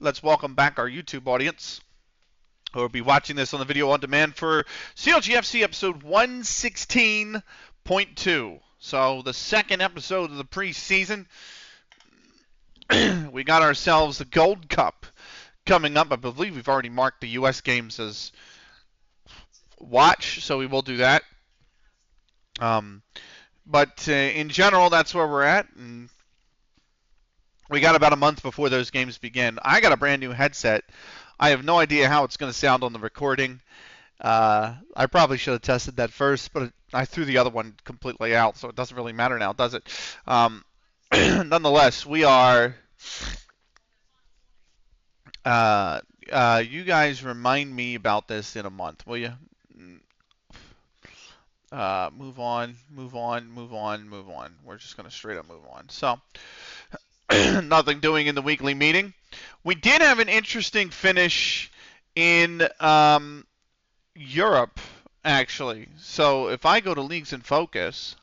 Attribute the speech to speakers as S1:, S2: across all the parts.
S1: Let's welcome back our YouTube audience who will be watching this on the video on demand for CLG FC episode 116.2. So the second episode of the preseason. We got ourselves the Gold Cup coming up. I believe we've already marked the U.S. games as watch, so we will do that. But in general, that's where we're at. And we got about a month before those games begin. I got a brand new headset. I have no idea how it's going to sound on the recording. I probably should have tested that first, but I threw the other one completely out, so it doesn't really matter now, does it? Nonetheless, we are. You guys remind me about this in a month, will you? Move on, move on, move on, move on. We're just going to straight up move on. So, nothing doing in the weekly meeting. We did have an interesting finish in Europe, actually. So if I go to Leagues in Focus,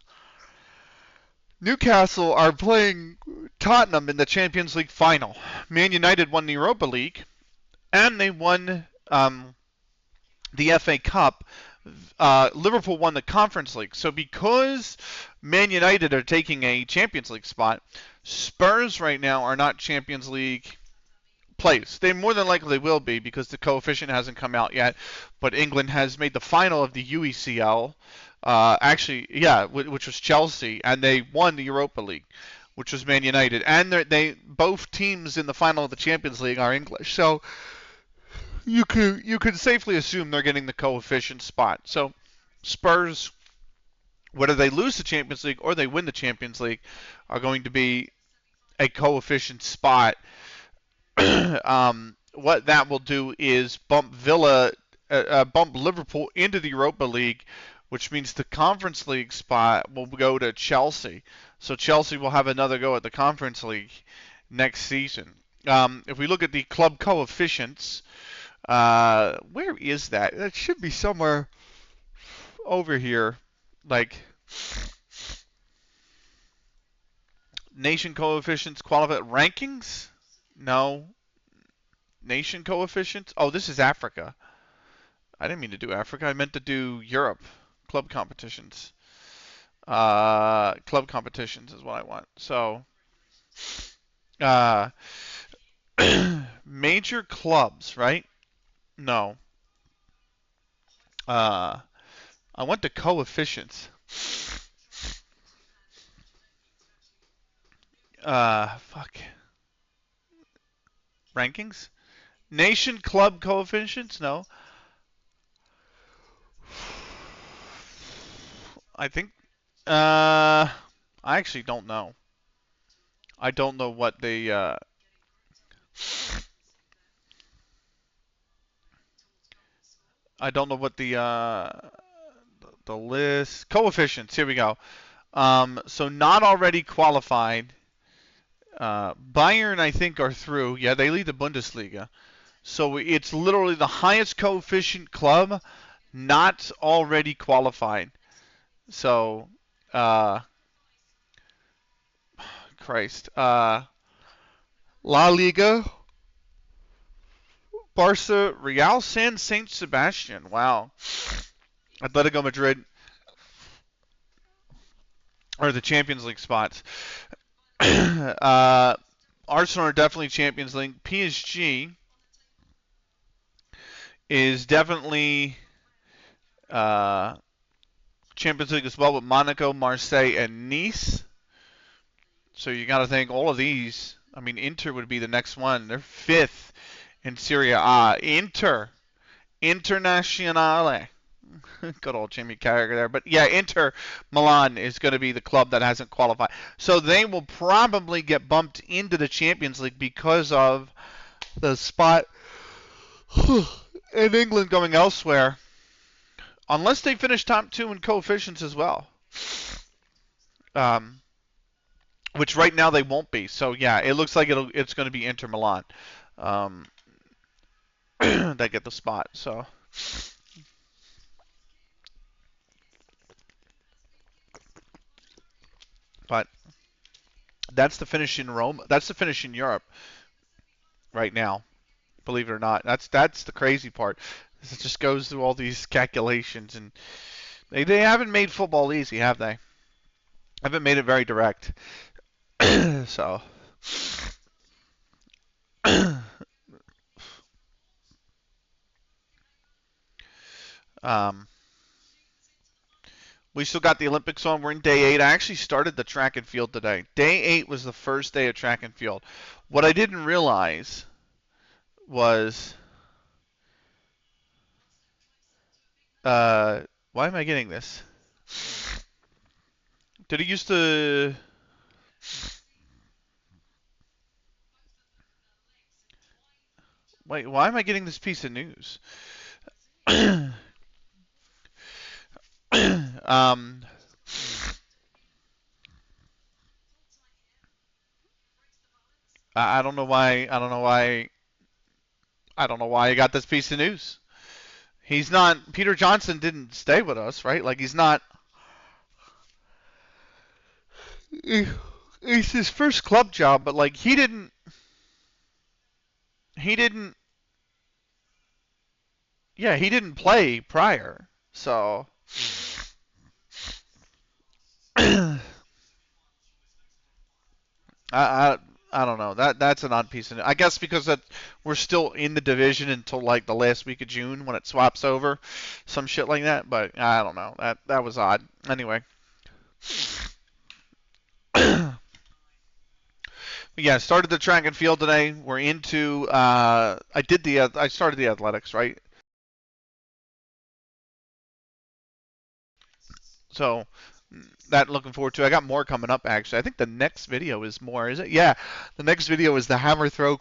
S1: Newcastle are playing Tottenham in the Champions League final. Man United won the Europa League, and they won the FA Cup. Liverpool won the Conference League. So because Man United are taking a Champions League spot, Spurs right now are not Champions League place. They more than likely will be because the coefficient hasn't come out yet. But England has made the final of the UECL. Which was Chelsea, and they won the Europa League, which was Man United. And they both teams in the final of the Champions League are English. So you could safely assume they're getting the coefficient spot. So Spurs, whether they lose the Champions League or they win the Champions League, are going to be a coefficient spot. What that will do is bump Liverpool into the Europa League, which means the Conference League spot will go to Chelsea. So Chelsea will have another go at the Conference League next season. If we look at the club coefficients, where is that? That should be somewhere over here, like nation coefficients, qualified rankings. No, nation coefficients. Oh, this is Africa. I didn't mean to do Africa. I meant to do Europe. Club competitions. Club competitions is what I want. So, uh, major clubs, right? No. I want the coefficients. Fuck. Rankings? Nation club coefficients? No. I think. I actually don't know. I don't know what they. I don't know what the list coefficients. Here we go. So not already qualified. Bayern, I think, are through. Yeah, they lead the Bundesliga. So it's literally the highest coefficient club not already qualified. So, Christ. La Liga, Barca, Real San Saint Sebastian. Wow. Atletico Madrid are the Champions League spots. Arsenal are definitely Champions League. PSG is definitely Champions League as well with Monaco, Marseille, and Nice. So you got to think all of these. I mean, Inter would be the next one. They're fifth in Serie A. Internazionale. Good old Jimmy Carragher there. But yeah, Inter Milan is going to be the club that hasn't qualified. So they will probably get bumped into the Champions League because of the spot in England going elsewhere. Unless they finish top two in coefficients as well. Which right now they won't be. So yeah, it looks like it's going to be Inter Milan that get the spot. So. But that's the finish in Rome. That's the finish in Europe. right now. Believe it or not, that's the crazy part. It just goes through all these calculations, and they haven't made football easy, have they? Haven't made it very direct. So, um, we still got the Olympics on. We're in day 8. I actually started the track and field today. Day 8 was the first day of track and field. What I didn't realize was, uh, why am I getting this? Did it used to? Wait, why am I getting this piece of news? um, I don't know why. I don't know why. I don't know why I got this piece of news. He's not. Peter Johnson didn't stay with us, right? Like he's not. It's his first club job, but like he didn't. He didn't. Yeah, he didn't play prior. So. I, I I don't know. That's an odd piece of news. I guess because that we're still in the division until like the last week of June when it swaps over, some shit like that. But I don't know. That was odd. Anyway. Yeah, started the track and field today. We're into. I started the athletics, right? So that looking forward to. I got more coming up actually. I think the next video is more. Is it? Yeah, the next video is the hammer throw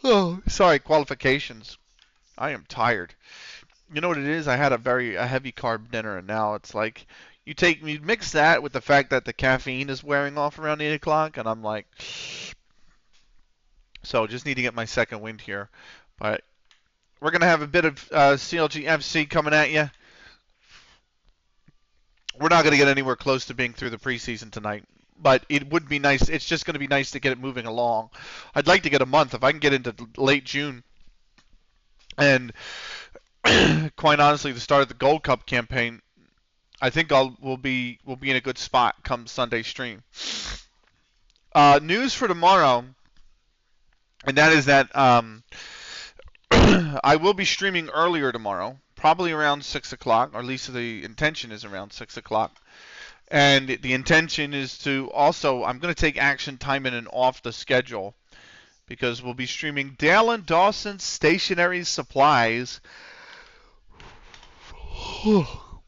S1: Oh, sorry, qualifications. I am tired. You know what it is? I had a heavy carb dinner, and now it's like you mix that with the fact that the caffeine is wearing off around 8 o'clock, and I'm like, so just need to get my second wind here. But we're gonna have a bit of CLG FC coming at you. We're not gonna get anywhere close to being through the preseason tonight, but it would be nice. It's just gonna be nice to get it moving along. I'd like to get a month if I can get into late June, and quite honestly, the start of the Gold Cup campaign. I think we'll be in a good spot come Sunday stream. News for tomorrow, and that is that I will be streaming earlier tomorrow, probably around 6 o'clock, or at least the intention is around 6 o'clock. And the intention is to also I'm going to take action time in and off the schedule because we'll be streaming Dale and Dawson's Stationary Supplies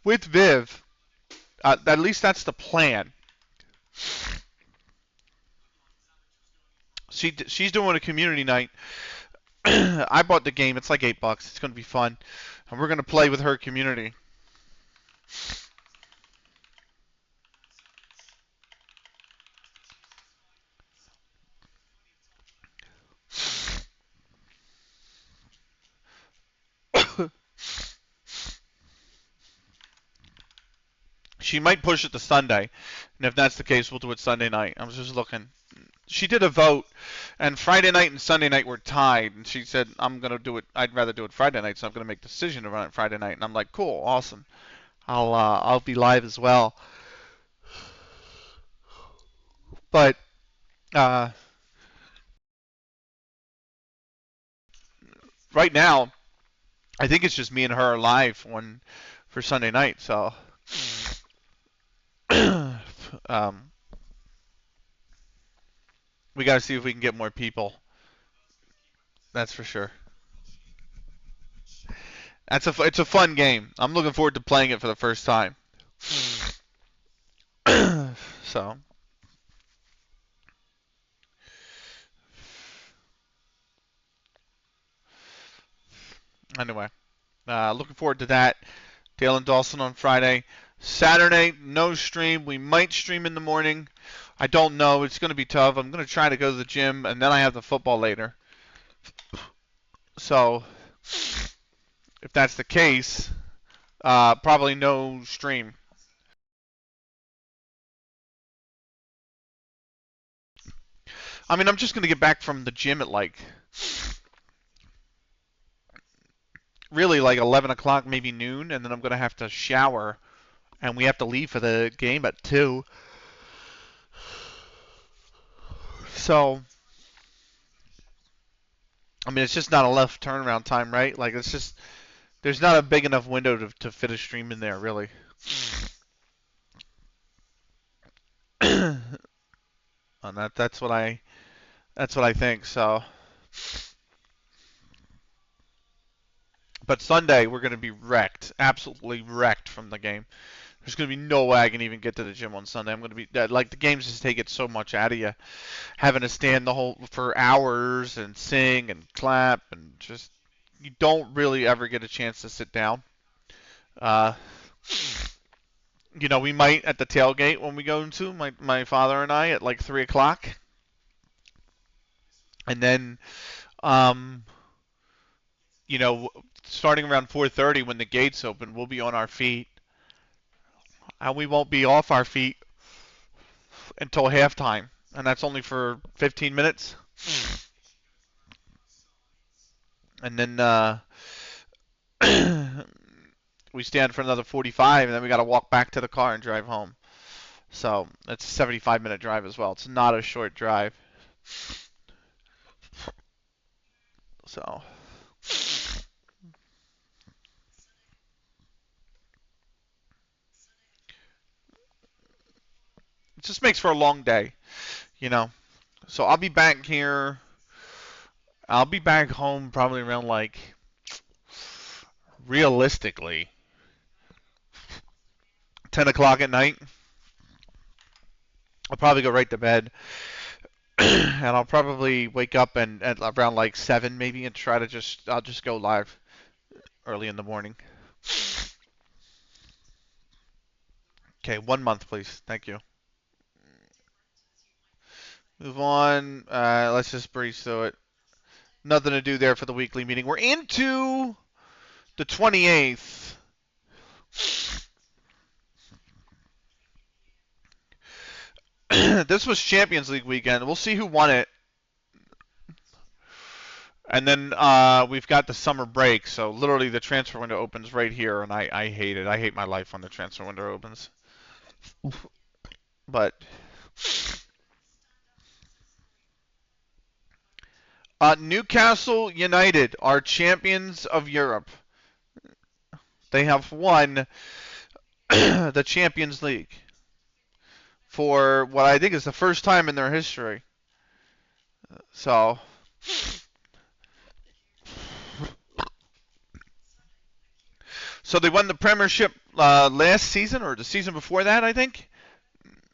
S1: with Viv. At least that's the plan. She's doing a community night. I bought the game. It's like $8. It's going to be fun, and we're going to play with her community. She might push it to Sunday, and if that's the case, we'll do it Sunday night. I was just looking. She did a vote, and Friday night and Sunday night were tied, and she said, "I'm gonna do it. I'd rather do it Friday night, so I'm gonna make the decision to run it Friday night." And I'm like, "Cool, awesome. I'll be live as well." But uh, right now, I think it's just me and her live on for Sunday night. So um, we got to see if we can get more people. That's for sure. It's a fun game. I'm looking forward to playing it for the first time. So anyway, looking forward to that. Dale and Dawson on Friday. Saturday, no stream. We might stream in the morning. I don't know. It's going to be tough. I'm going to try to go to the gym, and then I have the football later. So if that's the case, probably no stream. I mean, I'm just gonna get back from the gym at like really like 11 o'clock, maybe noon, and then I'm gonna have to shower, and we have to leave for the game at 2. So, I mean, it's just not enough turnaround time, right? Like, it's just there's not a big enough window to fit a stream in there, really. And that's what I think. So, but Sunday we're gonna be wrecked, absolutely wrecked from the game. There's gonna be no way I can even get to the gym on Sunday. I'm gonna be like the games just take it so much out of you, having to stand the whole for hours and sing and clap and just you don't really ever get a chance to sit down. Uh, we might at the tailgate when we go into my father and I at like 3 o'clock, and then um, you know, starting around 4:30 when the gates open, we'll be on our feet, and we won't be off our feet until halftime, and that's only for 15 minutes. And then we stand for another 45, and then we got to walk back to the car and drive home. So it's a 75-minute drive as well. It's not a short drive. So it just makes for a long day, you know. So I'll be back here. I'll be back home probably around like realistically 10 o'clock at night. I'll probably go right to bed, and I'll probably wake up and at around like 7 maybe and try to I'll just go live early in the morning. Okay, 1 month, please. Thank you. Move on. Let's just breeze through it. Nothing to do there for the weekly meeting. We're into the 28th. This was Champions League weekend. We'll see who won it. And then we've got the summer break. So literally the transfer window opens right here, and I hate it. I hate my life when the transfer window opens. But Newcastle United are champions of Europe. They have won the Champions League for what I think is the first time in their history. So they won the Premiership last season or the season before that, I think.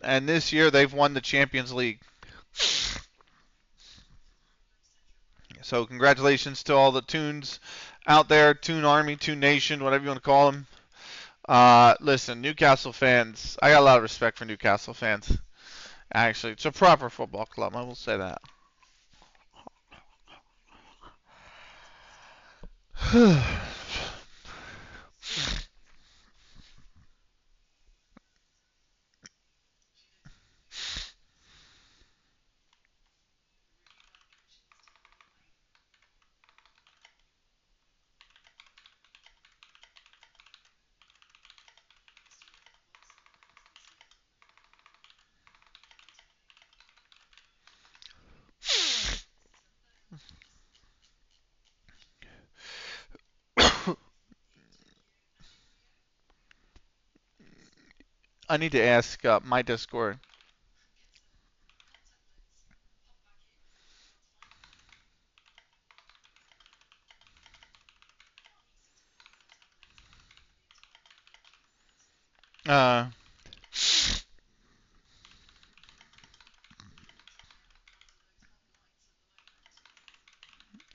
S1: And this year they've won the Champions League. So congratulations to all the Tunes out there, Toon Army, Toon Nation, whatever you want to call them. Listen, Newcastle fans, I got a lot of respect for Newcastle fans. Actually, it's a proper football club, I will say that. I need to ask my Discord. Uh,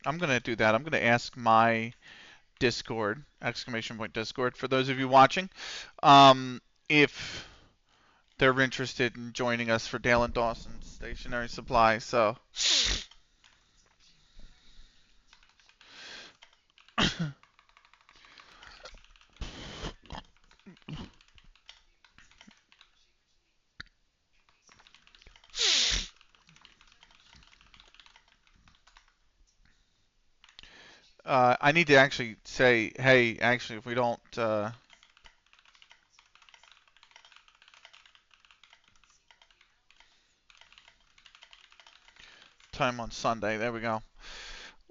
S1: I'm gonna do that. I'm gonna ask my Discord, exclamation point Discord, for those of you watching, if they're interested in joining us for Dale and Dawson's stationary supply. So, I need to actually say, hey, actually, if we don't time on Sunday, there we go.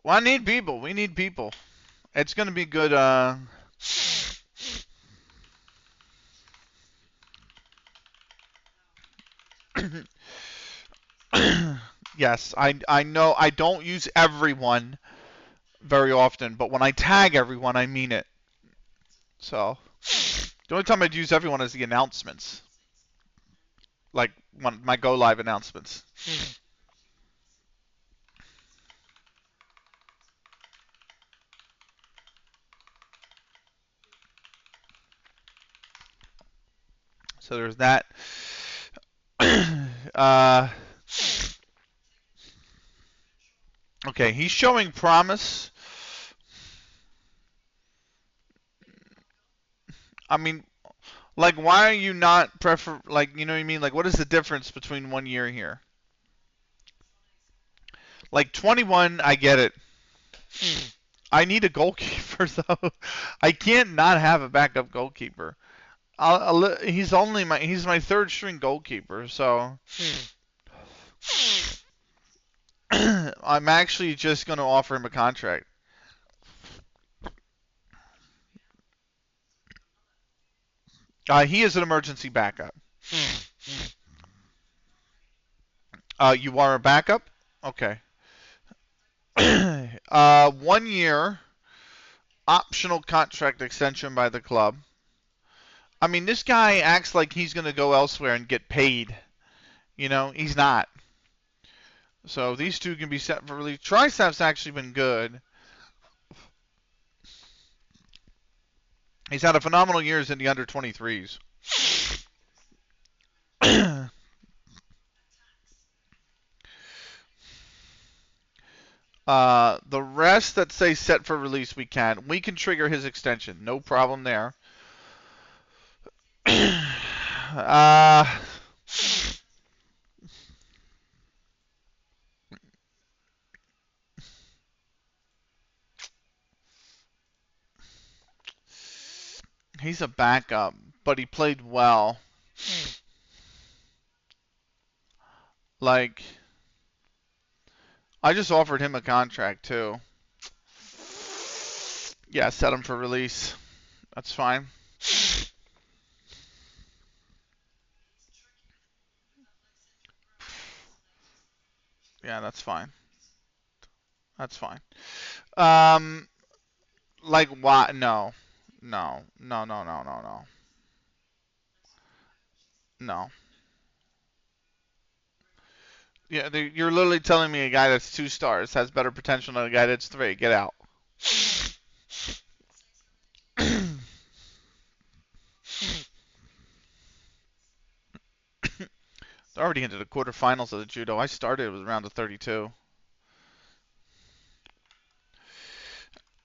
S1: Well, I need people. We need people. It's gonna be good. Yes, I know I don't use everyone very often, but when I tag everyone, I mean it. So the only time I'd use everyone is the announcements, like when my go live announcements. So there's that. uh, okay, he's showing promise. I mean, like, why are you not prefer? Like, you know what I mean? Like, what is the difference between 1 year here? Like 21, I get it. I need a goalkeeper though. I can't not have a backup goalkeeper. He's my third string goalkeeper, so I'm actually just going to offer him a contract. He is an emergency backup. You are a backup? Okay. 1 year optional contract extension by the club. I mean, this guy acts like he's going to go elsewhere and get paid. You know, he's not. So these two can be set for release. Tricep's actually been good. He's had a phenomenal years in the under 23s. The rest that say set for release, we can. We can trigger his extension. No problem there. uh, he's a backup, but he played well. Like, I just offered him a contract too. Yeah, set him for release. That's fine. Yeah, that's fine. That's fine. Um, like why? No, no, no, no, no, no, no, no. Yeah, you're literally telling me a guy that's 2 stars has better potential than a guy that's 3. Get out. They're already into the quarterfinals of the judo. I started with around the 32.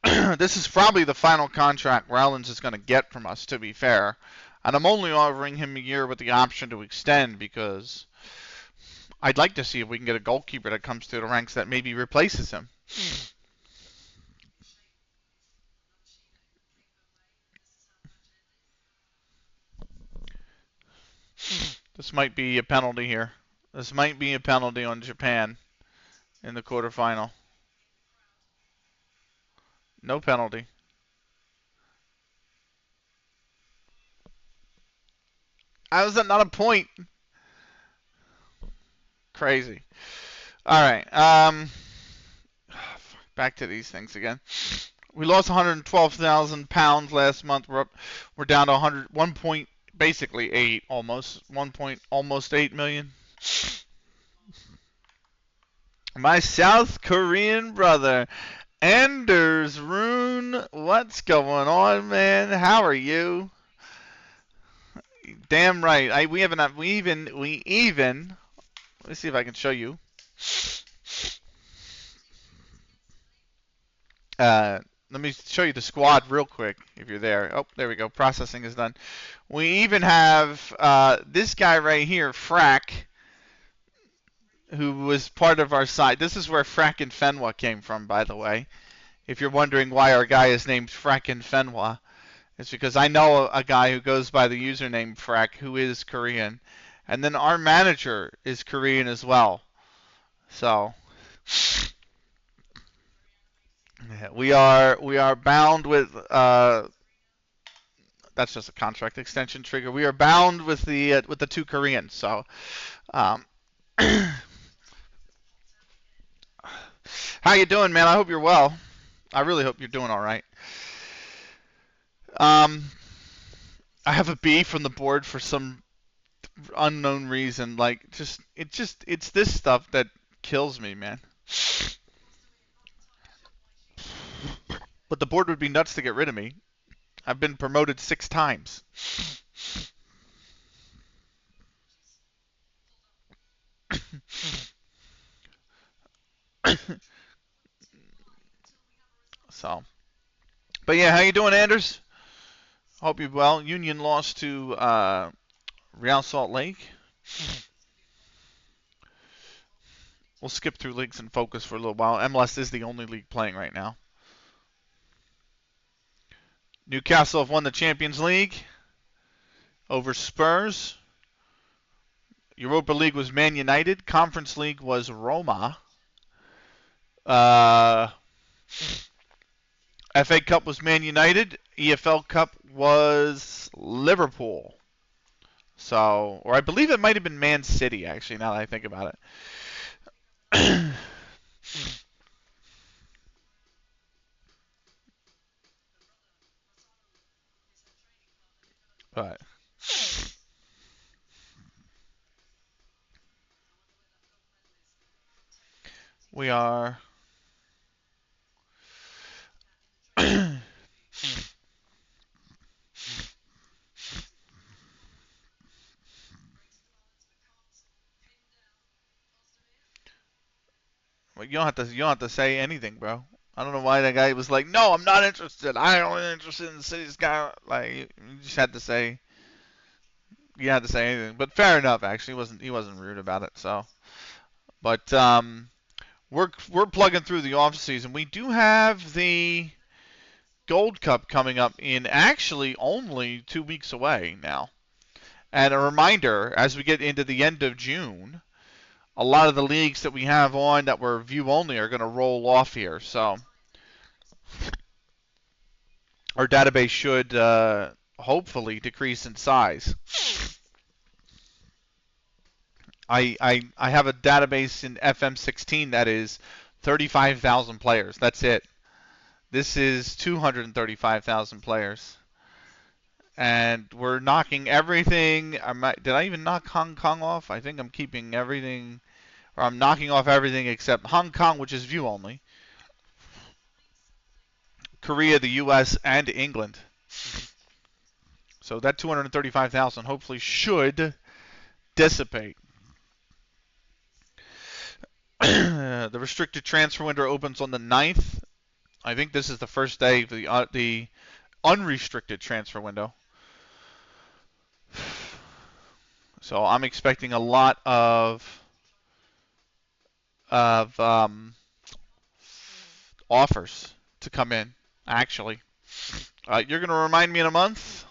S1: This is probably the final contract Rollins is going to get from us, to be fair. And I'm only offering him a year with the option to extend because I'd like to see if we can get a goalkeeper that comes through the ranks that maybe replaces him. This might be a penalty here. This might be a penalty on Japan in the quarterfinal. No penalty. How is that not a point? Crazy. All right. Back to these things again. We lost 112,000 pounds last month. We're down to 1 point, basically 8, almost 1 point, almost 8 million. My South Korean brother, Anders Rune, what's going on, man? How are you? Damn right. We haven't. We even. Let me see if I can show you. Let me show you the squad real quick if you're there. Oh, there we go. Processing is done. We even have this guy right here, Frack, who was part of our side. This is where Frack and Fenwa came from, by the way. If you're wondering why our guy is named Frekken Fenwa, it's because I know a guy who goes by the username Frek who is Korean, and then our manager is Korean as well. So yeah, we are bound with that's just a contract extension trigger. We are bound with the two Koreans. So um, how you doing, man? I hope you're well. I really hope you're doing all right. Um, I have a B from the board for some unknown reason. Like, it's this stuff that kills me, man. But the board would be nuts to get rid of me. I've been promoted 6 times. So, but yeah, how you doing, Anders? Hope you're well. Union lost to Real Salt Lake. We'll skip through leagues and focus for a little while. MLS is the only league playing right now. Newcastle have won the Champions League over Spurs. Europa League was Man United. Conference League was Roma. FA Cup was Man United. EFL Cup was Liverpool. So, or I believe it might have been Man City, actually, now that I think about it. But we are. Well, you don't have to say anything, bro. I don't know why that guy was like, "No, I'm not interested. I'm only interested in the city's guy." Like, you just had to say, you had to say anything. But fair enough, actually, he wasn't rude about it. So, but we're plugging through the off season. We do have the Gold Cup coming up in actually only 2 weeks away now. And a reminder, as we get into the end of June, a lot of the leagues that we have on that were view only are going to roll off here. So our database should hopefully decrease in size. I have a database in FM16 that is 35,000 players. That's it. This is 235,000 players. And we're knocking everything. Did I even knock Hong Kong off? I think I'm keeping everything, or I'm knocking off everything except Hong Kong, which is view only, Korea, the U.S., and England. So that 235,000 hopefully should dissipate. The restricted transfer window opens on the 9th. I think this is the first day of the unrestricted transfer window. So I'm expecting a lot of offers to come in, actually. You're going to remind me in a month?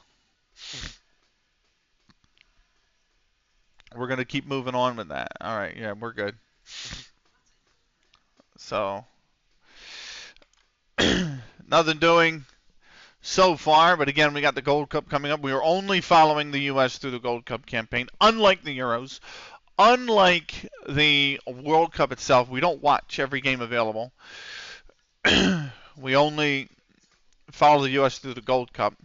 S1: We're going to keep moving on with that. All right, yeah, we're good. So, nothing doing so far, but again, we got the Gold Cup coming up. We are only following the U.S. through the Gold Cup campaign, unlike the Euros. Unlike the World Cup itself, we don't watch every game available. We only follow the U.S. through the Gold Cup.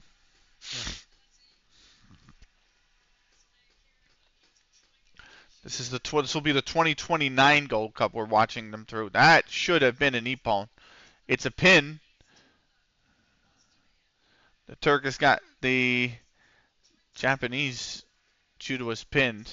S1: This will be the 2029 Gold Cup we're watching them through. That should have been an Ippon. It's a pin. The Turkish got the Japanese judoist pinned.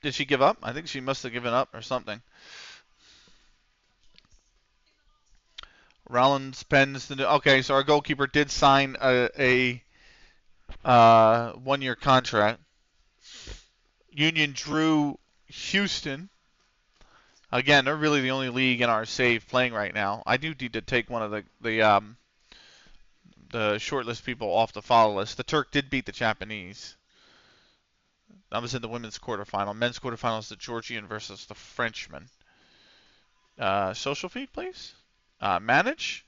S1: Did she give up? I think she must have given up or something. Rollins pens the new. Okay, so our goalkeeper did sign a 1-year contract. Union drew Houston. Again, they're really the only league in our save playing right now. I do need to take one of the shortlist people off the follow list. The Turk did beat the Japanese. That was in the women's quarterfinal. Men's quarterfinals, the Georgian versus the Frenchman. Social feed, please. Manage.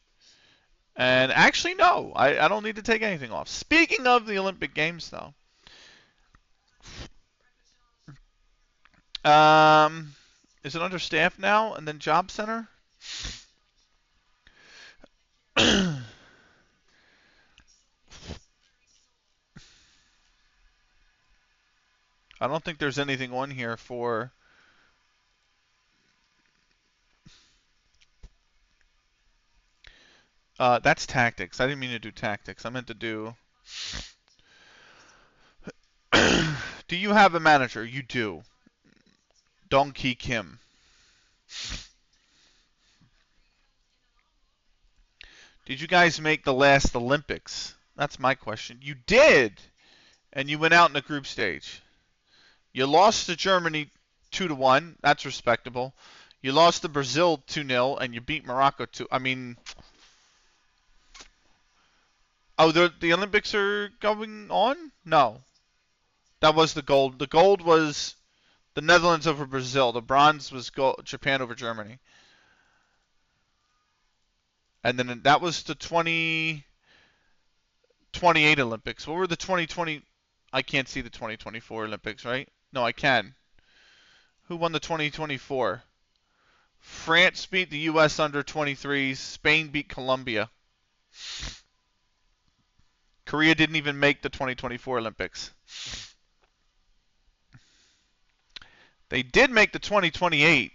S1: And actually, no. I don't need to take anything off. Speaking of the Olympic Games, though. Is it under staff now and then job center? I don't think there's anything on here for... that's tactics. I didn't mean to do tactics. I meant to do... Do you have a manager? You do. Dong-Ki Kim. Did you guys make the last Olympics? That's my question. You did! And you went out in the group stage. You lost to Germany 2-1. That's respectable. You lost to Brazil 2-0, and you beat Morocco 2. I mean... Oh, the Olympics are going on? No. That was the gold. The gold was the Netherlands over Brazil. The bronze was Japan over Germany. And then that was the 2028 Olympics. What were the 2020? I can't see the 2024 Olympics, right? No, I can. Who won the 2024? France beat the U.S. under 23s. Spain beat Colombia. Korea didn't even make the 2024 Olympics. They did make the 2028.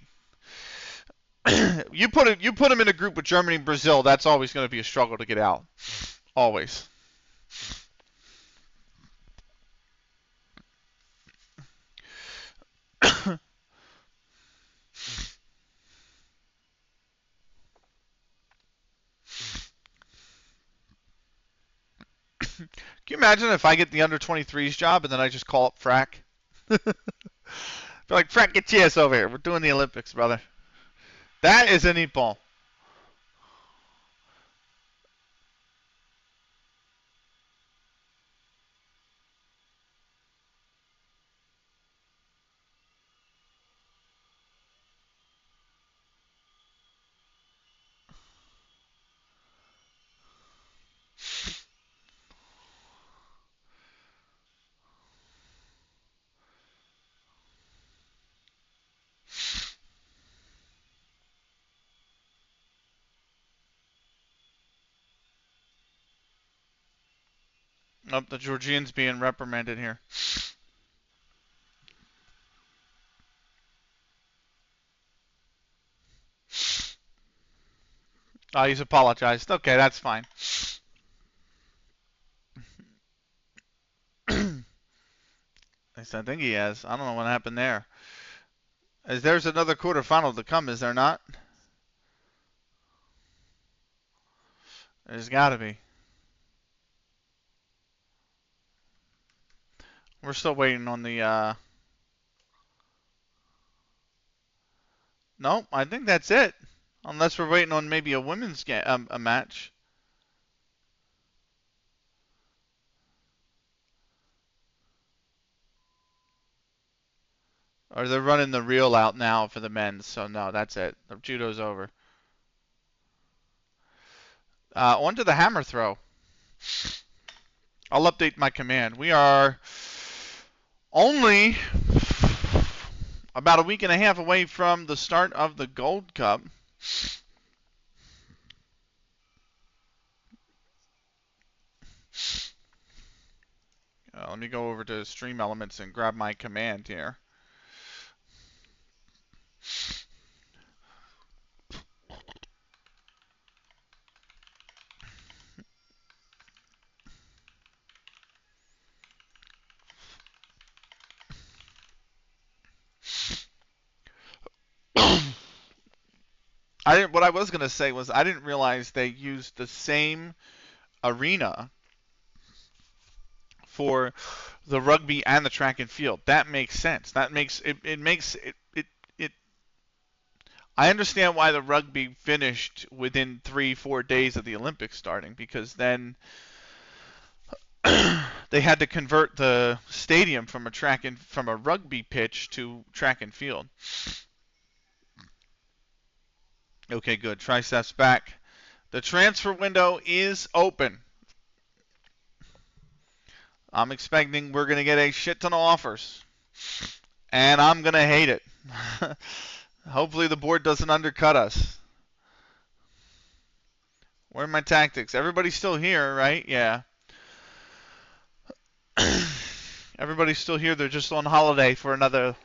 S1: You put them in a group with Germany and Brazil, that's always going to be a struggle to get out. Always. Can you imagine if I get the under 23s job and then I just call up Frack? Be like, Frack, get your ass over here. We're doing the Olympics, brother. That is a neat ball. Nope, the Georgian's being reprimanded here. Oh, he's apologized. Okay, that's fine. I think he has. I don't know what happened there. There's another quarterfinal to come, is there not? There's got to be. We're still waiting on the... Nope, I think that's it. Unless we're waiting on maybe a women's a match. Or they're running the reel out now for the men's, so no, that's it. The judo's over. On to the hammer throw. I'll update my command. We are only about a week and a half away from the start of the Gold Cup. Let me go over to Stream Elements and grab my command here. What I was gonna say was I didn't realize they used the same arena for the rugby and the track and field. That makes sense. That makes it. It makes it. I understand why the rugby finished within 3-4 days of the Olympics starting, because then they had to convert the stadium from a rugby pitch to track and field. Okay, good. Triceps back. The transfer window is open. I'm expecting we're going to get a shit ton of offers, and I'm going to hate it. Hopefully the board doesn't undercut us. Where are my tactics? Everybody's still here, right? Yeah. Everybody's still here. They're just on holiday for another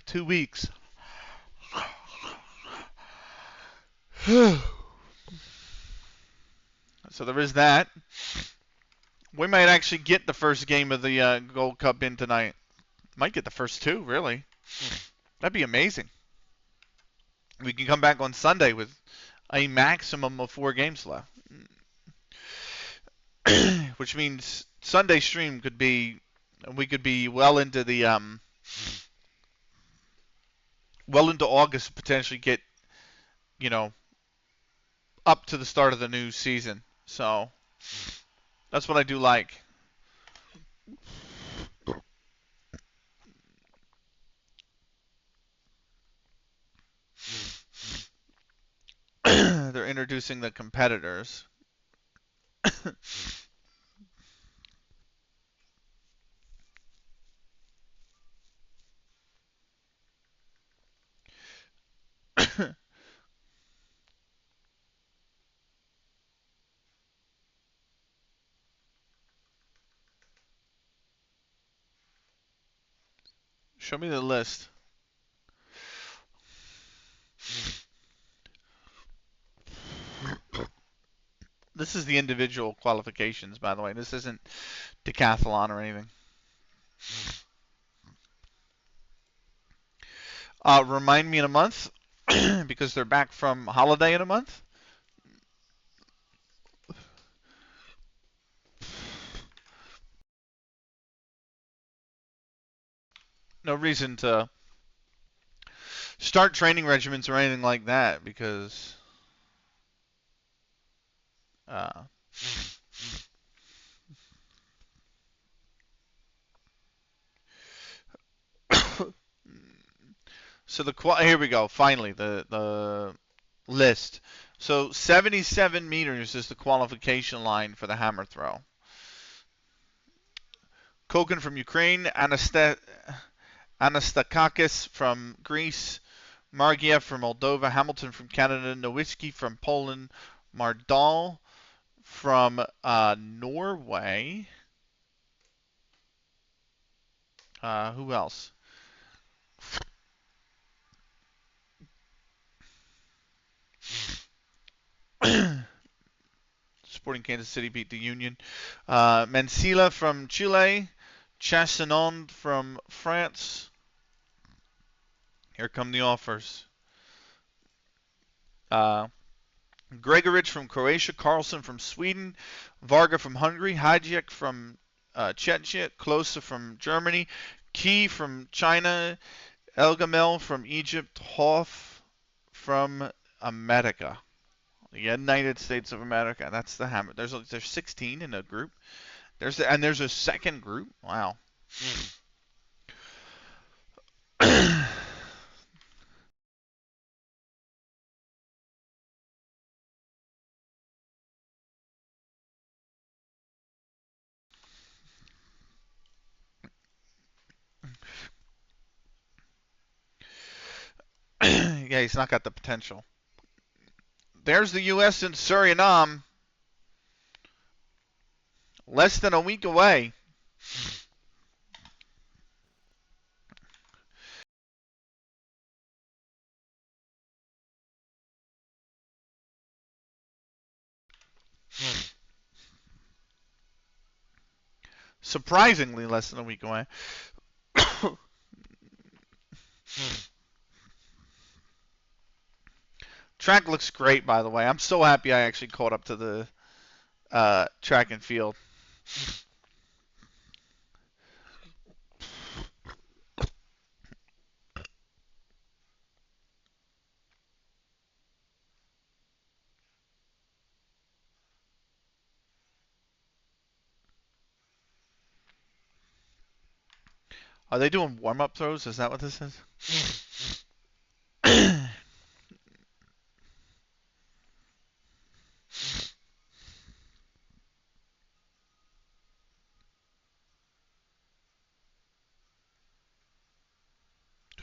S1: 2 weeks. So there is that. We might actually get the first game of the Gold Cup in tonight. Might get the first two, really. That'd be amazing. We can come back on Sunday with a maximum of 4 games left. Which means Sunday stream could be, we could be well into August, potentially get, up to the start of the new season. So that's what I do like. They're introducing the competitors. Show me the list. This is the individual qualifications, by the way. This isn't decathlon or anything. Remind me in a month, because they're back from holiday in a month. No reason to start training regimens or anything like that, because so here we go. Finally, the list. So 77 meters is the qualification line for the hammer throw. Kokin from Ukraine, Anastakakis from Greece, Margiev from Moldova, Hamilton from Canada, Nowitzki from Poland, Mardal from Norway. Who else? Sporting Kansas City beat the Union. Mansilla from Chile, Chassanon from France. Here come the offers. Gregorich from Croatia, Carlson from Sweden, Varga from Hungary, Hajiek from Czechia, Klose from Germany, Key from China, Elgamel from Egypt, Hoff from America. The United States of America. That's the hammer. There's 16 in a group. There's a second group. Wow. Yeah, he's not got the potential. There's the U.S. and Suriname. Less than a week away. Surprisingly less than a week away. Track looks great, by the way. I'm so happy I actually caught up to the track and field. Are they doing warm-up throws? Is that what this is?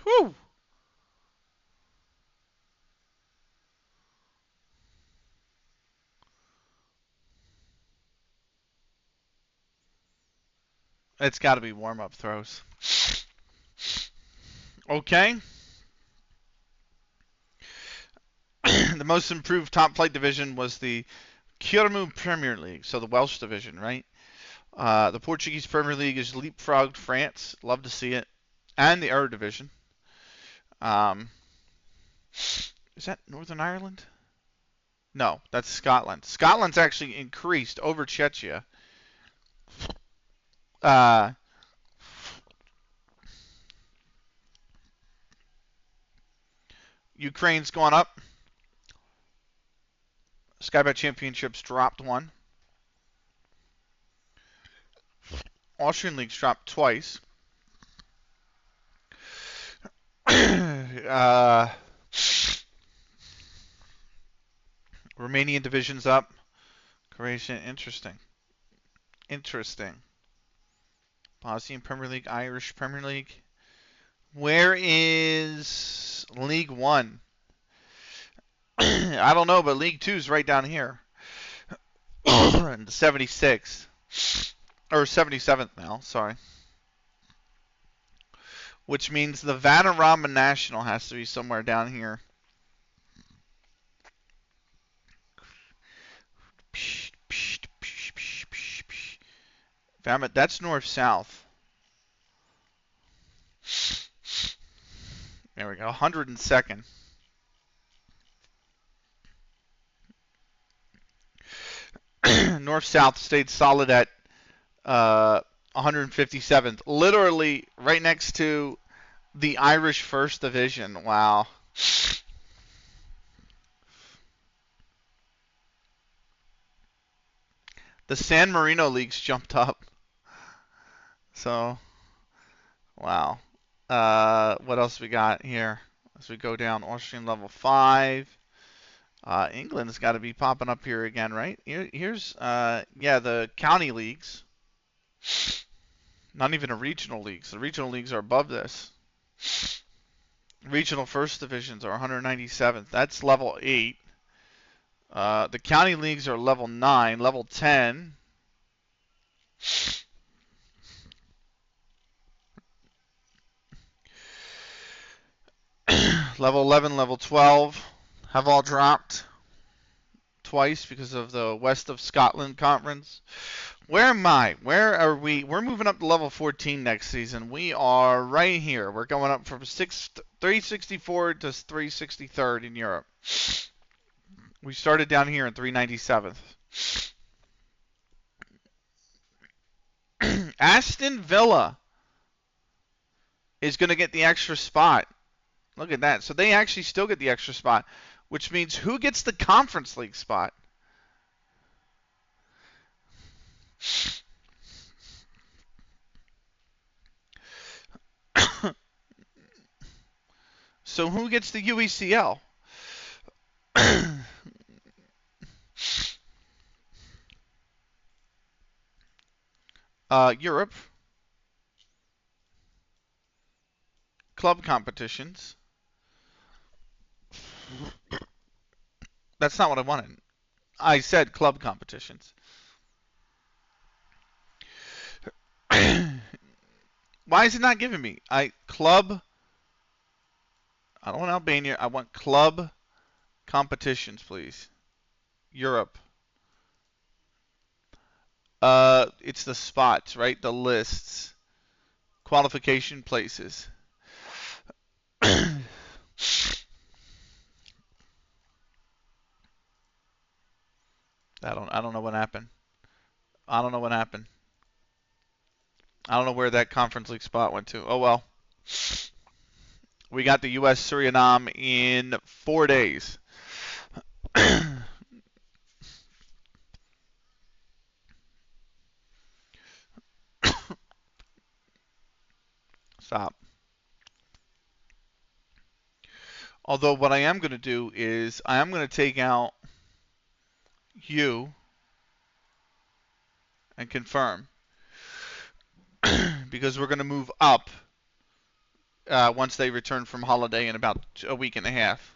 S1: Whew. It's got to be warm-up throws. Okay. The most improved top flight division was the Kirmu Premier League, so the Welsh division, right? The Portuguese Premier League is leapfrogged France. Love to see it. And the Eredivisie. Um, is that Northern Ireland? No, that's Scotland. Scotland's actually increased over Czechia. Uh, Ukraine's gone up. Skybet Championships dropped one. Austrian League's dropped twice. Romanian division's up. Croatian, interesting. Bosnian Premier League, Irish Premier League. Where is League One? I don't know, but League Two's right down here. The 76th. Or 77th now, sorry. Which means the Vanarama National has to be somewhere down here. That's north-south. There we go, 102nd. North-south stayed solid at 157th. Literally right next to the Irish First Division. Wow. The San Marino Leagues jumped up. So, wow. What else we got here? As we go down, Austrian level 5. England's got to be popping up here again, right? Here's, the county leagues. Not even a regional leagues. The regional leagues are above this. Regional first divisions are 197th. That's level 8. The county leagues are level 9, level 10. Level 11, level 12 have all dropped twice because of the West of Scotland conference. Where am I? Where are we? We're moving up to level 14 next season. We are right here. We're going up from 364 to 363rd in Europe. We started down here in 397th. Aston Villa is going to get the extra spot. Look at that. So they actually still get the extra spot, which means who gets the Conference League spot? So who gets the UECL? Europe. Club competitions. That's not what I wanted. I said club competitions. Why is it not giving me? I don't want Albania. I want club competitions, please. Europe. It's the spots, right? The lists. Qualification places. I don't know what happened. I don't know what happened. I don't know where that Conference League spot went to. Oh well. We got the U.S. Suriname in 4 days. Stop. Although what I am going to do is I am going to take out you and confirm because we're going to move up once they return from holiday in about a week and a half.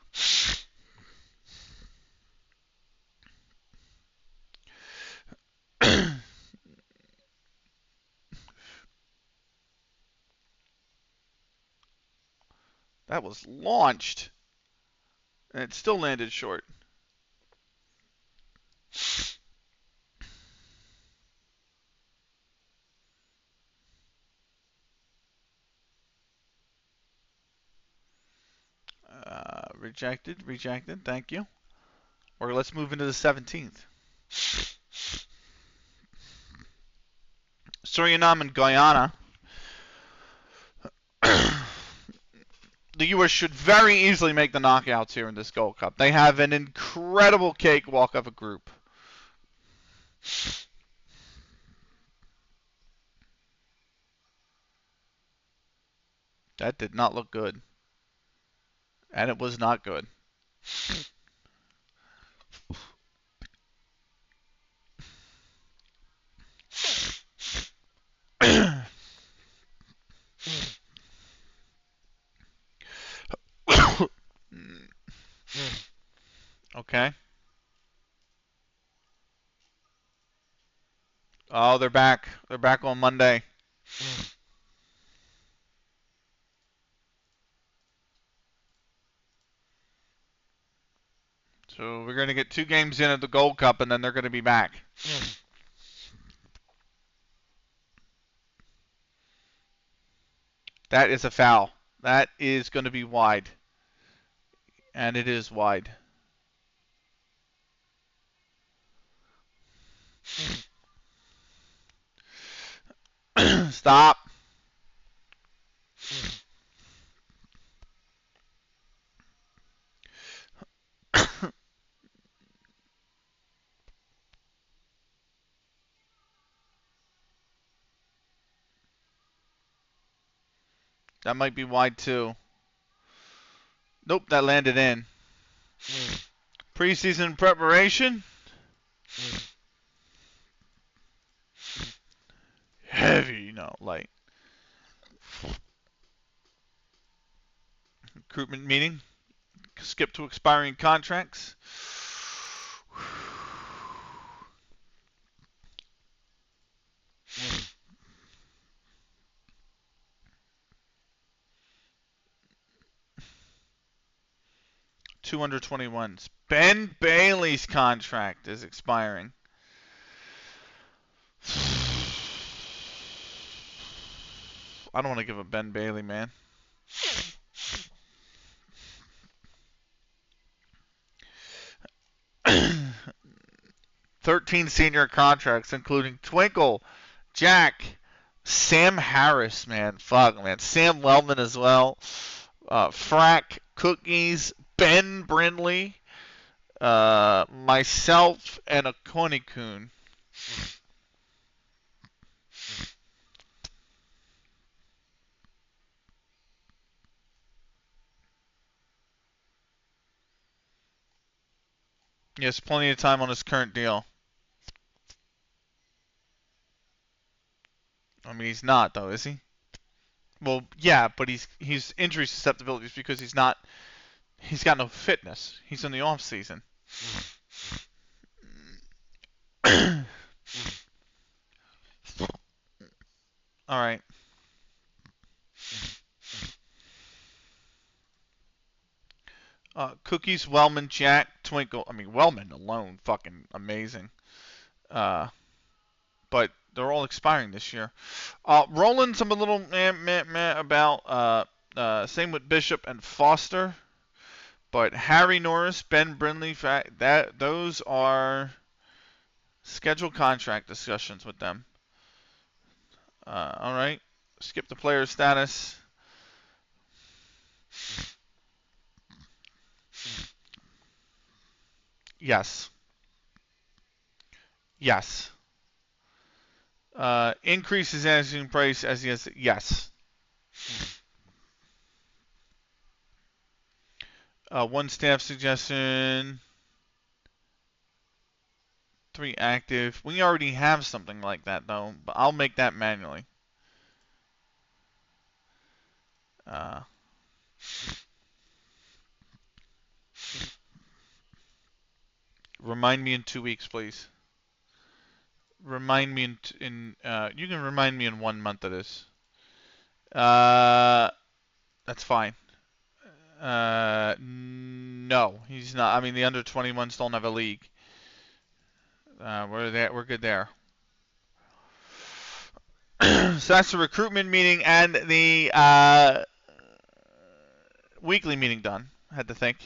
S1: That was launched, and it still landed short. Rejected, rejected. Thank you. Or let's move into the 17th. Suriname and Guyana. The U.S. should very easily make the knockouts here in this Gold Cup. They have an incredible cakewalk of a group. That did not look good. And it was not good. Okay. Oh, they're back. They're back on Monday. So we're going to get 2 games in at the Gold Cup, and then they're going to be back. That is a foul. That is going to be wide. And it is wide. Stop. That might be wide too. Nope, that landed in. Preseason preparation. Heavy, no, light. Recruitment meeting. Skip to expiring contracts. Two under 21s. Ben Bailey's contract is expiring. I don't want to give up Ben Bailey, man. $13 senior contracts, including Twinkle, Jack, Sam Harris, man. Fuck, man. Sam Wellman as well. Frack, Cookies, Ben Brindley, myself, and a Konikun. He has plenty of time on his current deal. I mean, he's not, though, is he? Well, yeah, but he's injury susceptibility because he's got no fitness. He's in the off season. All right. Cookies, Wellman, Jack, Twinkle. I mean, Wellman alone, fucking amazing. But they're all expiring this year. Rollins, I'm a little meh about. Same with Bishop and Foster. But Harry Norris, Ben Brindley, those are scheduled contract discussions with them. All right. Skip the player status. Yes. Yes. Increases asking price as yes. Yes. One staff suggestion. 3 active. We already have something like that though, but I'll make that manually. Uh, Remind me in 2 weeks, please. Remind me you can remind me in 1 month of this. That's fine. No, he's not. I mean, the under 21s don't have a league. We're there. We're good there. So that's the recruitment meeting and the weekly meeting done. Had to think.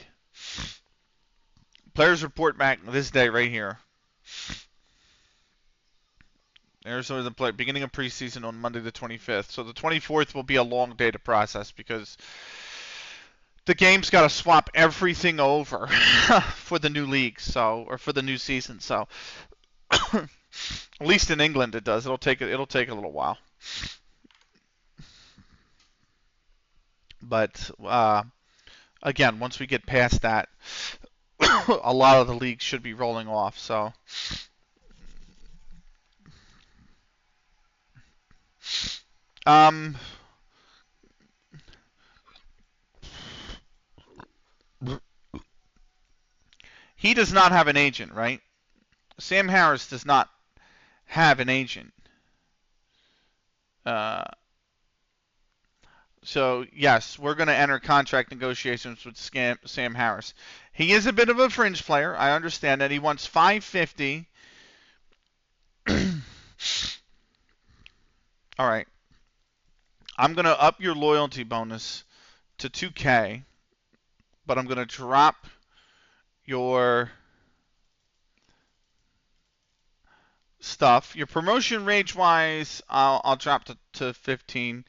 S1: Players report back this day right here. There's the beginning of preseason on Monday the 25th. So the 24th will be a long day to process because the game's got to swap everything over for the new league, or for the new season. So at least in England it does. It'll take a little while. But again, once we get past that, a lot of the leagues should be rolling off. So he does not have an agent, right? Sam Harris does not have an agent. So yes, we're going to enter contract negotiations with Sam Harris. He is a bit of a fringe player. I understand that. He wants 550. All right. I'm going to up your loyalty bonus to 2K, but I'm going to drop your stuff. Your promotion range-wise, I'll drop to 15.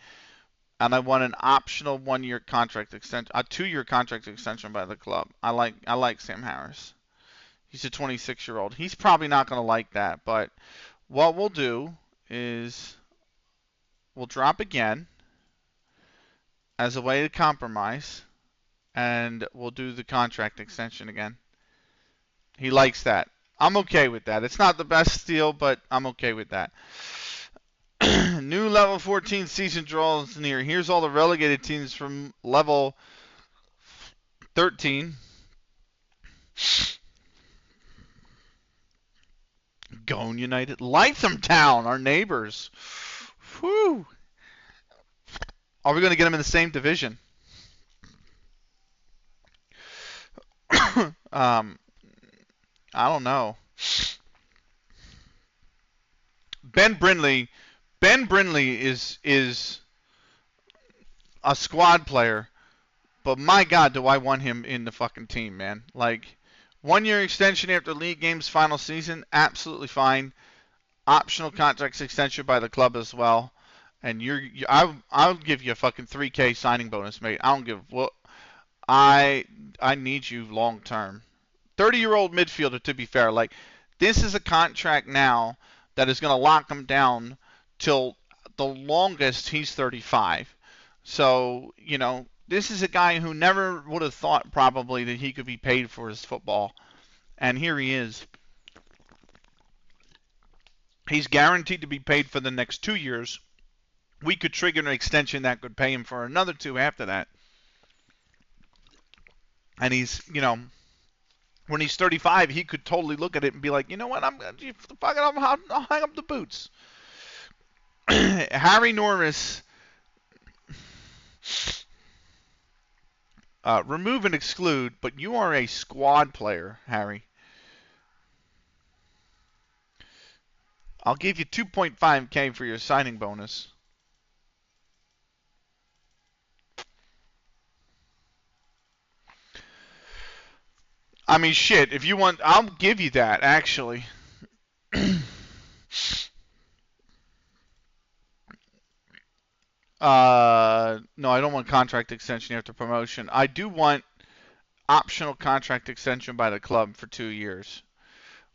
S1: And I want an optional 1-year contract extension, a 2-year contract extension by the club. I like Sam Harris. He's a 26-year-old. He's probably not going to like that, but what we'll do is we'll drop again as a way to compromise, and we'll do the contract extension again. He likes that. I'm okay with that. It's not the best deal, but I'm okay with that. New level 14 season draws near. Here's all the relegated teams from level 13. Gone United. LythamSt.Anne, our neighbors. Whew. Are we going to get them in the same division? I don't know. Ben Brindley is a squad player, but my God, do I want him in the fucking team, man. Like, 1-year extension after league games final season, absolutely fine. Optional contracts extension by the club as well. And I'll give you a fucking 3K signing bonus, mate. I don't give what. I need you long term. 30-year-old midfielder, to be fair. Like, this is a contract now that is going to lock him down till the longest he's 35. So, this is a guy who never would have thought probably that he could be paid for his football. And here he is. He's guaranteed to be paid for the next 2 years. We could trigger an extension that could pay him for another 2 after that. And he's, when he's 35, he could totally look at it and be like, you know what, I'll hang up the boots. Harry Norris, remove and exclude, but you are a squad player, Harry. I'll give you 2.5K for your signing bonus. I mean, shit, if you want, I'll give you that, actually. No, I don't want contract extension after promotion. I do want optional contract extension by the club for 2 years.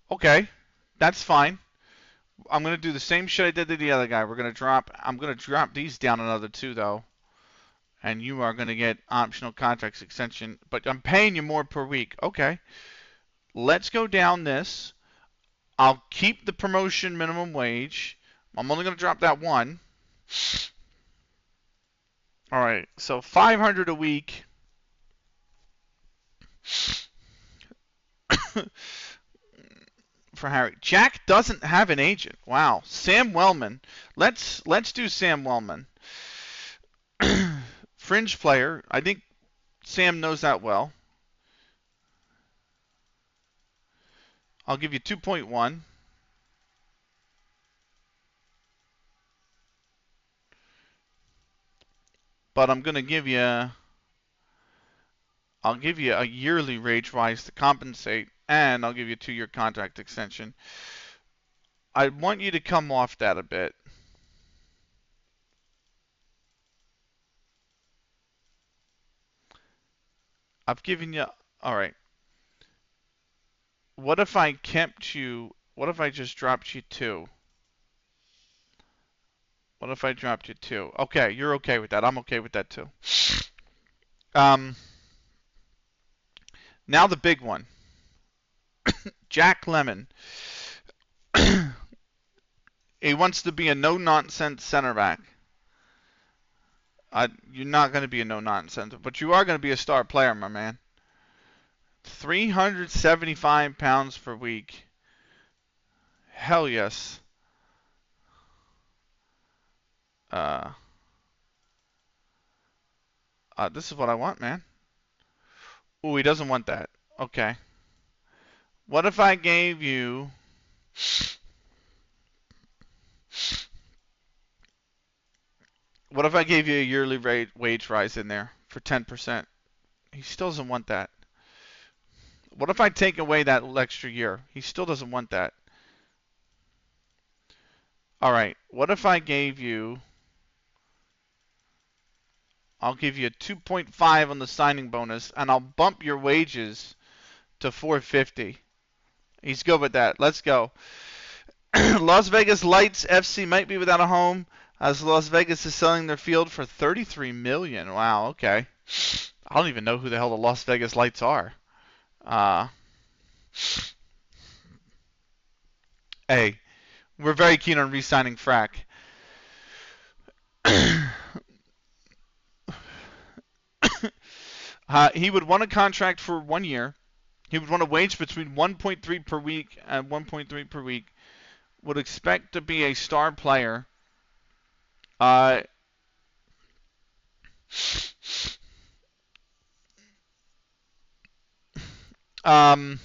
S1: Okay, that's fine. I'm going to do the same shit I did to the other guy. I'm going to drop these down another 2, though. and you are going to get optional contract extension, but I'm paying you more per week. Okay, let's go down this. I'll keep the promotion minimum wage. I'm only going to drop that one. All right, so 500 a week. For Harry. Jack doesn't have an agent. Wow. Sam Wellman. Let's do Sam Wellman. Fringe player. I think Sam knows that well. I'll give you 2.1. But I'm going to give you I'll give you a yearly wage rise to compensate, and I'll give you a 2-year contract extension. I want you to come off that a bit. I've given you, all right. What if I kept you, what if I just dropped you 2? What if I dropped you 2? Okay, you're okay with that. I'm okay with that too. Now the big one. Jack Lemon. He wants to be a no-nonsense center back. You're not going to be a no-nonsense, but you are going to be a star player, my man. 375 pounds per week. Hell yes. This is what I want, man. Ooh, he doesn't want that. Okay. What if I gave you... What if I gave you a yearly wage rise in there for 10%? He still doesn't want that. What if I take away that extra year? He still doesn't want that. All right. What if I gave you... I'll give you a 2.5 on the signing bonus, and I'll bump your wages to 450. He's good with that. Let's go. Las Vegas Lights FC might be without a home, as Las Vegas is selling their field for $33 million. Wow, okay. I don't even know who the hell the Las Vegas Lights are. Hey, we're very keen on re-signing Frack. He would want a contract for 1 year. He would want a wage between 1.3 per week and 1.3 per week. Would expect to be a star player. I don't.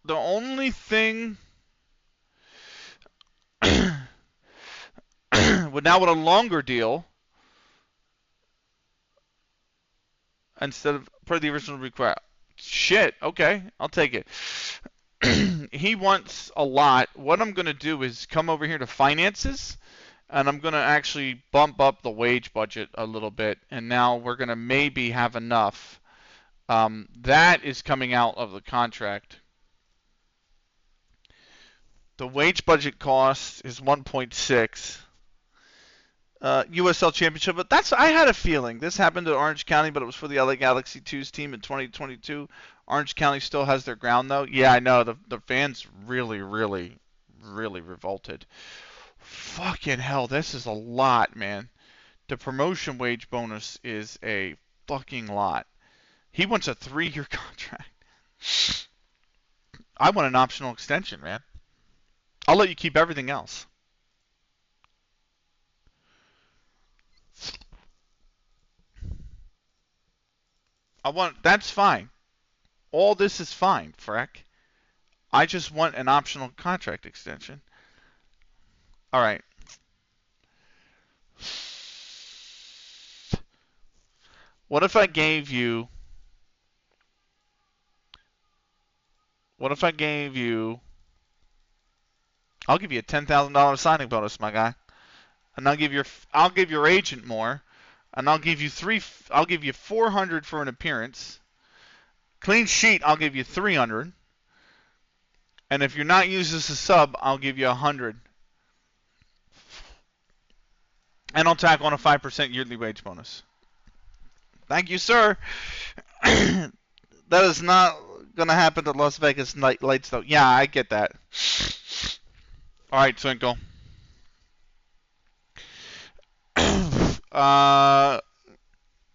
S1: The only thing with a longer deal instead of per the original request. Shit. Okay, I'll take it. He wants a lot. What I'm gonna do is come over here to finances, and I'm gonna actually bump up the wage budget a little bit, and now we're gonna maybe have enough. That is coming out of the contract. The wage budget cost is 1.6. USL Championship, but I had a feeling this happened at Orange County, but it was for the LA Galaxy 2's team in 2022. Orange County still has their ground though. Yeah, I know the fans really revolted. Fucking hell, this is a lot, man. The promotion wage bonus is a fucking lot. He wants a 3-year contract. I want an optional extension, man. I'll let you keep everything else. That's fine. All this is fine, Freck. I just want an optional contract extension. All right. What if I gave you I'll give you a $10,000 signing bonus, my guy. And I'll give your agent more, and I'll give you 400 for an appearance. Clean sheet, I'll give you 300. And if you're not used as a sub, I'll give you 100. And I'll tack on a 5% yearly wage bonus. Thank you, sir. That is not going to happen to Las Vegas Lights, though. Yeah, I get that. All right, Twinkle.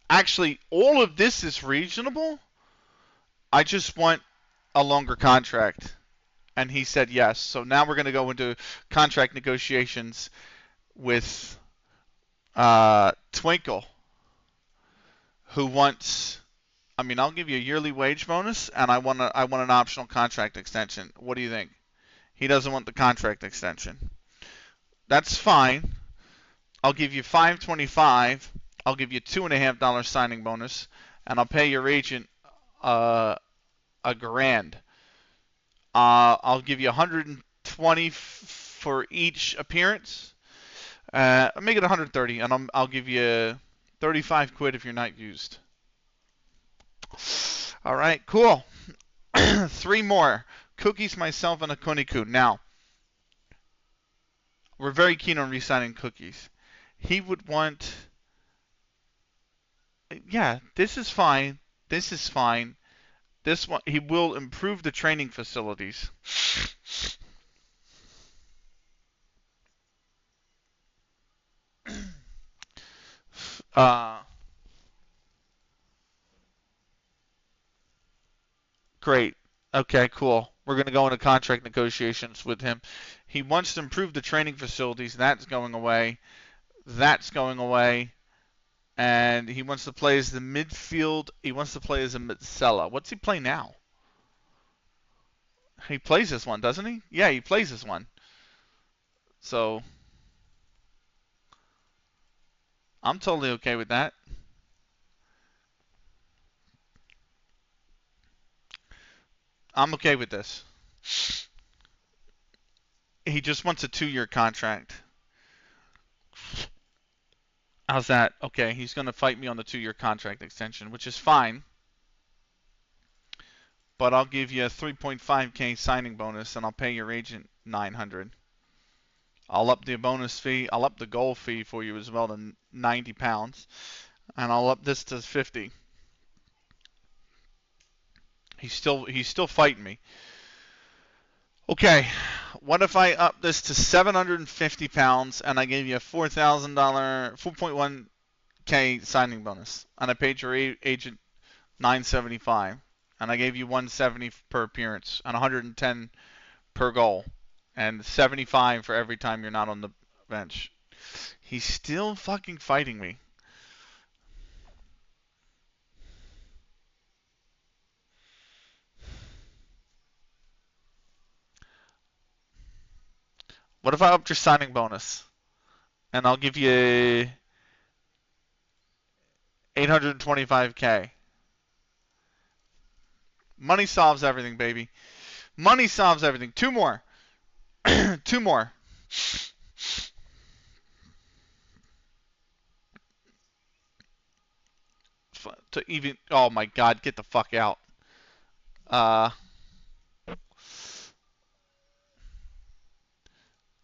S1: Actually, all of this is reasonable. I just want a longer contract. And he said yes. So now we're going to go into contract negotiations with Twinkle, who wants. I mean, I'll give you a yearly wage bonus, and I want an optional contract extension. What do you think? He doesn't want the contract extension. That's fine. I'll give you $525. I'll give you $2.50 signing bonus, and I'll pay your agent $1,000. I'll give you 120 for each appearance. Make it 130, and I'll give you 35 quid if you're not used. All right, cool. 3 more. Cookies, myself, and a Kuniku. Now, we're very keen on re-signing Cookies. He would want. Yeah, this is fine. This is fine. This one, he will improve the training facilities. Great. Okay, cool. We're going to go into contract negotiations with him. He wants to improve the training facilities. That's going away. That's going away. And he wants to play as the midfield. He wants to play as a Mitsella. What's he play now? He plays this one, doesn't he? Yeah, he plays this one. So, I'm totally okay with that. I'm okay with this. He just wants a 2-year contract. How's that? Okay, he's going to fight me on the 2-year contract extension, which is fine. But I'll give you a 3.5k signing bonus, and I'll pay your agent 900. I'll up the bonus fee. I'll up the goal fee for you as well to 90 pounds, and I'll up this to 50. He's still fighting me. Okay, what if I up this to 750 pounds and I gave you a $4.1k signing bonus, and I paid your agent 975, and I gave you 170 per appearance and 110 per goal, and 75 for every time you're not on the bench? He's still fucking fighting me. What if I upped your signing bonus? And I'll give you 825k. Money solves everything, baby. Money solves everything. 2 more. 2 more. To even. Oh my God! Get the fuck out.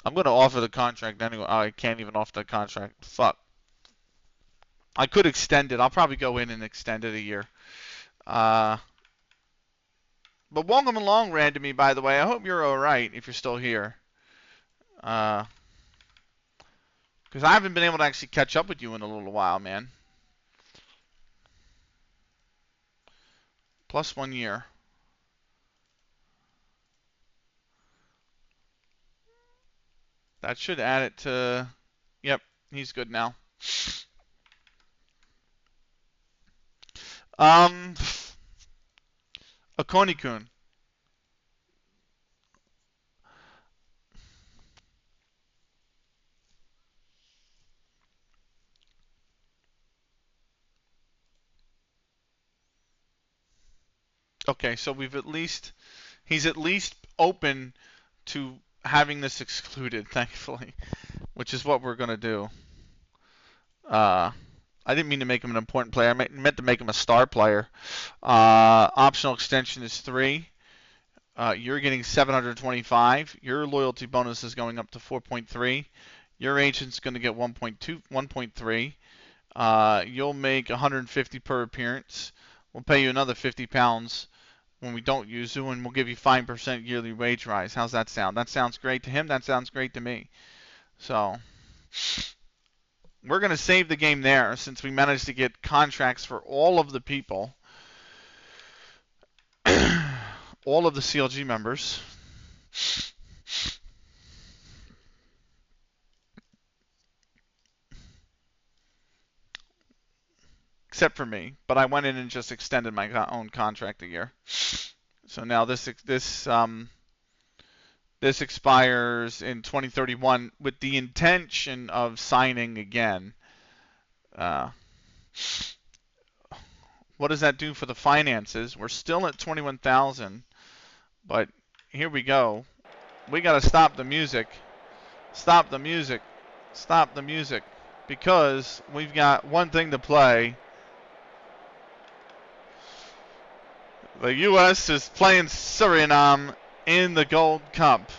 S1: I'm gonna offer the contract anyway. Oh, I can't even offer the contract. Fuck. I could extend it. I'll probably go in and extend it a year. But welcome along, Randomy, by the way. I hope you're alright if you're still here. Because I haven't been able to actually catch up with you in a little while, man. Plus 1 year. That should add it to. Yep, he's good now. Akoni-kun. Okay, so he's at least open to having this excluded, thankfully, which is what we're gonna do. I didn't mean to make him an important player. I meant to make him a star player. Optional extension is 3. You're getting 725. Your loyalty bonus is going up to 4.3. Your agent's going to get 1.2, 1.3. You'll make 150 per appearance. We'll pay you another 50 pounds when we don't use you, and we'll give you 5% yearly wage rise. How's that sound? That sounds great to him. That sounds great to me. So we're going to save the game there since we managed to get contracts for all of the people, all of the CLG members. Except for me, but I went in and just extended my own contract a year. So now this expires in 2031 with the intention of signing again. What does that do for the finances? We're still at 21,000, but here we go. We got to stop the music. Stop the music. Stop the music. Because we've got one thing to play. The U.S. is playing Suriname in the Gold Cup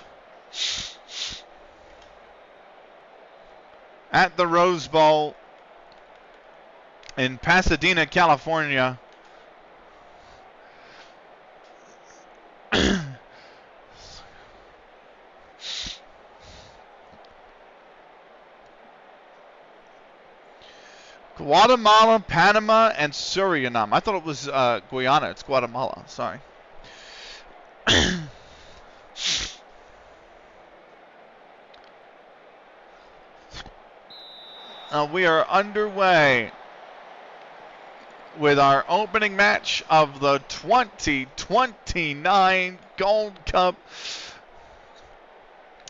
S1: at the Rose Bowl in Pasadena, California. Guatemala, Panama, and Suriname. I thought it was Guyana. It's Guatemala. Sorry. We are underway with our opening match of the 2029 Gold Cup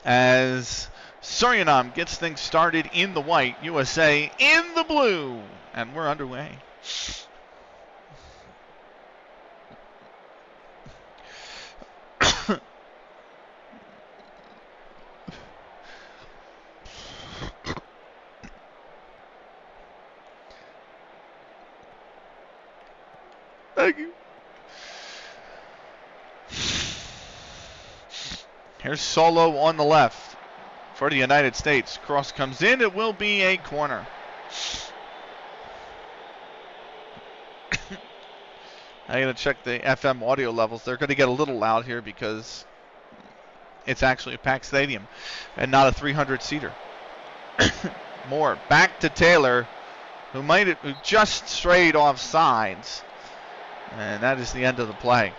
S1: as Suriname gets things started in the white, USA in the blue, and we're underway. Thank you. Here's Solo on the left for the United States. Cross comes in. It will be a corner. I'm going to check the FM audio levels. They're going to get a little loud here because it's actually a packed stadium and not a 300-seater. More. Back to Taylor, who just strayed off sides. And that is the end of the play.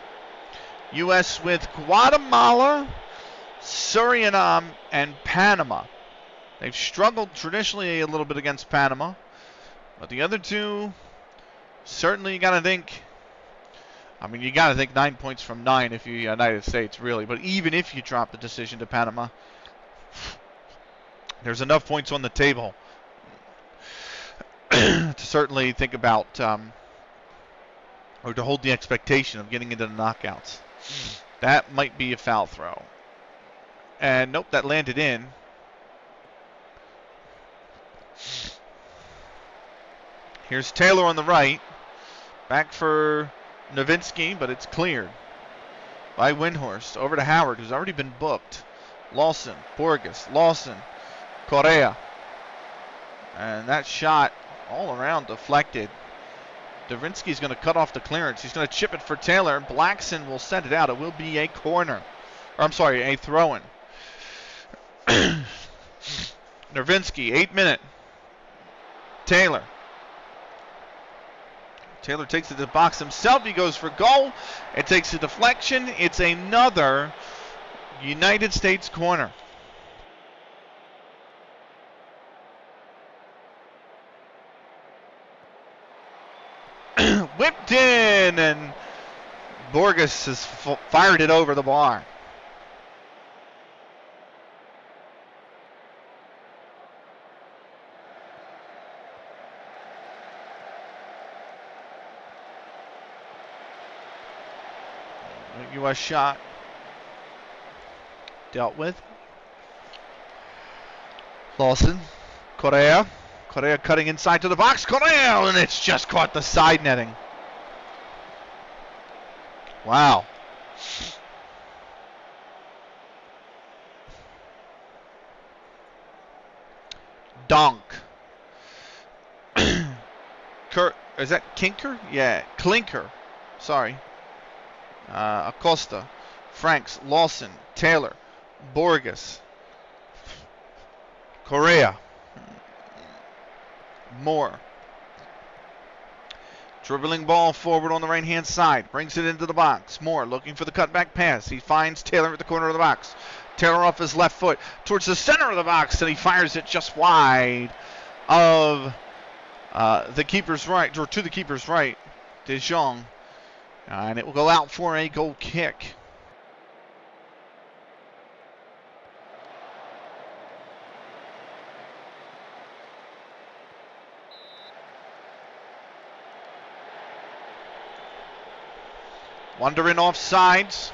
S1: U.S. with Guatemala, Suriname, and Panama. They've struggled traditionally a little bit against Panama. But the other two, certainly you got to think. I mean, you got to think 9 points from 9 if you're United States, really. But even if you drop the decision to Panama, there's enough points on the table to certainly think about or to hold the expectation of getting into the knockouts. That might be a foul throw. And nope, that landed in. Here's Taylor on the right. Back for Nowitzki, but it's cleared by Windhorst. Over to Howard, who's already been booked. Lawson, Borges, Lawson, Correa. And that shot all around deflected. Nowitzki's going to cut off the clearance. He's going to chip it for Taylor. Blackson will send it out. It will be a corner. Or I'm sorry, a throw-in. Nowitzki, 8-minute. Taylor. Taylor takes it to the box himself. He goes for goal. It takes a deflection. It's another United States corner. Whipped in, and Borges has fired it over the bar. U.S. shot dealt with. Lawson, Correa cutting inside to the box. Correa, and it's just caught the side netting. Wow. Donk. Is that Kinker? Yeah, Clinker. Sorry. Acosta. Franks. Lawson. Taylor. Borges. Correa. Moore. Dribbling ball forward on the right-hand side. Brings it into the box. Moore looking for the cutback pass. He finds Taylor at the corner of the box. Taylor off his left foot towards the center of the box, and he fires it just wide of the keeper's right, or to the keeper's right, De Jong. And it will go out for a goal kick. Wandering off sides.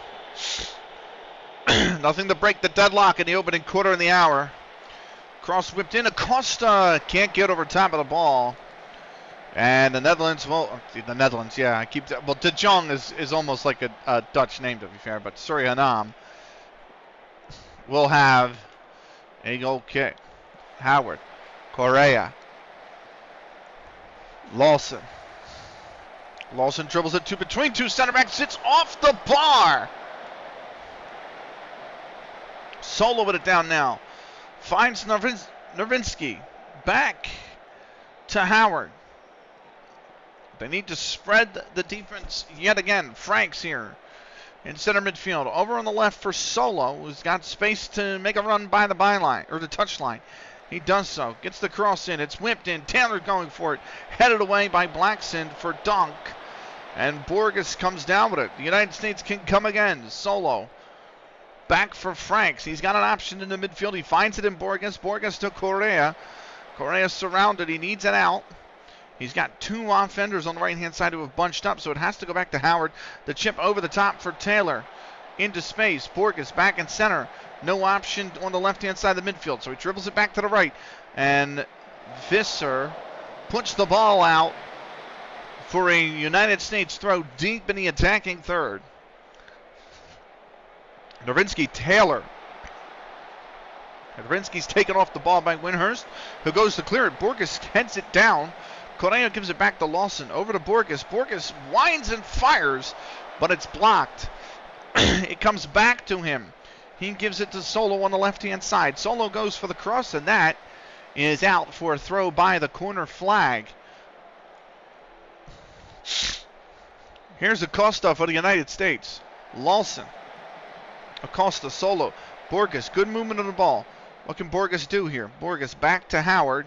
S1: Nothing to break the deadlock in the opening quarter of the hour. Cross whipped in. Acosta can't get over top of the ball. And the Netherlands, yeah. De Jong is almost like a Dutch name, to be fair, but Suriname will have a goal kick. Howard. Correa. Lawson. Lawson dribbles it between two center backs, sits off the bar. Solo with it down now. Finds Nervinsky. Back to Howard. They need to spread the defense yet again. Franks here in center midfield. Over on the left for Solo, who's got space to make a run by the byline, or the touchline. He does so. Gets the cross in. It's whipped in. Taylor going for it. Headed away by Blacksand for Dunk. And Borges comes down with it. The United States can come again. Solo. Back for Franks. He's got an option in the midfield. He finds it in Borges. Borges to Correa. Correa surrounded. He needs it out. He's got two offenders on the right-hand side who have bunched up, so it has to go back to Howard. The chip over the top for Taylor. Into space. Borges back in center. No option on the left-hand side of the midfield, so he dribbles it back to the right. And Visser puts the ball out for a United States throw deep in the attacking third. Novinsky, Taylor. Novinsky's taken off the ball by Winhurst, who goes to clear it. Borges heads it down. Correa gives it back to Lawson. Over to Borges. Borges winds and fires, but it's blocked. It comes back to him. He gives it to Solo on the left-hand side. Solo goes for the cross, and that is out for a throw by the corner flag. Here's Acosta for the United States. Lawson. Acosta, Solo. Borges, good movement of the ball. What can Borges do here? Borges back to Howard.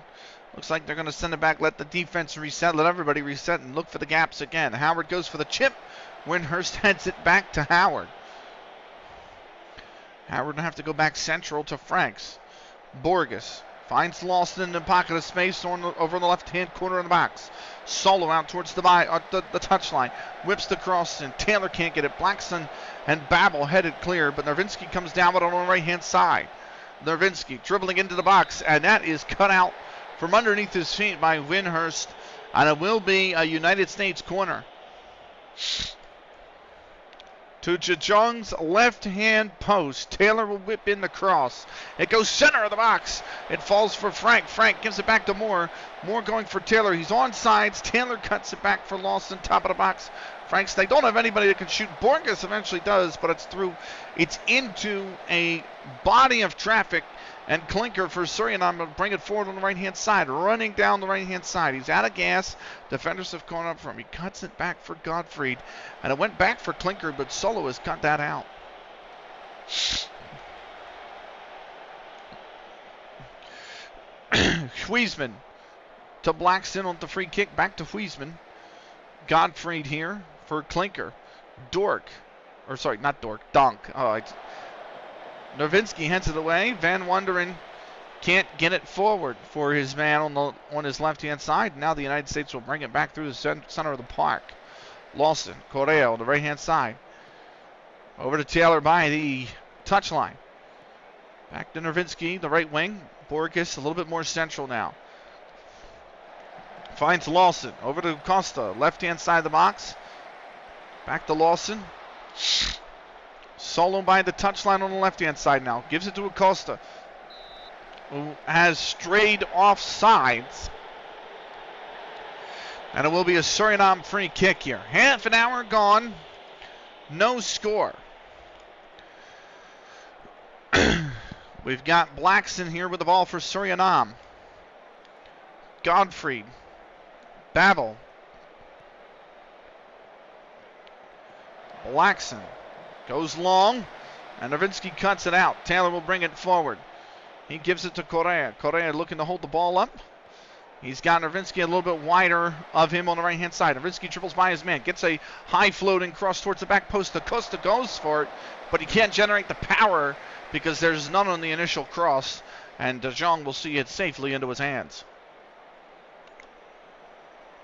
S1: Looks like they're going to send it back, let the defense reset, let everybody reset and look for the gaps again. Howard goes for the chip. Winhurst heads it back to Howard. Howard will have to go back central to Franks. Borges finds Lawson in the pocket of space over on the left-hand corner of the box. Solo out towards the touchline. Whips the cross and Taylor can't get it. Blackson and Babel headed clear, but Nervinsky comes down with it on the right-hand side. Nervinsky dribbling into the box, and that is cut out from underneath his feet by Winhurst, and it will be a United States corner. To Jejong's left-hand post. Taylor will whip in the cross. It goes center of the box. It falls for Frank. Frank gives it back to Moore. Moore going for Taylor. He's on sides. Taylor cuts it back for Lawson. Top of the box. Franks, they don't have anybody that can shoot. Borges eventually does, but it's into a body of traffic. And Clinker for Suriname will bring it forward on the right-hand side. Running down the right-hand side. He's out of gas. Defenders have gone up for him. He cuts it back for Gottfried. And it went back for Clinker, but Solo has cut that out. Huisman to Blackson on the free kick. Back to Huisman. Gottfried here for Clinker. Dunk. Novinsky heads it away. Van Wonderen can't get it forward for his man on his left-hand side. Now the United States will bring it back through the center of the park. Lawson, Correa on the right-hand side. Over to Taylor by the touchline. Back to Novinsky, the right wing. Borges a little bit more central now. Finds Lawson. Over to Costa, left-hand side of the box. Back to Lawson. Solo by the touchline on the left-hand side now. Gives it to Acosta. who has strayed off sides. And it will be a Suriname free kick here. Half an hour gone. No score. We've got Blackson here with the ball for Suriname. Godfried. Babel. Blackson goes long, and Nowitzki cuts it out. Taylor will bring it forward. He gives it to Correa. Correa looking to hold the ball up. He's got Nowitzki a little bit wider of him on the right-hand side. Nowitzki dribbles by his man, gets a high floating cross towards the back post. Acosta goes for it, but he can't generate the power because there's none on the initial cross, and De Jong will see it safely into his hands.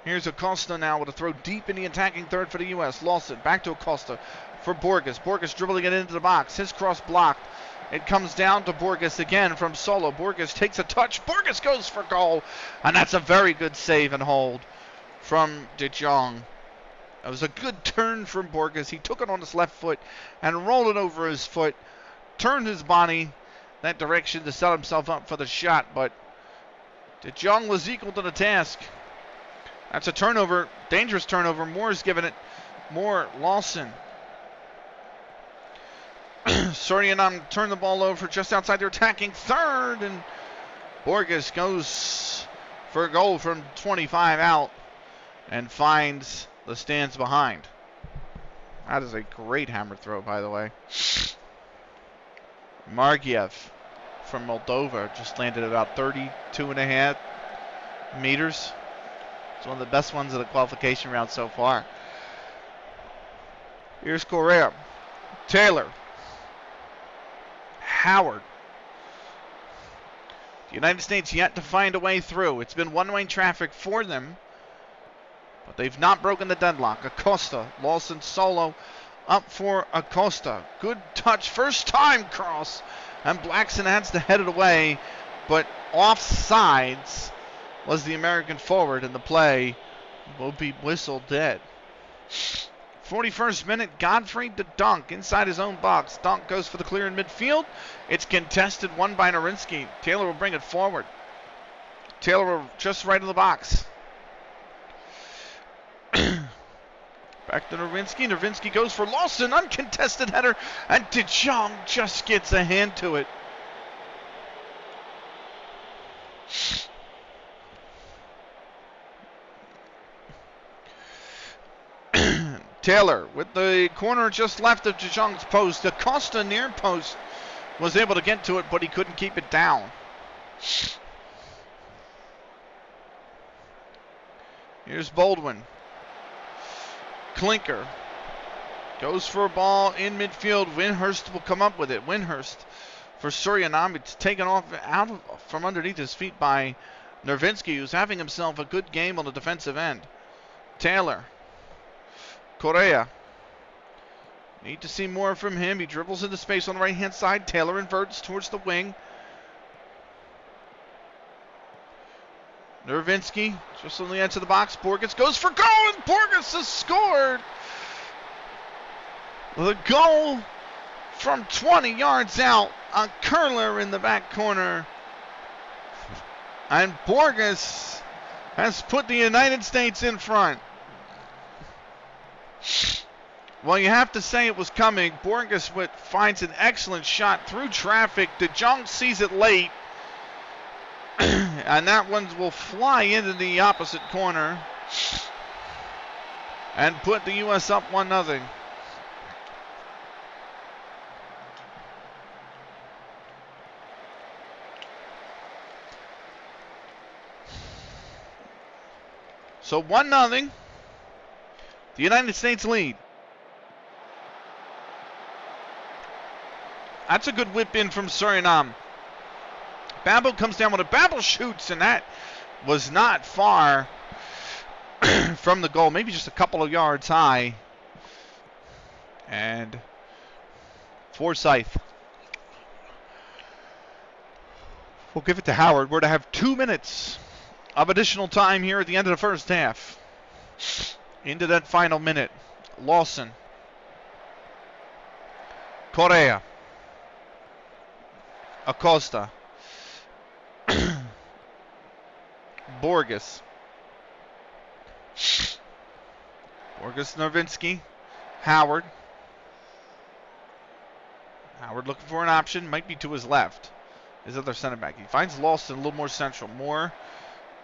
S1: Here's Acosta now with a throw deep in the attacking third for the U.S. Lost it. Back to Acosta for Borges. Borges dribbling it into the box. His cross blocked. It comes down to Borges again from Solo. Borges takes a touch. Borges goes for goal. And that's a very good save and hold from De Jong. It was a good turn from Borges. He took it on his left foot and rolled it over his foot. Turned his body that direction to set himself up for the shot. But De Jong was equal to the task. That's a turnover, dangerous turnover. Moore's giving it. Moore, Lawson. Suriname turned the ball over just outside their attacking third, and Borges goes for a goal from 25 out and finds the stands behind. That is a great hammer throw, by the way. Margiev from Moldova just landed about 32.5 meters. It's one of the best ones of the qualification round so far. Here's Correa. Taylor. Howard. The United States yet to find a way through. It's been one-way traffic for them, but they've not broken the deadlock. Acosta, Lawson solo up for Acosta. Good touch, first time cross, and Blackson has to head it away, but offsides was the American forward, and the play will be whistled dead. 41st minute, Godfrey to Dunk inside his own box. Dunk goes for the clear in midfield. It's contested, won by Narinsky. Taylor will bring it forward. Taylor will just right in the box. Back to Narinsky. Narinsky goes for Lawson, uncontested header, and De Jong just gets a hand to it. Taylor with the corner just left of De Jong's post. Acosta near post was able to get to it, but he couldn't keep it down. Here's Baldwin. Klinker goes for a ball in midfield. Windhurst will come up with it. Windhurst for Suriname. It's taken off from underneath his feet by Nervinsky, who's having himself a good game on the defensive end. Taylor. Correa. Need to see more from him. He dribbles into space on the right-hand side. Taylor inverts towards the wing. Nervinsky just on the edge of the box. Borges goes for goal, and Borges has scored. The goal from 20 yards out. A curler in the back corner. And Borges has put the United States in front. Well, you have to say it was coming. Borges finds an excellent shot through traffic. De Jong sees it late. And that one will fly into the opposite corner and put the U.S. up 1-0. So 1-0. The United States lead. That's a good whip in from Suriname. Babel comes down with it. Babel shoots, and that was not far from the goal. Maybe just a couple of yards high. And Forsyth will give it to Howard. We're to have 2 minutes of additional time here at the end of the first half. Into that final minute. Lawson. Correa. Acosta. Borges. Borges, Nowitzki, Howard. Howard looking for an option. Might be to his left. His other center back. He finds Lawson a little more central. Moore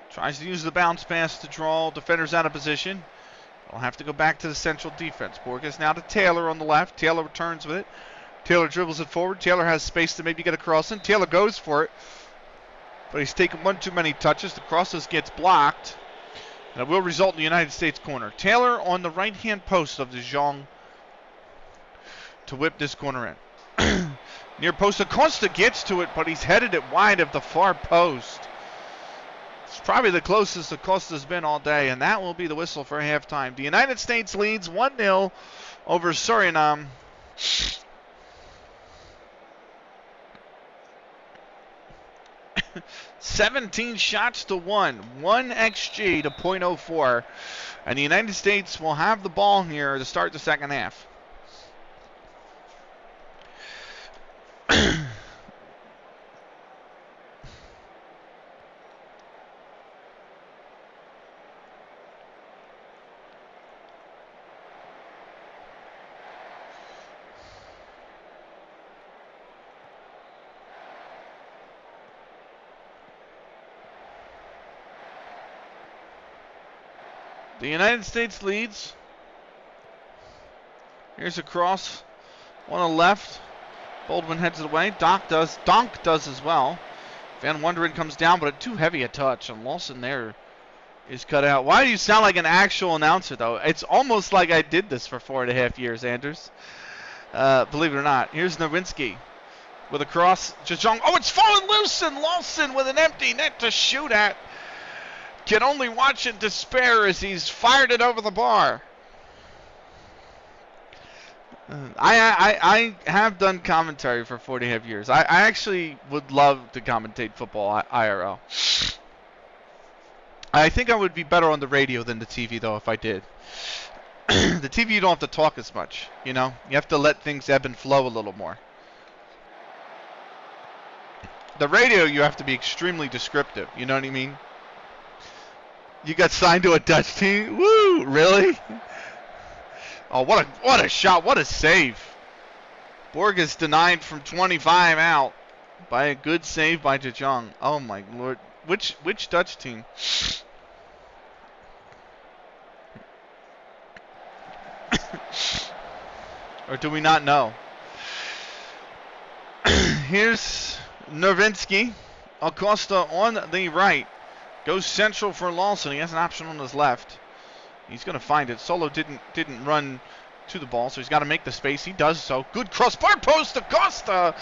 S1: tries to use the bounce pass to draw defenders out of position. I'll have to go back to the central defense. Borges now to Taylor on the left. Taylor returns with it. Taylor dribbles it forward. Taylor has space to maybe get a cross in. Taylor goes for it. But he's taken one too many touches. The crosses gets blocked. And it will result in the United States corner. Taylor on the right-hand post of De Jong to whip this corner in. Near post. Acosta gets to it, but he's headed it wide of the far post. It's probably the closest Acosta's been all day, and that will be the whistle for halftime. The United States leads 1-0 over Suriname. $17 shots to 1 XG to .04, and the United States will have the ball here to start the second half. The United States leads. Here's a cross on the left. Baldwin heads it away. Donk does as well. Van Wonderen comes down, but too heavy a touch. And Lawson there is cut out. Why do you sound like an actual announcer, though? It's almost like I did this for 4.5 years, Anders. Believe it or not. Here's Nowinski with a cross. Jejong. Oh, it's fallen loose, and Lawson with an empty net to shoot at. Can only watch in despair as he's fired it over the bar. I have done commentary for 4.5 years. I actually would love to commentate football IRL. I think I would be better on the radio than the TV, though, if I did. The TV, you don't have to talk as much, you know? You have to let things ebb and flow a little more. The radio, you have to be extremely descriptive, you know what I mean? You got signed to a Dutch team? Woo! Really? Oh, what a shot. What a save. Borges denied from 25 out by a good save by De Jong. Oh, my Lord. Which Dutch team? Or do we not know? Here's Nowitzki. Acosta on the right. Goes central for Lawson. He has an option on his left. He's going to find it. Solo didn't run to the ball, so he's got to make the space. He does so. Good cross. Far post. Acosta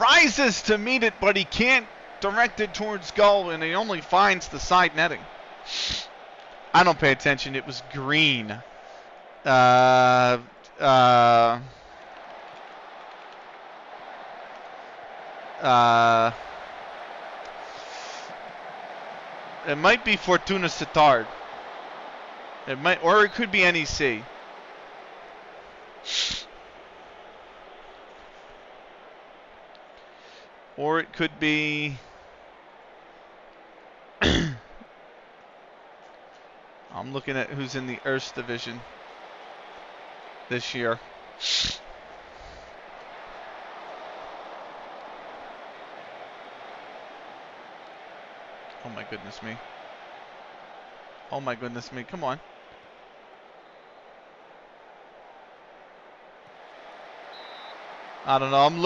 S1: rises to meet it, but he can't direct it towards goal, and he only finds the side netting. I don't pay attention. It was green. It might be Fortuna Sittard. It might, or it could be NEC. Or it could be. I'm looking at who's in the Erste division this year. Oh my goodness me. Oh my goodness me. Come on. I don't know. I'm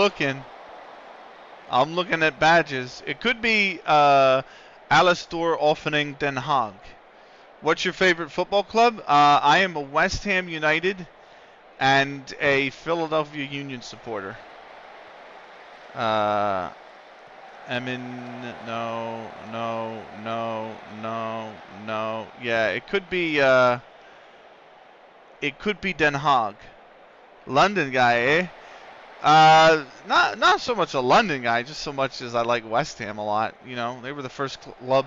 S1: looking at badges. It could be Alistor Offening Den Haag. What's your favorite football club? I am a West Ham United and a Philadelphia Union supporter. No. Yeah, it could be Den Haag. London guy, eh? Not so much a London guy, just so much as I like West Ham a lot. You know, they were the first club.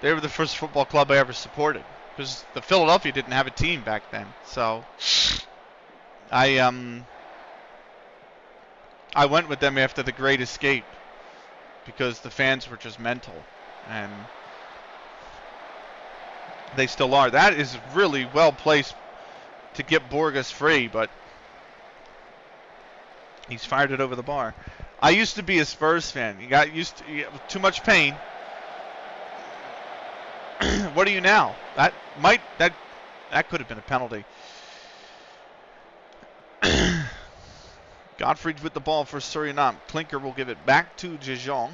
S1: They were the first football club I ever supported, because the Philadelphia didn't have a team back then. So I went with them after the Great Escape, because the fans were just mental, and They still are. That is really well placed to get Borges free, but he's fired it over the bar. I used to be a Spurs fan. You got used to too much pain. What are you now? That could have been a penalty. Gottfried with the ball for Suriname. Klinker will give it back to Jejong.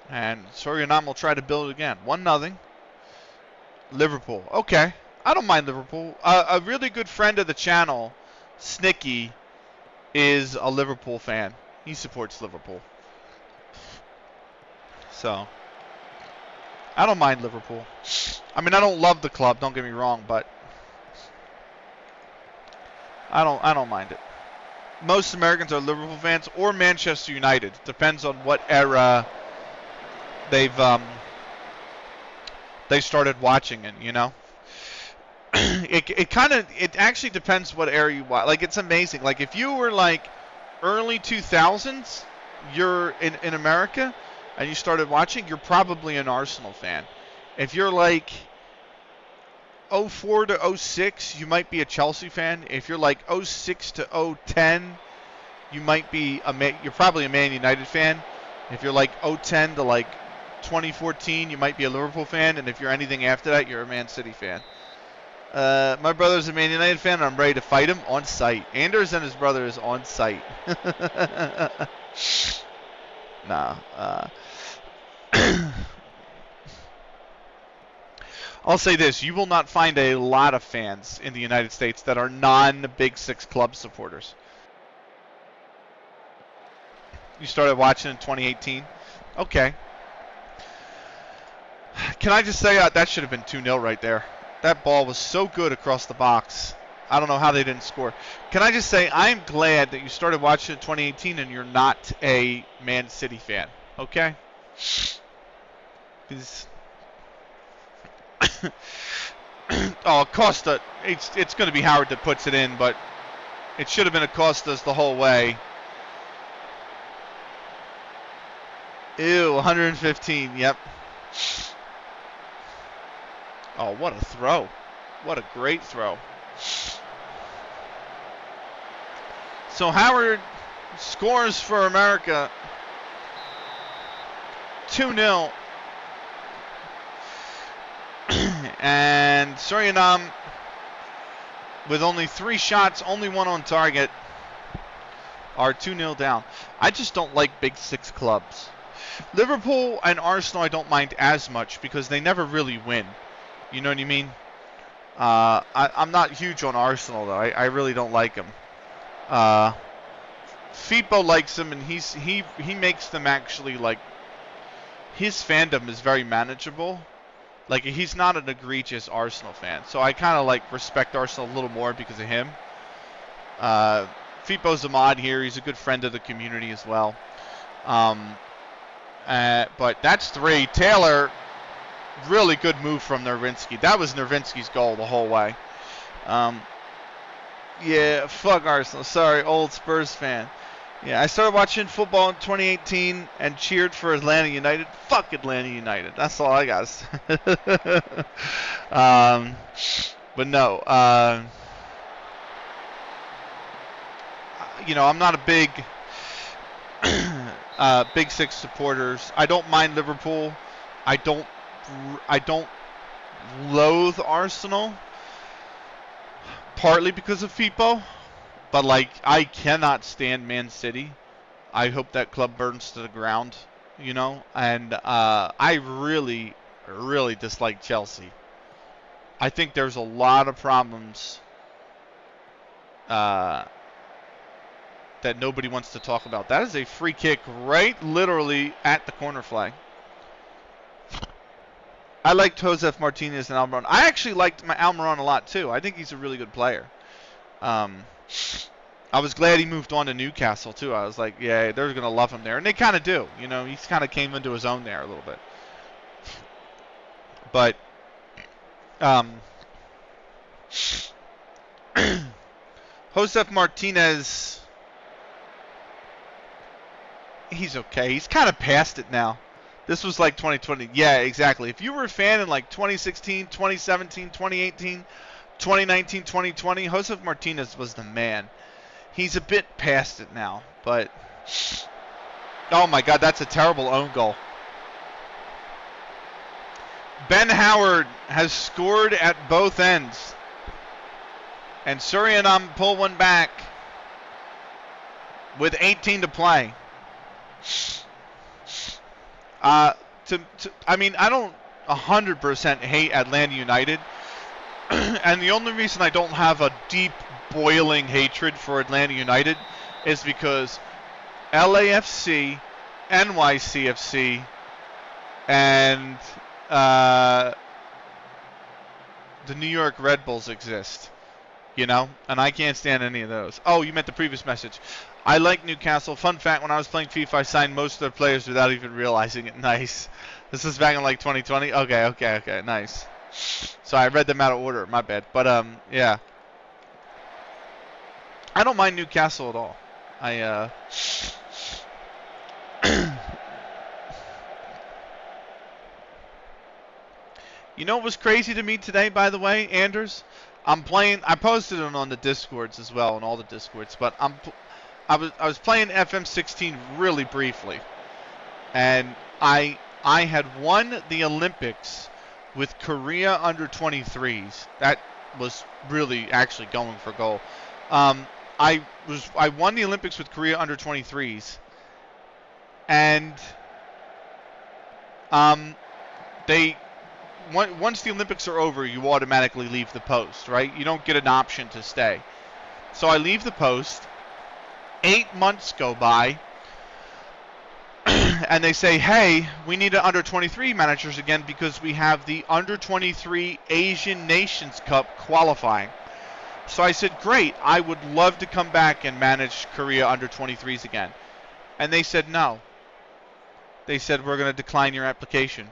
S1: And Suriname will try to build it again. 1-0. Liverpool. Okay. I don't mind Liverpool. A really good friend of the channel, Snicky, is a Liverpool fan. He supports Liverpool. So, I don't mind Liverpool. I mean, I don't love the club, don't get me wrong, but I don't mind it. Most Americans are Liverpool fans or Manchester United. Depends on what era they started watching in, you know. It actually depends what era you watch. Like, it's amazing. Like, if you were like early 2000s, you're in America and you started watching, you're probably an Arsenal fan. If you're like 04 to 06, you might be a Chelsea fan. If you're like 06 to 010, you're probably a Man United fan. If you're like 010 to like 2014, you might be a Liverpool fan, and if you're anything after that, you're a Man City fan. My brother's a Man United fan, and I'm ready to fight him on site. Anders and his brother is on site. Nah. I'll say this. You will not find a lot of fans in the United States that are non-Big Six club supporters. You started watching in 2018? Okay. Can I just say that should have been 2-0 right there. That ball was so good across the box. I don't know how they didn't score. Can I just say I'm glad that you started watching in 2018 and you're not a Man City fan. Okay? Because Acosta, it's going to be Howard that puts it in, but it should have been Acosta's the whole way. Ew, 115, yep. Oh, what a throw. What a great throw. So Howard scores for America. 2-0. And Suriname, with only 3 shots, only 1 on target, are 2-0 down. I just don't like Big Six clubs. Liverpool and Arsenal I don't mind as much because they never really win. You know what I mean? I'm not huge on Arsenal, though. I really don't like him. Fipo likes him, and he makes them actually, like, his fandom is very manageable. Like, he's not an egregious Arsenal fan. So I kind of, like, respect Arsenal a little more because of him. Fipo's a mod here. He's a good friend of the community as well. But that's 3. Taylor, really good move from Nervinsky. That was Nervinsky's goal the whole way. Yeah, fuck Arsenal. Sorry, old Spurs fan. Yeah, I started watching football in 2018 and cheered for Atlanta United. Fuck Atlanta United. That's all I got to say. But no, I'm not a big Big Six supporters. I don't mind Liverpool. I don't loathe Arsenal, partly because of Fipo, but like I cannot stand Man City. I hope that club burns to the ground, and I really, really dislike Chelsea. I think there's a lot of problems that nobody wants to talk about. That is a free kick right literally at the corner flag. I liked Josef Martinez and Almiron. I actually liked Almiron a lot too. I think he's a really good player. I was glad he moved on to Newcastle too. I was like, yeah, they're going to love him there. And they kind of do. He's kind of came into his own there a little bit. But Josef Martinez, he's okay. He's kind of past it now. This was like 2020. Yeah, exactly. If you were a fan in like 2016, 2017, 2018, 2019, 2020, Josef Martinez was the man. He's a bit past it now, but oh my God, that's a terrible own goal. Ben Howard has scored at both ends, and Suriname pull one back with 18 to play. I mean, I don't 100% hate Atlanta United, and the only reason I don't have a deep, boiling hatred for Atlanta United is because LAFC, NYCFC, and the New York Red Bulls exist, you know, and I can't stand any of those. Oh, you meant the previous message. I like Newcastle. Fun fact, when I was playing FIFA, I signed most of their players without even realizing it. Nice. This is back in like 2020? Okay, nice. So I read them out of order, my bad. But, yeah. I don't mind Newcastle at all. You know what was crazy to me today, by the way, Anders? I posted it on the Discords as well, on all the Discords, but I was playing LythamSt.Anne really briefly, and I had won the Olympics with Korea under 23s. That was really actually going for goal. I won the Olympics with Korea under 23s, and once the Olympics are over, you automatically leave the post, right? You don't get an option to stay. So I leave the post. 8 months go by, and they say, hey, we need an under-23 managers again because we have the under-23 Asian Nations Cup qualifying. So I said, great, I would love to come back and manage Korea under-23s again. And they said no. They said, we're going to decline your application.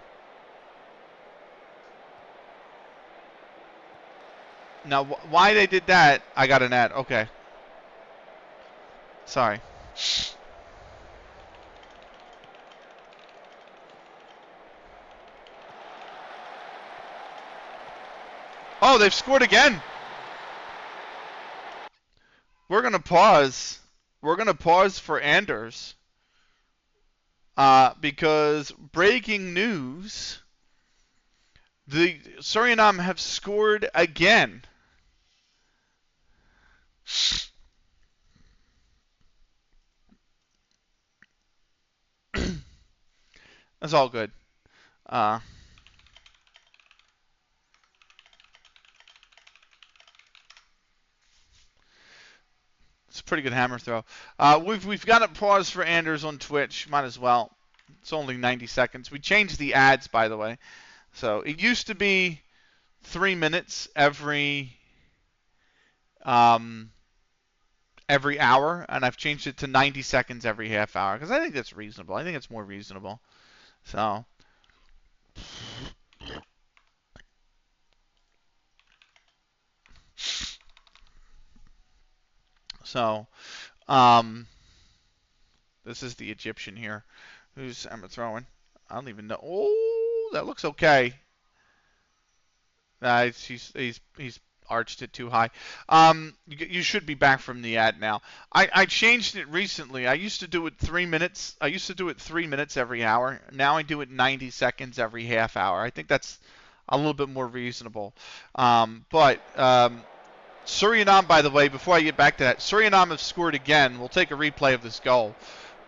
S1: Now, why they did that, I got an ad. Okay. Sorry. Oh, they've scored again. We're going to pause. We're going to pause for Anders. Because breaking news, the Suriname have scored again. That's all good. It's a pretty good hammer throw. We've got a pause for Anders on Twitch. Might as well. It's only 90 seconds. We changed the ads, by the way. So it used to be 3 minutes every hour, and I've changed it to 90 seconds every half hour because I think that's reasonable. I think it's more reasonable. So. This is the Egyptian here. Who's Emma throwing? I don't even know. Oh, that looks okay. He's arched it too high. You should be back from the ad now. I changed it recently. I used to do it 3 minutes. I used to do it 3 minutes every hour. Now I do it 90 seconds every half hour. I think that's a little bit more reasonable. Suriname, by the way, before I get back to that, Suriname have scored again. We'll take a replay of this goal.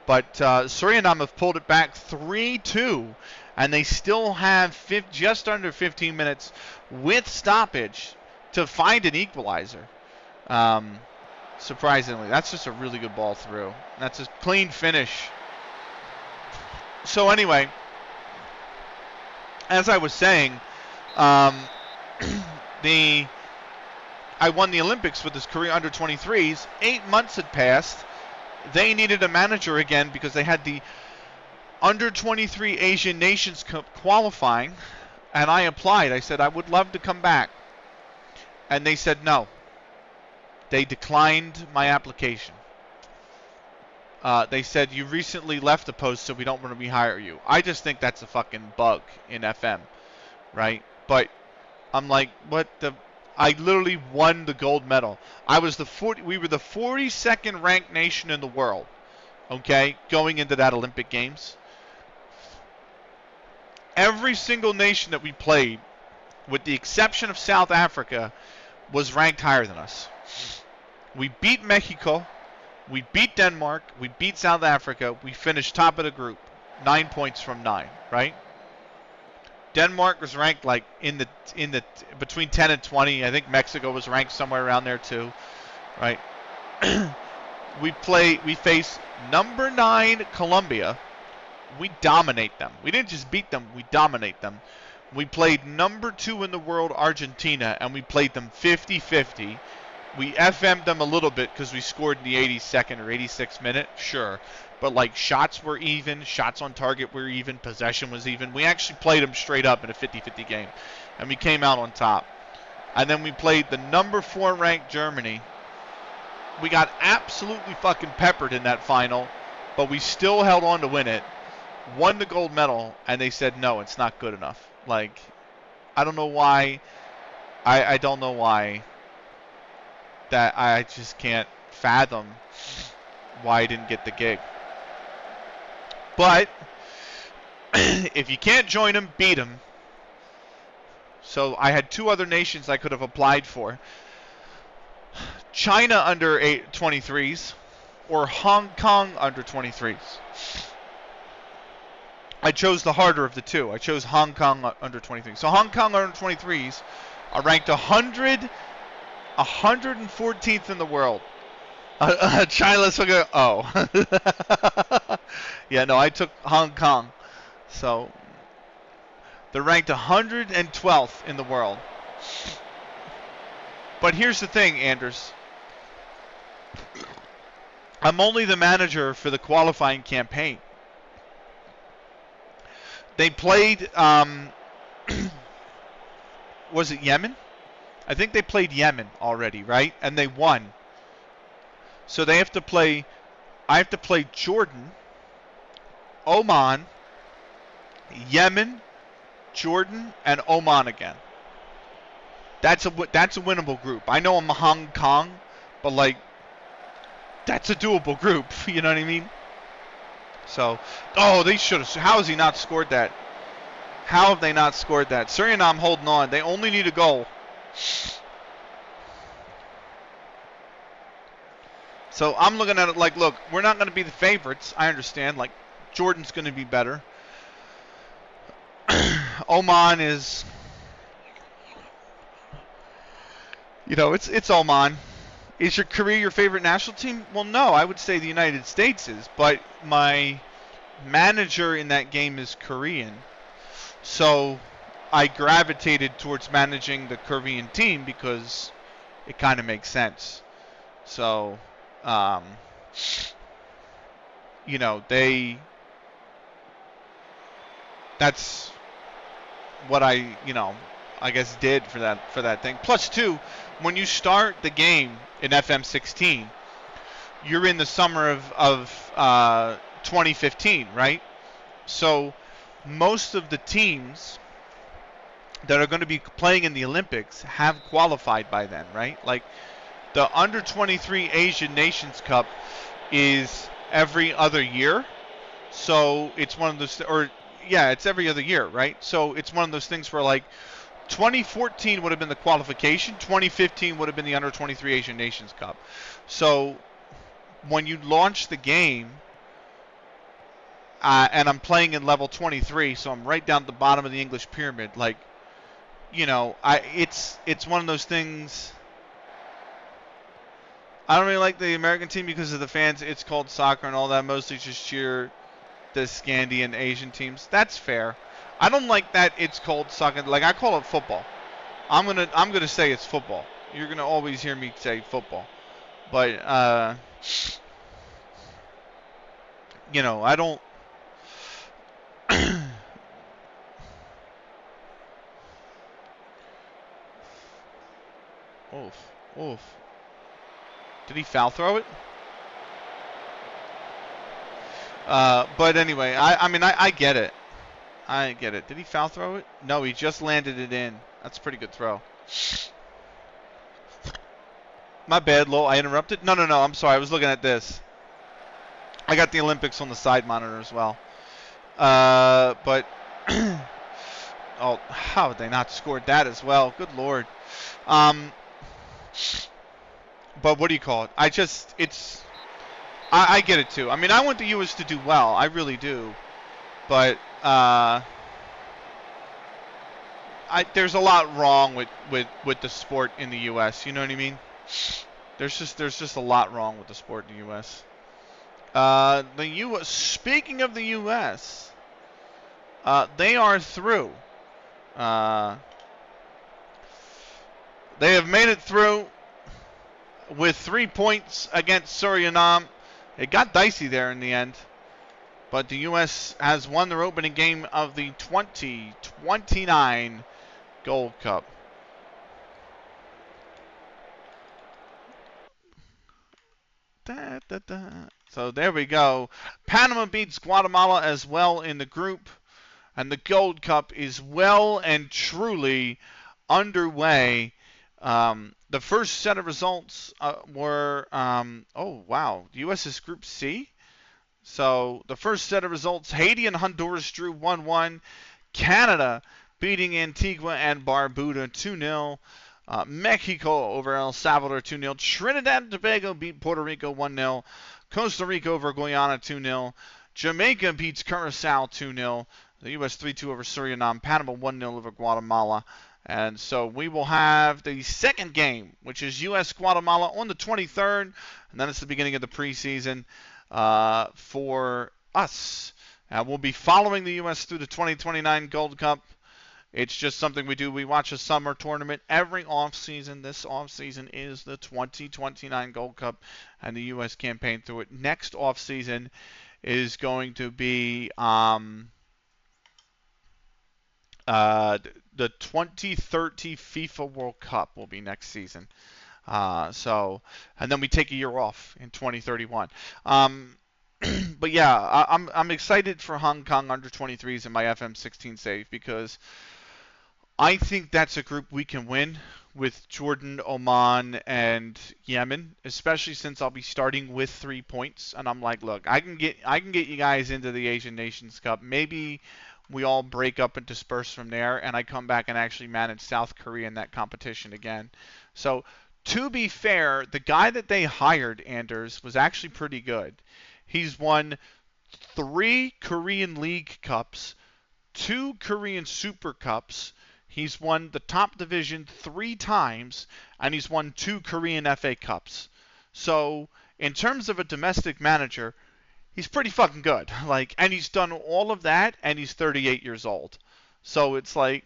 S1: But Suriname have pulled it back 3-2, and they still have just under 15 minutes with stoppage to find an equalizer. Surprisingly, that's just a really good ball through. That's a clean finish. So anyway, as I was saying, I won the Olympics with this Korea under 23s. 8 months had passed. They needed a manager again because they had the under 23 Asian Nations Cup qualifying, and I applied. I said I would love to come back, and they said no. They declined my application. They said you recently left the post, so we don't want to rehire you. I just think that's a fucking bug in FM, right? But I'm like, what the? I literally won the gold medal. We were the 42nd ranked nation in the world, okay, going into that Olympic Games. Every single nation that we played, with the exception of South Africa, was ranked higher than us. We beat Mexico, we beat Denmark, we beat South Africa, we finished top of the group, 9 points from 9, right? Denmark was ranked like in the between 10 and 20. I think Mexico was ranked somewhere around there too, right? We face number 9 Colombia. We dominate them. We didn't just beat them, we dominate them. We played number 2 in the world, Argentina, and we played them 50-50. We FM'd them a little bit because we scored in the 82nd or 86th minute, sure. But, like, shots were even, shots on target were even, possession was even. We actually played them straight up in a 50-50 game, and we came out on top. And then we played the number 4 ranked Germany. We got absolutely fucking peppered in that final, but we still held on to win it, won the gold medal, and they said, no, it's not good enough. Like, I don't know why. I don't know why. That I just can't fathom why I didn't get the gig. But if you can't join them, beat them. So I had 2 other nations I could have applied for. China under 23s or Hong Kong under 23s. I chose the harder of the 2. I chose Hong Kong under 23s. So Hong Kong under 23s are ranked 114th in the world. China, let's look at. Oh. Yeah, no, I took Hong Kong. So they're ranked 112th in the world. But here's the thing, Anders. I'm only the manager for the qualifying campaign. They played, was it Yemen? I think they played Yemen already, right? And they won. So they have to play, I have to play Jordan, Oman, Yemen, Jordan, and Oman again. That's a winnable group. I know I'm Hong Kong, but like, that's a doable group. You know what I mean? So, they should have. How has he not scored that? How have they not scored that? Suriname holding on. They only need a goal. So I'm looking at it like, look, we're not going to be the favorites. I understand. Like, Jordan's going to be better. Oman is, it's Oman. Is your Korea your favorite national team? Well, no, I would say the United States is, but my manager in that game is Korean. So I gravitated towards managing the Korean team because it kind of makes sense. So, that's what I guess did for that thing. Plus, too, when you start the game in FM16, you're in the summer of 2015, right? So most of the teams that are going to be playing in the Olympics have qualified by then, right? Like, the under 23 Asian Nations Cup is every other year. So it's one of those, it's every other year, right? So it's one of those things where, like, 2014 would have been the qualification. 2015 would have been the under 23 Asian Nations Cup. So when you launch the game, and I'm playing in level 23, so I'm right down at the bottom of the English pyramid, like, it's one of those things. I don't really like the American team because of the fans. It's called soccer and all that. Mostly just cheer the Scandi and Asian teams. That's fair. I don't like that it's called soccer. Like, I call it football. I'm gonna say it's football. You're gonna always hear me say football. But I don't. Oof. Did he foul throw it? But anyway, I get it. I get it. Did he foul throw it? No, he just landed it in. That's a pretty good throw. My bad, Lowell. I interrupted. No. I'm sorry. I was looking at this. I got the Olympics on the side monitor as well. But oh, how would they not scored that as well? Good lord. Um, but what do you call it? I get it too. I mean, I want the U.S. to do well. I really do. But there's a lot wrong with the sport in the U.S. You know what I mean? There's just a lot wrong with the sport in the U.S. The U.S. Speaking of the U.S., they are through. They have made it through with 3 points against Suriname. It got dicey there in the end, but the U.S. has won their opening game of the 2029 Gold Cup. So there we go. Panama beats Guatemala as well in the group, and the Gold Cup is well and truly underway. The first set of results were, oh wow, the U.S. is Group C. So the first set of results, Haiti and Honduras drew 1-1. Canada beating Antigua and Barbuda 2-0. Mexico over El Salvador 2-0. Trinidad and Tobago beat Puerto Rico 1-0. Costa Rica over Guyana 2-0. Jamaica beats Curacao 2-0. The U.S. 3-2 over Suriname. Panama 1-0 over Guatemala. And so we will have the second game, which is U.S.-Guatemala on the 23rd. And then it's the beginning of the preseason for us. We'll be following the U.S. through the 2029 Gold Cup. It's just something we do. We watch a summer tournament every offseason. This offseason is the 2029 Gold Cup and the U.S. campaign through it. Next offseason is going to be the 2030 FIFA World Cup will be next season. And then we take a year off in 2031. But yeah, I'm excited for Hong Kong under 23s in my FM16 save because I think that's a group we can win with Jordan, Oman, and Yemen, especially since I'll be starting with 3 points. And I'm like, look, I can get you guys into the Asian Nations Cup. Maybe we all break up and disperse from there, and I come back and actually manage South Korea in that competition again. So to be fair, the guy that they hired, Anders, was actually pretty good. He's won 3 Korean League Cups, 2 Korean Super Cups. He's won the top division 3 times, and he's won 2 Korean FA Cups. So, in terms of a domestic manager, he's pretty fucking good. And he's done all of that, and he's 38 years old. So it's like,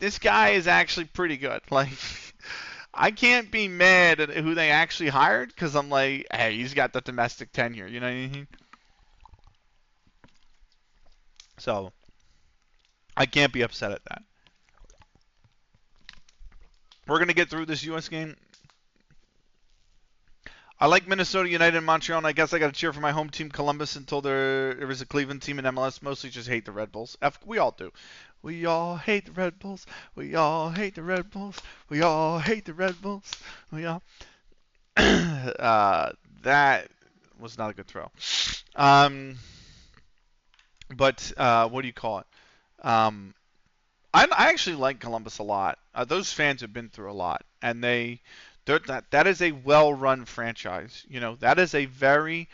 S1: this guy is actually pretty good. I can't be mad at who they actually hired, because I'm like, hey, he's got the domestic tenure. You know what I mean? So, I can't be upset at that. We're going to get through this U.S. game. I like Minnesota United and Montreal, and I guess I got to cheer for my home team, Columbus, until there is a Cleveland team in MLS. Mostly just hate the Red Bulls. We all do. We all hate the Red Bulls. We all hate the Red Bulls. We all hate the Red Bulls. We all. That was not a good throw. But what do you call it? I actually like Columbus a lot. Those fans have been through a lot, and that is a well-run franchise. That is a very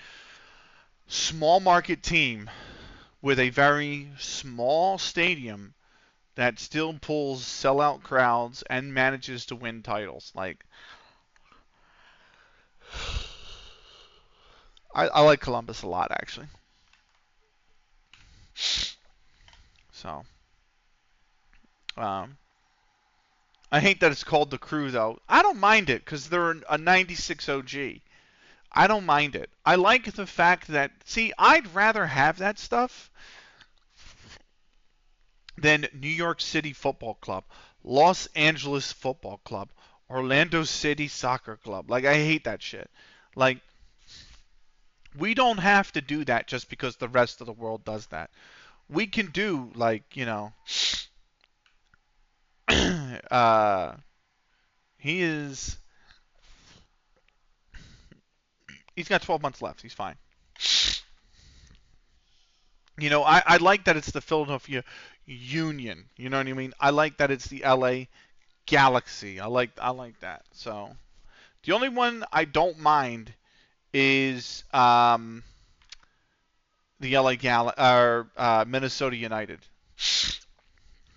S1: small market team with a very small stadium that still pulls sellout crowds and manages to win titles. I like Columbus a lot, actually. So. I hate that it's called the Crew, though. I don't mind it because they're a 96 OG. I don't mind it. I like the fact that, see, I'd rather have that stuff than New York City Football Club, Los Angeles Football Club, Orlando City Soccer Club. I hate that shit. We don't have to do that just because the rest of the world does that. We can do like, uh, he is. He's got 12 months left. He's fine. I like that it's the Philadelphia Union. You know what I mean? I like that it's the LA Galaxy. I like that. So the only one I don't mind is the Minnesota United.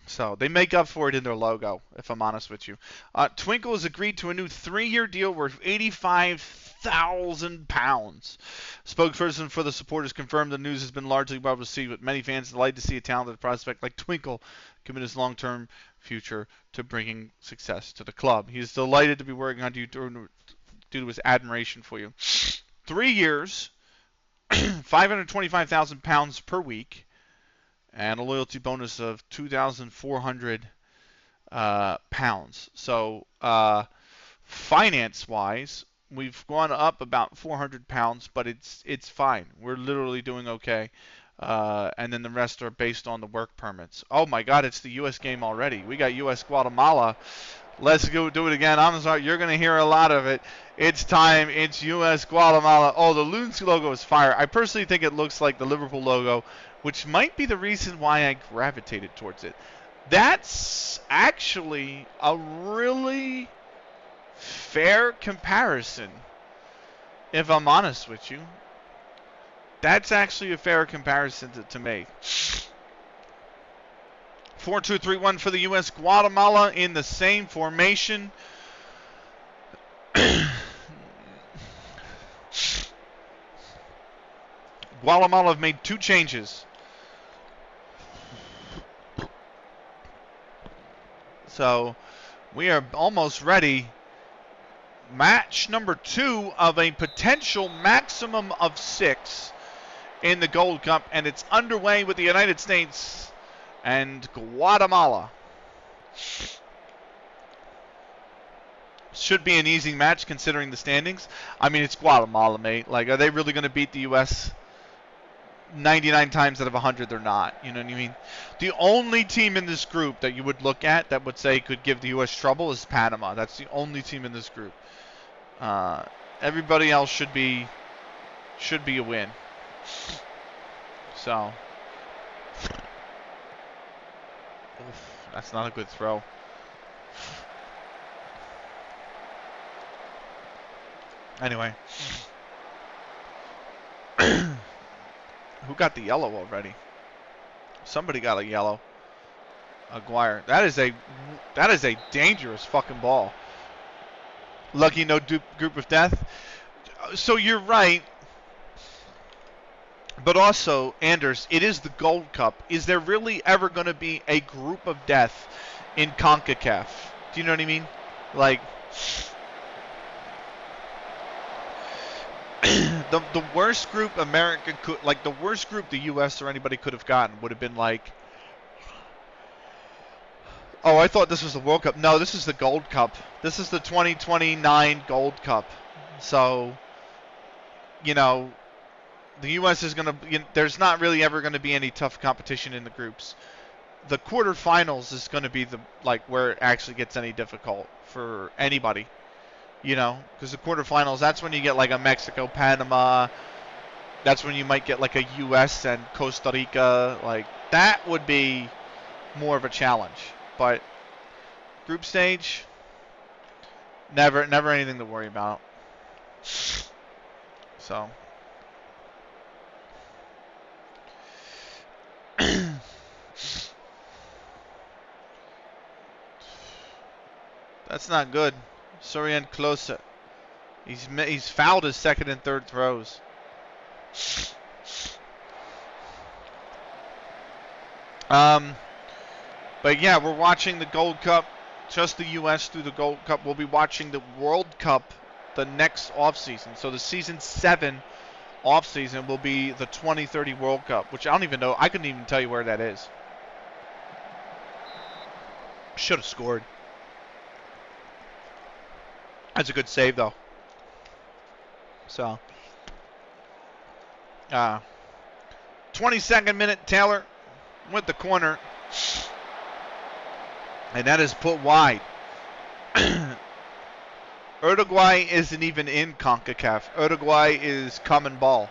S1: So they make up for it in their logo, if I'm honest with you. Twinkle has agreed to a new 3-year deal worth £85,000. Spokesperson for the supporters confirmed the news has been largely well received, with many fans delighted to see a talented prospect like Twinkle commit his long-term future to bringing success to the club. He is delighted to be working on you due to his admiration for you. 3 years, £525,000 per week, and a loyalty bonus of 2,400 pounds. So finance-wise, we've gone up about 400 pounds, but it's fine. We're literally doing okay. And then the rest are based on the work permits. Oh my God, it's the U.S. game already. We got U.S. Guatemala. Let's go do it again. I'm sorry, you're going to hear a lot of it. It's time. It's U.S. Guatemala. Oh, the Loons logo is fire. I personally think it looks like the Liverpool logo, which might be the reason why I gravitated towards it. That's actually a really fair comparison, if I'm honest with you. That's actually a fair comparison to make. 4-2-3-1 for the U.S. Guatemala in the same formation. Guatemala have made 2 changes. So we are almost ready. Match number 2 of a potential maximum of 6 in the Gold Cup, and it's underway with the United States and Guatemala. Should be an easy match considering the standings. I mean, it's Guatemala, mate. Like, are they really going to beat the U.S.? 99 times out of 100, they're not. You know what I mean? The only team in this group that you would look at that would say could give the U.S. trouble is Panama. That's the only team in this group. Everybody else should be a win. So, that's not a good throw. Anyway. Who got the yellow already? Somebody got a yellow. Aguirre. That is a dangerous fucking ball. Lucky no group of death. So you're right. But also, Anders, it is the Gold Cup. Is there really ever going to be a group of death in CONCACAF? Do you know what I mean? Like, the worst group America could, like the worst group the U.S. or anybody could have gotten would have been like, oh, I thought this was the World Cup. No, this is the Gold Cup. This is the 2029 Gold Cup. So, the U.S. is going to, there's not really ever going to be any tough competition in the groups. The quarterfinals is going to be where it actually gets any difficult for anybody. Because the quarterfinals, that's when you get like a Mexico, Panama. That's when you might get like a U.S. and Costa Rica. Like, that would be more of a challenge. But group stage, never anything to worry about. So. That's not good. Sorian Klose. He's fouled his second and third throws. But yeah, we're watching the Gold Cup. Just the U.S. through the Gold Cup. We'll be watching the World Cup the next offseason. So the season 7 offseason will be the 2030 World Cup, which I don't even know. I couldn't even tell you where that is. Should have scored. That's a good save, though. So, Uh, 22nd minute, Taylor with the corner. And that is put wide. Uruguay isn't even in CONCACAF. Uruguay is Common Ball.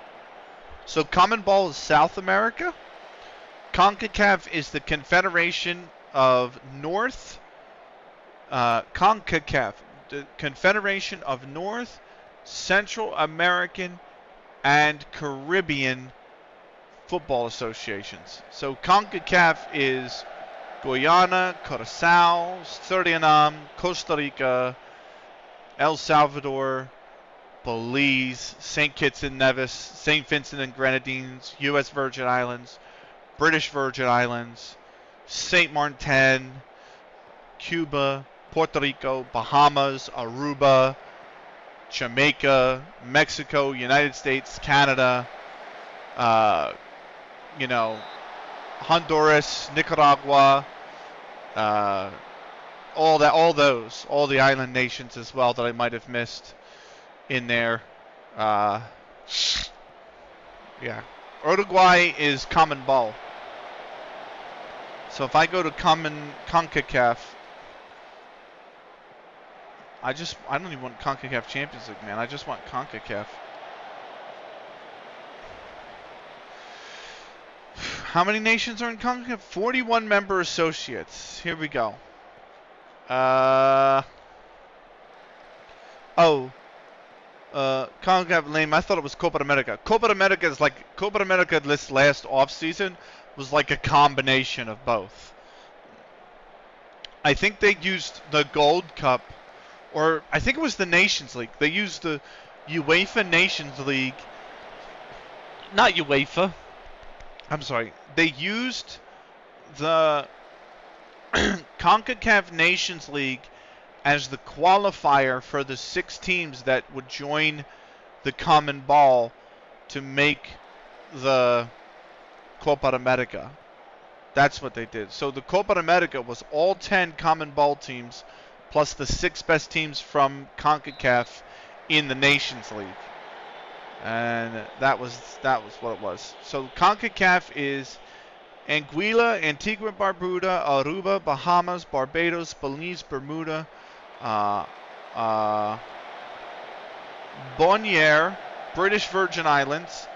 S1: So Common Ball is South America. CONCACAF is the Confederation of North. CONCACAF, the Confederation of North, Central American, and Caribbean Football Associations. So CONCACAF is Guyana, Curacao, Suriname, Costa Rica, El Salvador, Belize, St. Kitts and Nevis, St. Vincent and Grenadines, U.S. Virgin Islands, British Virgin Islands, St. Martin, Cuba, Puerto Rico, Bahamas, Aruba, Jamaica, Mexico, United States, Canada, Honduras, Nicaragua, all the island nations as well that I might have missed in there. Yeah. Uruguay is Common Ball. So if I go to CONCACAF, I don't even want CONCACAF Champions League, man. I just want CONCACAF. How many nations are in CONCACAF? 41 member associates. Here we go. CONCACAF name. I thought it was Copa America. Copa America this last offseason was like a combination of both. I think they used the Gold Cup, or I think it was the Nations League. They used the UEFA Nations League. Not UEFA. I'm sorry. They used the CONCACAF Nations League as the qualifier for the 6 teams that would join the Common Ball to make the Copa America. That's what they did. So the Copa America was all 10 Common Ball teams plus the 6 best teams from CONCACAF in the Nations League. And that was what it was. So CONCACAF is Anguilla, Antigua, Barbuda, Aruba, Bahamas, Barbados, Belize, Bermuda, Bonaire, British Virgin Islands,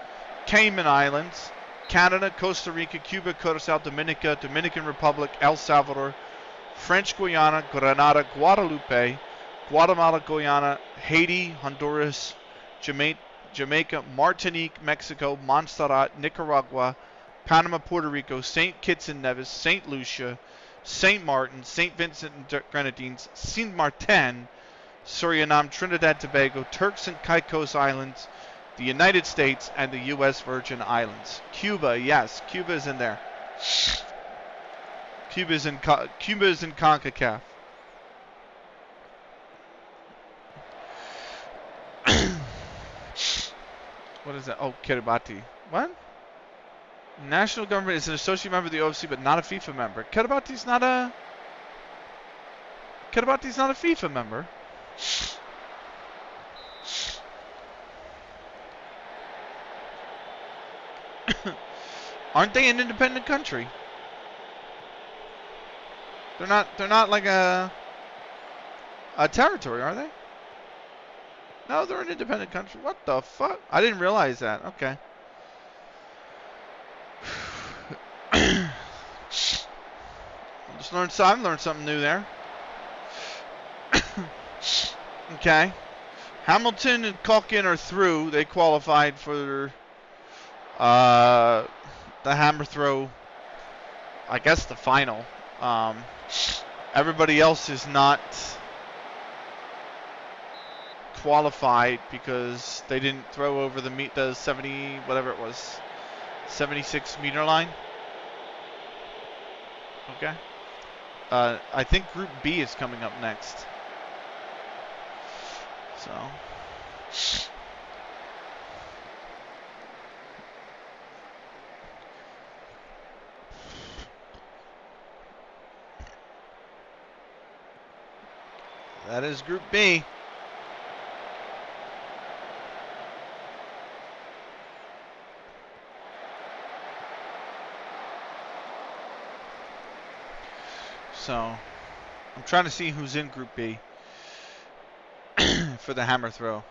S1: Cayman Islands, Canada, Costa Rica, Cuba, Curacao, Dominica, Dominican Republic, El Salvador, French Guiana, Grenada, Guadalupe, Guatemala, Guyana, Haiti, Honduras, Jamaica, Martinique, Mexico, Montserrat, Nicaragua, Panama, Puerto Rico, St. Kitts and Nevis, St. Lucia, St. Martin, St. Vincent and Grenadines, Saint Martin, Suriname, Trinidad, Tobago, Turks and Caicos Islands, the United States, and the U.S. Virgin Islands. Cuba, yes, Cuba is in there. Cuba is in CONCACAF. What is that? Oh, Kiribati. What? National government is an associate member of the OFC, but not a FIFA member. Kiribati's not a FIFA member. Aren't they an independent country? They're not like a territory, are they? No, they're an independent country. What the fuck? I didn't realize that. Okay. I learned something new there. Okay. Hamilton and Calkin are through. They qualified for the hammer throw. I guess the final. Everybody else is not qualified because they didn't throw over the 70 whatever it was 76 meter line. Okay. I think Group B is coming up next. So. That is Group B. So I'm trying to see who's in Group B for the hammer throw.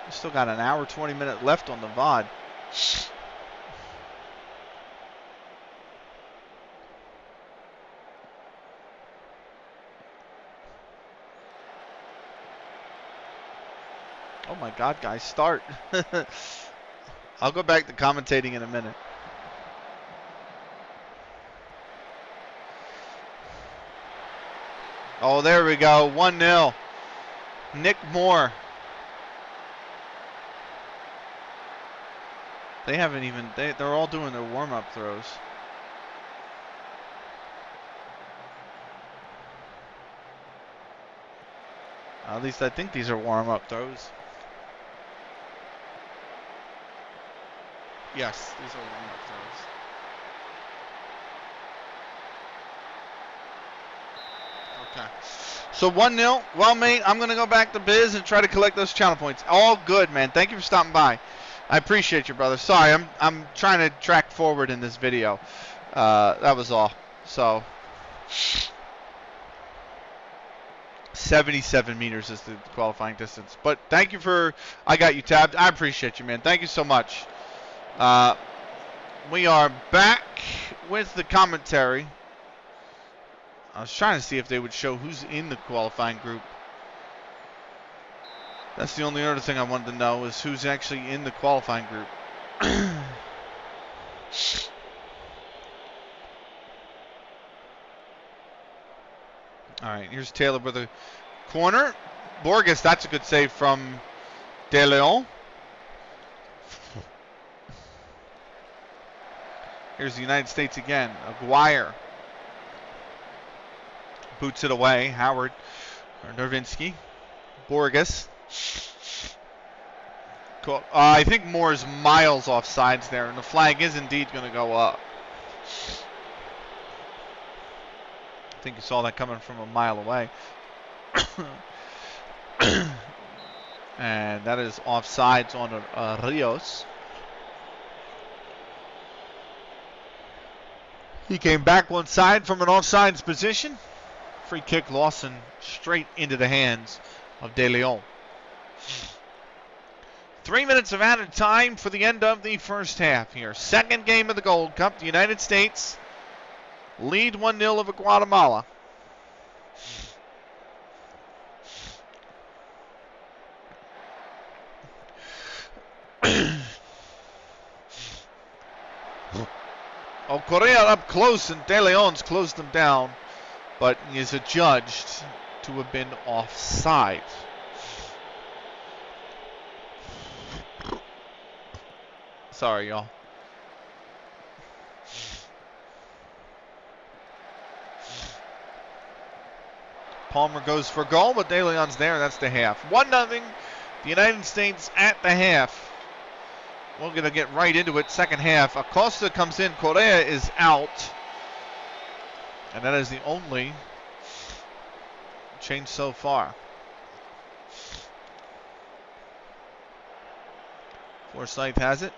S1: Still got an hour, 20 minutes left on the VOD. Oh my God, guys, start. I'll go back to commentating in a minute. Oh, there we go. 1-0. Nick Moore. They haven't even, they're all doing their warm-up throws. At least I think these are warm-up throws. Yes, these are warm-up throws. Okay. So 1-0. Well, mate, I'm going to go back to biz and try to collect those channel points. All good, man. Thank you for stopping by. I appreciate you, brother. Sorry, I'm trying to track forward in this video. That was all. So 77 meters is the qualifying distance. But thank you for, I got you tabbed. I appreciate you, man. Thank you so much. We are back with the commentary. I was trying to see if they would show who's in the qualifying group. That's the only other thing I wanted to know is who's actually in the qualifying group. All right, here's Taylor with a corner. Borges, that's a good save from De Leon. Here's the United States again. Aguirre. Boots it away. Howard. Nervinsky. Borges. Cool. I think Moore's miles off sides there, and the flag is indeed going to go up. I think you saw that coming from a mile away. And that is offsides on Rios. He came back one side from an offsides position. Free kick, Lawson, straight into the hands of De Leon. 3 minutes of added time for the end of the first half here. Second game of the Gold Cup. The United States lead 1-0 over Guatemala. Oh, Correa up close, and De Leon's closed them down, but he is adjudged to have been offside. Sorry, y'all. Palmer goes for goal, but De Leon's there. That's the half. 1-0. The United States at the half. We're going to get right into it. Second half. Acosta comes in. Correa is out. And that is the only change so far. Forsyth has it.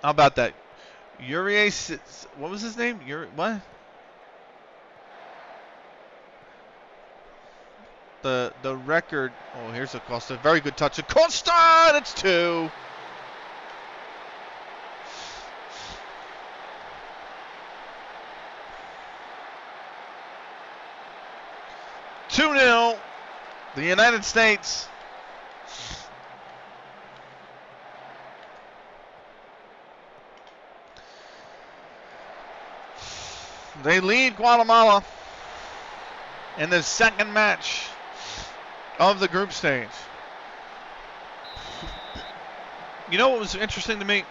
S1: How about that? Uriah, what was his name? What? The record. Oh, here's Acosta. Very good touch. Acosta! That's 2. The United States. They lead Guatemala in the second match of the group stage. You know what was interesting to me?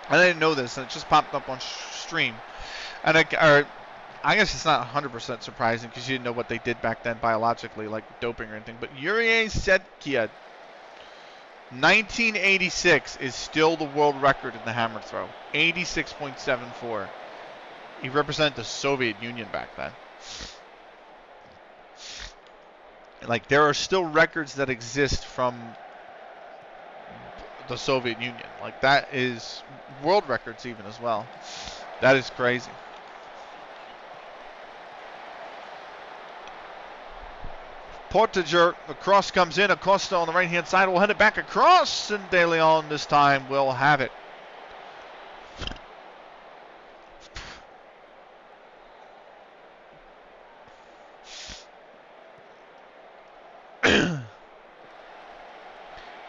S1: I didn't know this, and it just popped up on stream. And I guess it's not 100% surprising because you didn't know what they did back then biologically, like doping or anything. But Uriah Sedkia, 1986, is still the world record in the hammer throw. 86.74. He represented the Soviet Union back then. Like, there are still records that exist from the Soviet Union. Like, that is world records even as well. That is crazy. Portager, the cross comes in. Acosta on the right-hand side will head it back across, and De Leon this time will have it.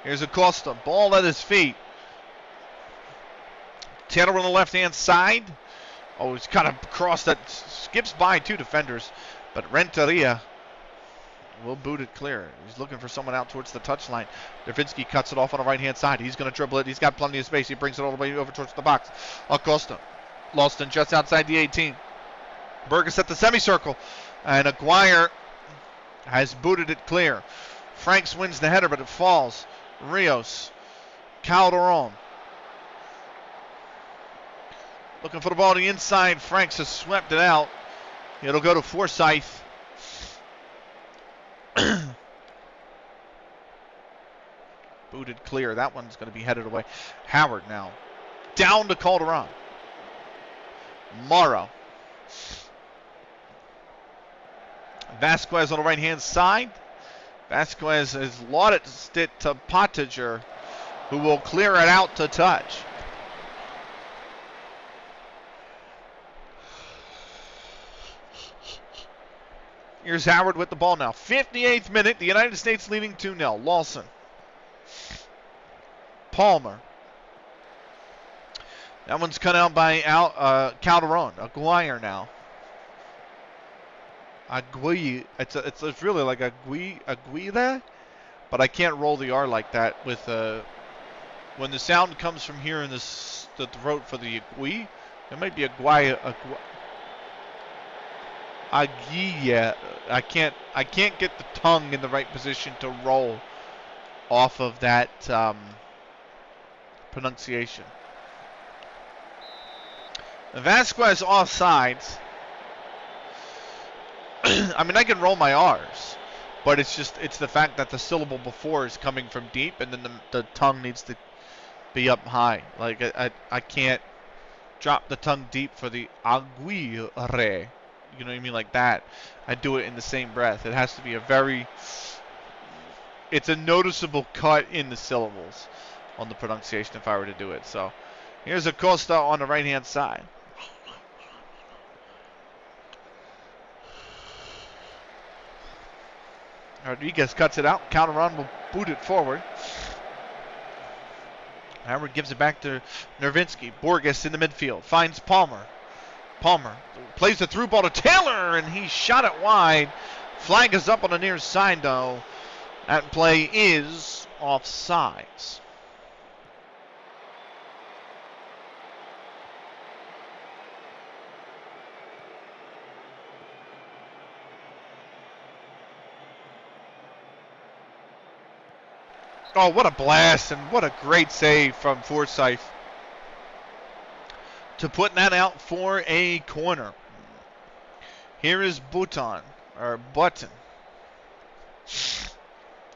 S1: Here's Acosta, ball at his feet. Taylor on the left-hand side. Oh, he's got a cross that skips by two defenders, but Renteria will boot it clear. He's looking for someone out towards the touchline. Dervinsky cuts it off on the right-hand side. He's going to dribble it. He's got plenty of space. He brings it all the way over towards the box. Acosta lost in just outside the 18. Burgess at the semicircle, and Aguirre has booted it clear. Franks wins the header, but it falls. Rios, Calderon, looking for the ball on the inside. Franks has swept it out. It'll go to Forsyth. Booted clear. That one's going to be headed away. Howard now. Down to Calderon. Morrow. Vasquez on the right-hand side. Vasquez has lost it to Pottinger, who will clear it out to touch. Here's Howard with the ball now. 58th minute, the United States leading 2-0. Lawson. Palmer. That one's cut out by Calderon. Aguirre now. Aguirre. It's really like Aguirre, but I can't roll the R like that with when the sound comes from here in the throat for the Aguirre. It might be Aguirre. Aguirre. I can't get the tongue in the right position to roll off of that pronunciation. Vasquez offsides. I mean, I can roll my R's, but it's the fact that the syllable before is coming from deep, and then the tongue needs to be up high. Like, I can't drop the tongue deep for the Aguirre. You know what I mean? Like that. I do it in the same breath. It has to be it's a noticeable cut in the syllables on the pronunciation if I were to do it. So here's Acosta on the right-hand side. Rodriguez cuts it out. Calderon will boot it forward. Howard gives it back to Nervinsky. Borges in the midfield. Finds Palmer. Palmer plays the through ball to Taylor, and he shot it wide. Flag is up on the near side, though. That play is offsides. Oh, what a blast, and what a great save from Forsyth to put that out for a corner. Here is Button.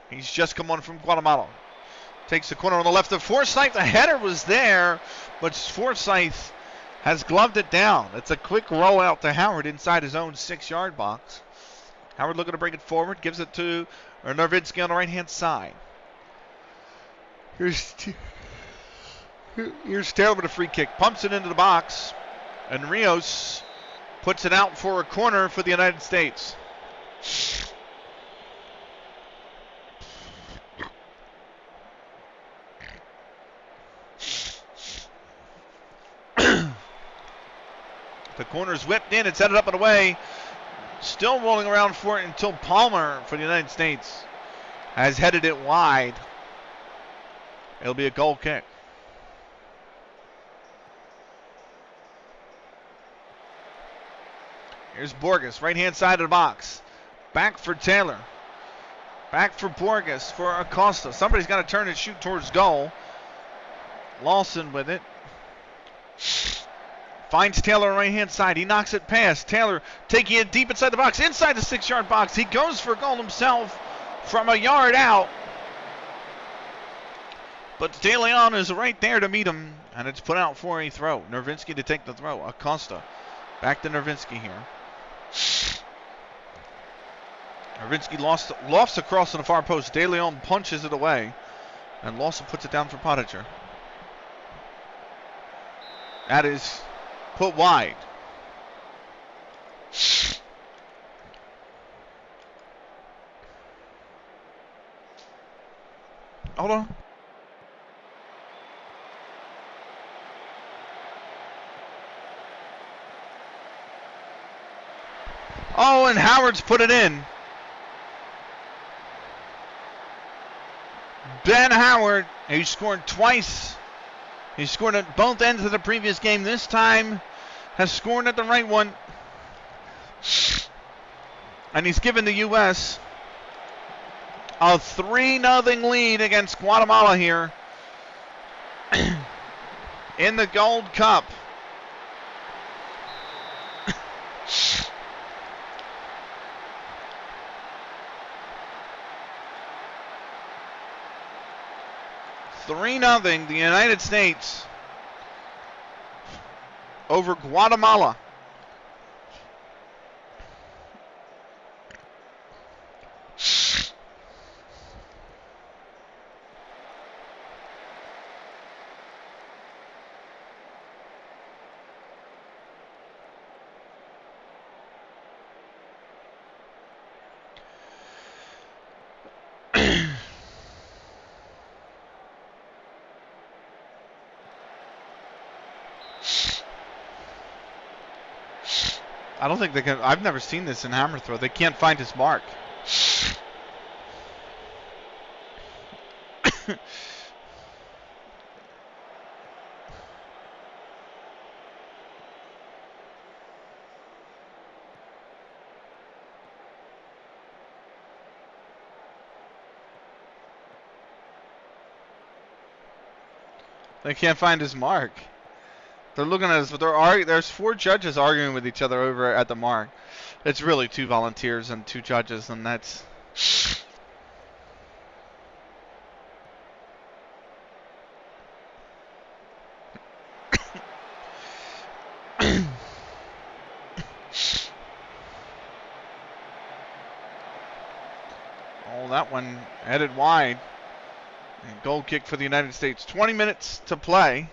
S1: He's just come on from Guatemala. Takes the corner on the left of Forsyth. The header was there, but Forsyth has gloved it down. It's a quick roll out to Howard inside his own 6-yard box. Howard looking to bring it forward. Gives it to Nervinsky on the right-hand side. Here's Taylor with a free kick. Pumps it into the box. And Rios puts it out for a corner for the United States. The corner's whipped in. It's headed up and away. Still rolling around for it until Palmer for the United States has headed it wide. It'll be a goal kick. Here's Borges, right-hand side of the box. Back for Taylor. Back for Borges, for Acosta. Somebody's got to turn and shoot towards goal. Lawson with it. Finds Taylor on the right-hand side. He knocks it past. Taylor taking it deep inside the box, inside the 6-yard box. He goes for a goal himself. from a yard out. But De Leon is right there to meet him, and it's put out for a throw. Nervinsky to take the throw. Acosta back to Nervinsky here. Nervinsky lofts across to the far post. De Leon punches it away, and Lawson puts it down for Pottinger. That is put wide. Hold on. Oh, and Howard's put it in. Ben Howard, he scored twice. He scored at both ends of the previous game. This time has scored at the right one. And he's given the U.S. a 3-0 lead against Guatemala here in the Gold Cup. The United States over Guatemala. I don't think they can. I've never seen this in hammer throw. They can't find his mark. They can't find his mark. They're looking at us, but there's 4 judges arguing with each other over at the mark. It's really 2 volunteers and 2 judges, and that's... Oh, that one headed wide. And goal kick for the United States. 20 minutes to play.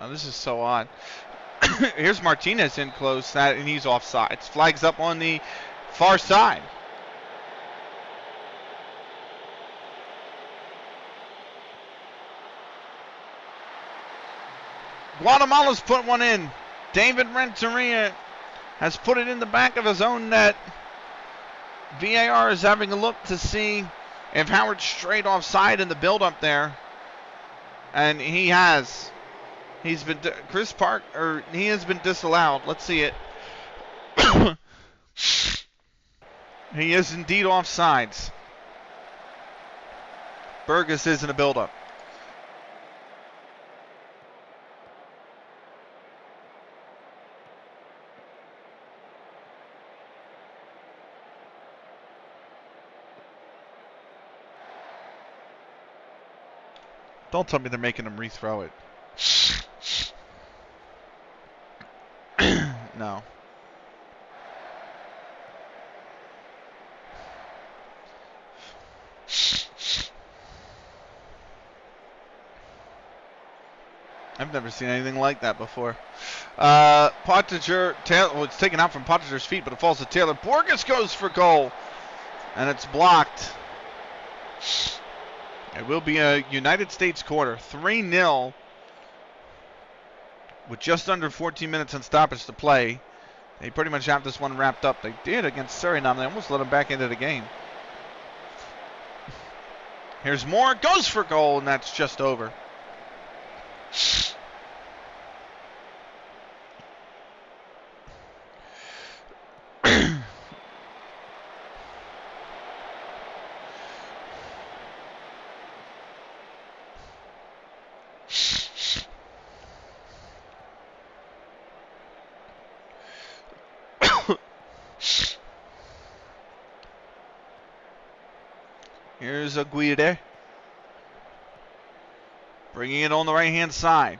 S1: Oh, this is so odd. Here's Martinez in close, and he's offside. Flags up on the far side. Guatemala's put one in. David Renteria has put it in the back of his own net. VAR is having a look to see if Howard's straight offside in the build-up there. And he has. He's been he has been disallowed. Let's see it. He is indeed offsides. Burgess is in a build-up. Don't tell me they're making him rethrow it. No. I've never seen anything like that before. Pottinger, it's taken out from Pottinger's feet, but it falls to Taylor. Burgess goes for goal, and it's blocked. It will be a United States quarter, 3-0, with just under 14 minutes on stoppage to play. They pretty much have this one wrapped up. They did against Suriname. They almost let them back into the game. Here's Moore, goes for goal, and that's just over. Here's Aguirre. Bringing it on the right-hand side.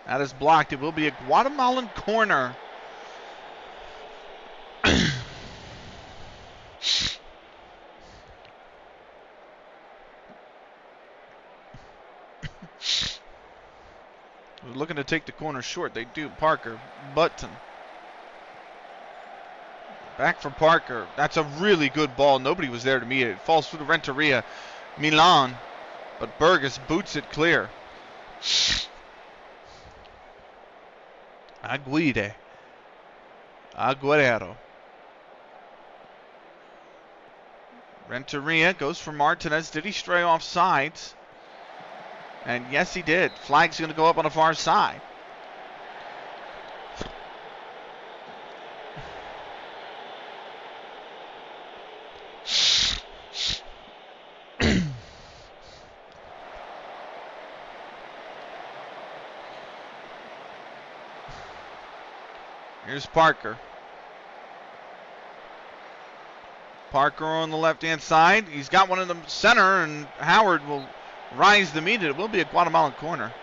S1: That is blocked. It will be a Guatemalan corner. We're looking to take the corner short. They do. Parker. Button. Back for Parker. That's a really good ball. Nobody was there to meet it. It falls through to Renteria. Milan. But Burgess boots it clear. Aguirre. Aguero. Renteria goes for Martinez. Did he stray off sides? And yes, he did. Flag's going to go up on the far side. Here's Parker. Parker on the left-hand side. He's got one in the center, and Howard will rise to meet it. It will be a Guatemalan corner.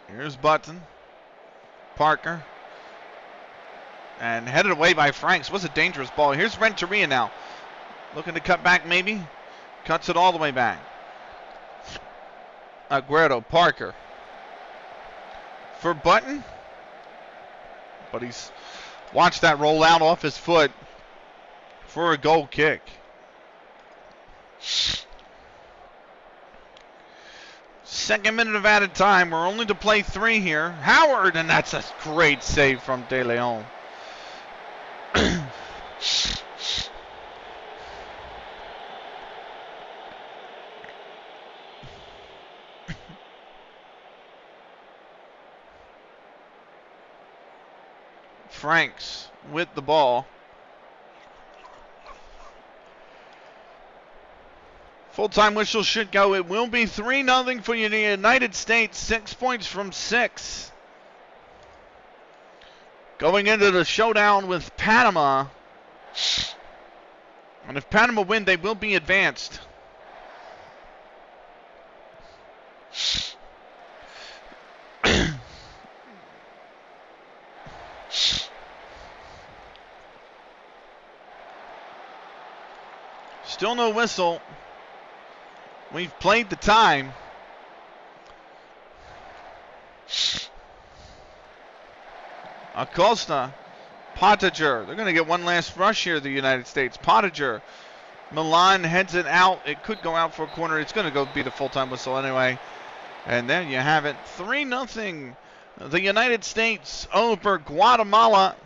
S1: Here's Button. Parker. And headed away by Franks. Was a dangerous ball. Here's Renteria now. Looking to cut back maybe. Cuts it all the way back. Aguero, Parker. For Button. But he's watched that roll out off his foot for a goal kick. Second minute of added time. We're only to play 3 here. Howard, and that's a great save from De Leon. Franks with the ball. Full-time whistle should go. It will be 3-0 for the United States. 6 points from 6. Going into the showdown with Panama. And if Panama win, they will be advanced. Still no whistle. We've played the time. Acosta. Pottinger. They're going to get one last rush here, the United States. Pottinger. Milan heads it out. It could go out for a corner. It's going to go be the full-time whistle anyway. And there you have it. 3-0. The United States over Guatemala.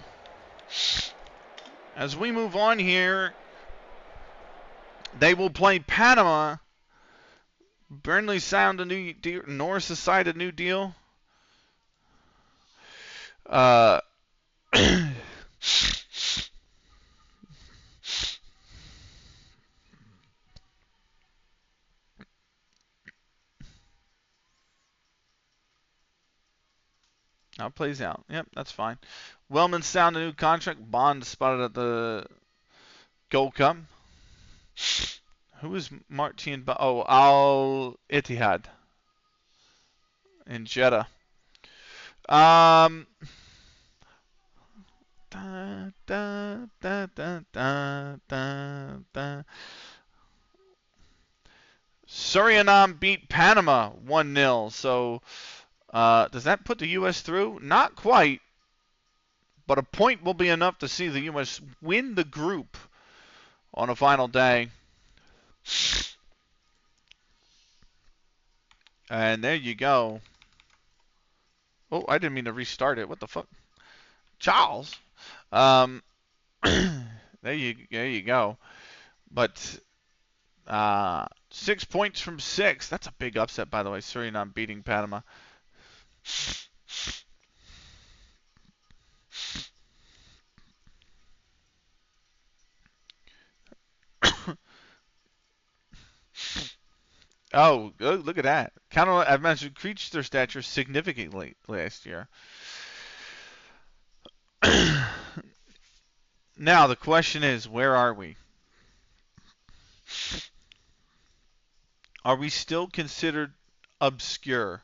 S1: As we move on here, they will play Panama. Burnley signed a new deal. Norris has signed a new deal. I'll plays out. Yep, that's fine. Wellman signed a new contract. Bond spotted at the Gold Cup. Who is Martin? Oh, Al Ittihad in Jeddah. Da, da, da, da, da, da, da. Suriname beat Panama 1-0. So does that put the U.S. through? Not quite. But a point will be enough to see the U.S. win the group on a final day. And there you go. Oh, I didn't mean to restart it. What the fuck? Charles. There you go. But 6 points from 6. That's a big upset, by the way. Suriname beating Panama. Oh, look at that. Counter I've managed to increase their stature significantly last year. Now the question is, where are we? Are we still considered obscure?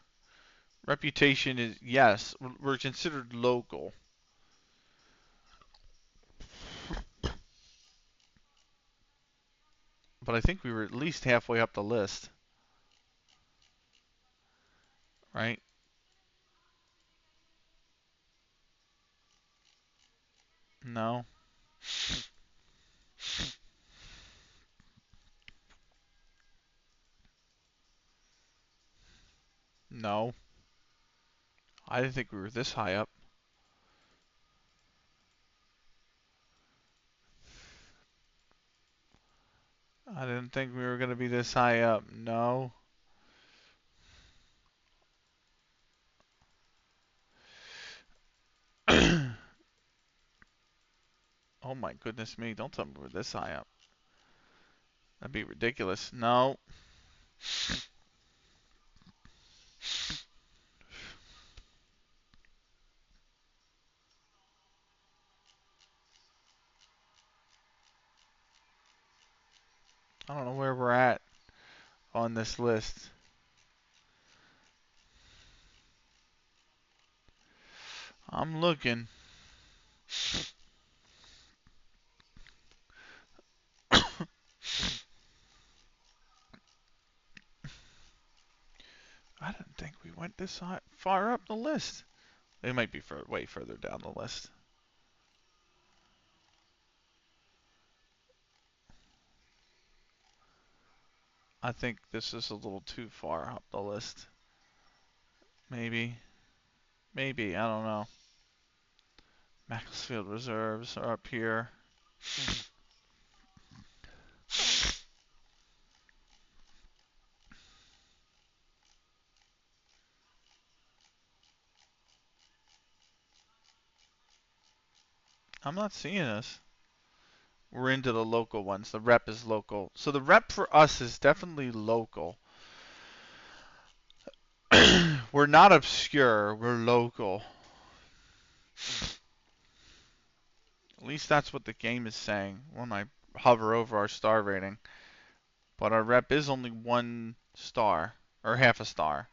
S1: Reputation is yes, we're considered local. But I think we were at least halfway up the list, right? No. No. I didn't think we were this high up. I didn't think we were going to be this high up. No. Oh my goodness me. Don't tell me we're this high up. That'd be ridiculous. No. I don't know where we're at on this list. I'm looking. I didn't think we went this far up the list. They might be way further down the list. I think this is a little too far up the list. Maybe. Maybe. I don't know. Macclesfield reserves are up here. I'm not seeing us. We're into the local ones. The rep is local. So the rep for us is definitely local. We're not obscure. We're local. At least that's what the game is saying when I hover over our star rating. But our rep is only 1 star, or half a star.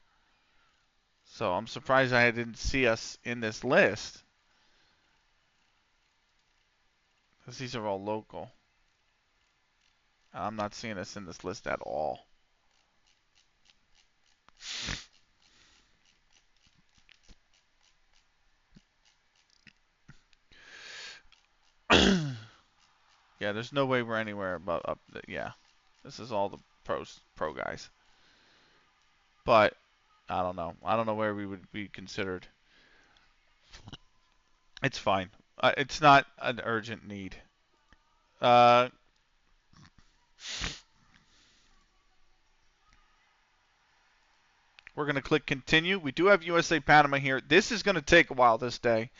S1: So I'm surprised I didn't see us in this list. Because these are all local. I'm not seeing us in this list at all. Yeah, there's no way we're anywhere above up. Yeah, this is all the pro guys. But I don't know. I don't know where we would be considered. It's fine. It's not an urgent need. Uh, we're going to click continue. We do have USA Panama here. This is going to take a while this day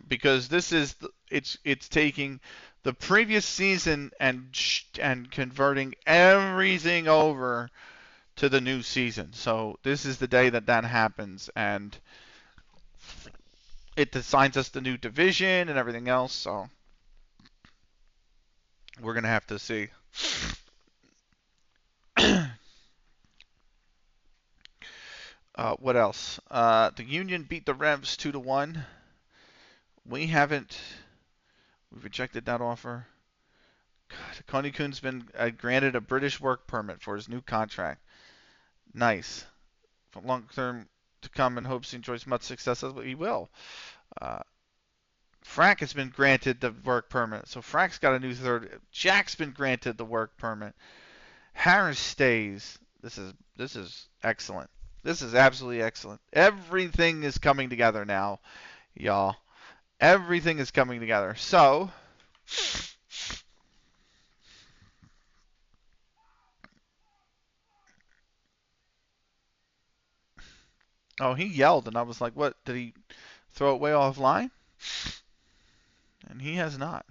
S1: because this is it's taking the previous season and converting everything over to the new season. So this is the day that happens, and it assigns us the new division and everything else. So we're gonna have to see. What else? The Union beat the Revs 2-1. We haven't. We rejected that offer. God, Coney Kuhn's been granted a British work permit for his new contract. Nice. For long term to come and hopes he enjoys much success. He will. Uh, Frank has been granted the work permit, so Frank's got a new third. Jack's been granted the work permit. Harris stays. This is excellent. This is absolutely excellent. Everything is coming together now, y'all. Everything is coming together. So, oh, he yelled, and I was like, what? Did he throw it way offline? And he has not.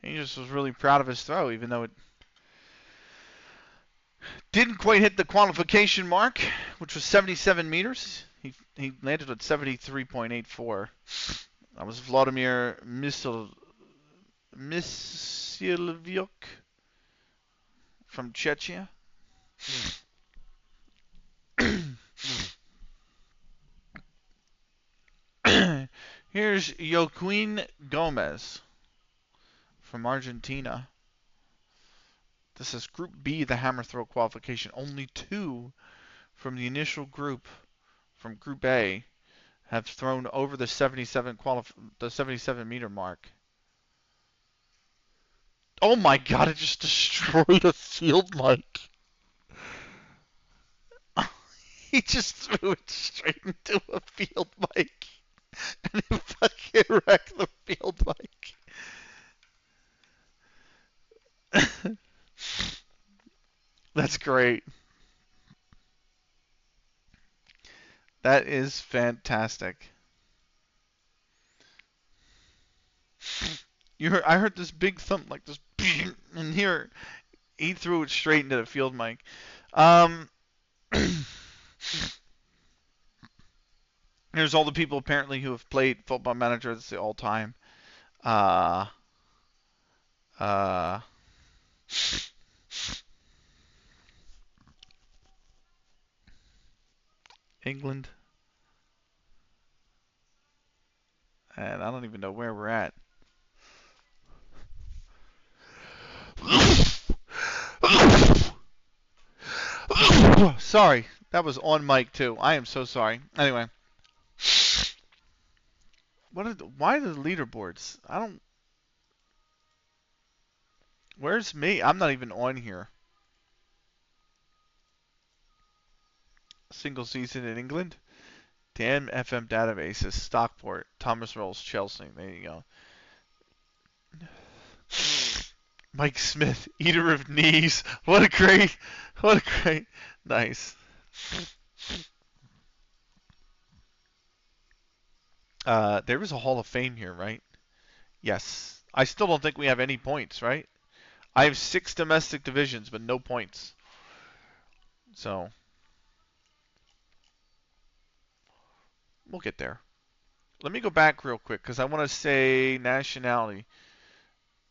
S1: He just was really proud of his throw, even though it didn't quite hit the qualification mark, which was 77 meters. He landed at 73.84. That was Vladimir Misilvyuk from Chechnya. Here's Joaquin Gomez from Argentina. This is Group B, the hammer throw qualification. Only 2 from the initial group from Group A have thrown over the 77 meter mark. Oh my god, it just destroyed a field mic. He just threw it straight into a field mic. And it fucking wrecked the field mic. That's great. That is fantastic. I heard this big thump like this, and here he threw it straight into the field mic. Here's all the people apparently who have played Football Manager. That's the all-time. England. And I don't even know where we're at. Sorry, that was on mic too. I am so sorry. Anyway, why are the leaderboards? I don't. Where's me? I'm not even on here. Single season in England. Damn FM databases. Stockport. Thomas Rolls. Chelsea. There you go. Mike Smith, eater of knees. What a great. Nice. There is a Hall of Fame here, right? Yes. I still don't think we have any points, right? I have 6 domestic divisions, but no points. So, we'll get there. Let me go back real quick, because I want to say nationality.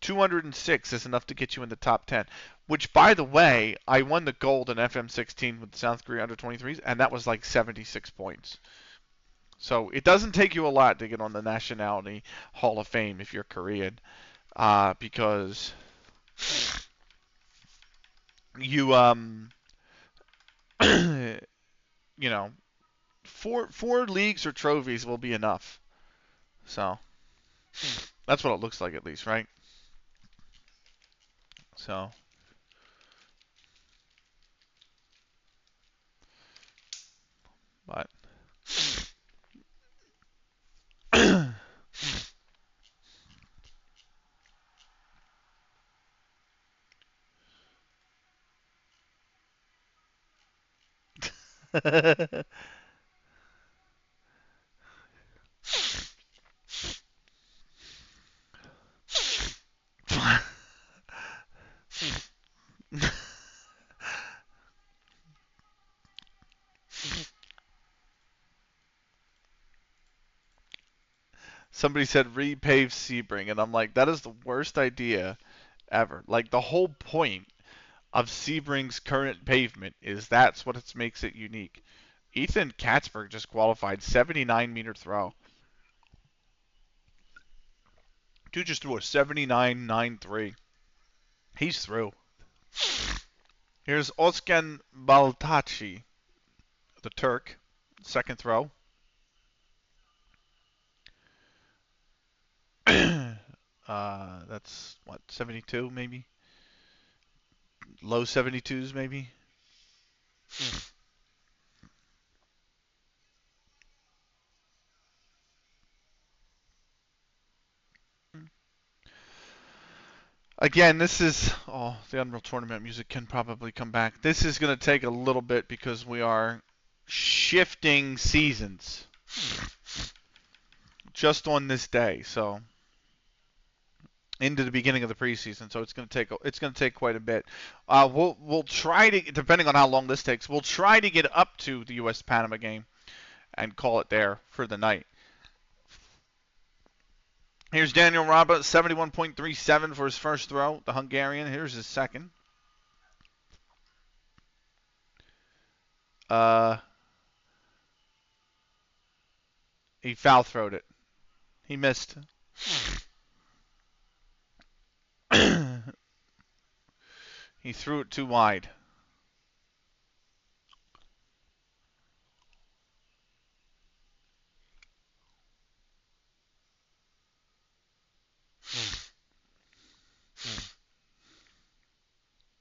S1: 206 is enough to get you in the top 10. Which, by the way, I won the gold in FM16 with South Korea under 23s, and that was like 76 points. So it doesn't take you a lot to get on the Nationality Hall of Fame if you're Korean, because you you know, four leagues or trophies will be enough. So that's what it looks like, at least, right? So. But somebody said repave Sebring, and I'm like, that is the worst idea ever. Like, the whole point of Sebring's current pavement is that's what makes it unique. Ethan Katzberg just qualified 79-meter throw. Dude just threw a 79.93. He's through. Here's Özkan Baltachi, the Turk. Second throw. That's what, 72 maybe? Low 72s maybe? Again, this is... Oh, the Unreal Tournament music can probably come back. This is going to take a little bit because we are shifting seasons just on this day. So into the beginning of the preseason, so it's going to take quite a bit. We'll try to, depending on how long this takes, we'll try to get up to the U.S. Panama game and call it there for the night. Here's Daniel Raba, 71.37 for his first throw, the Hungarian. Here's his second. He foul throwed it. He missed. He threw it too wide.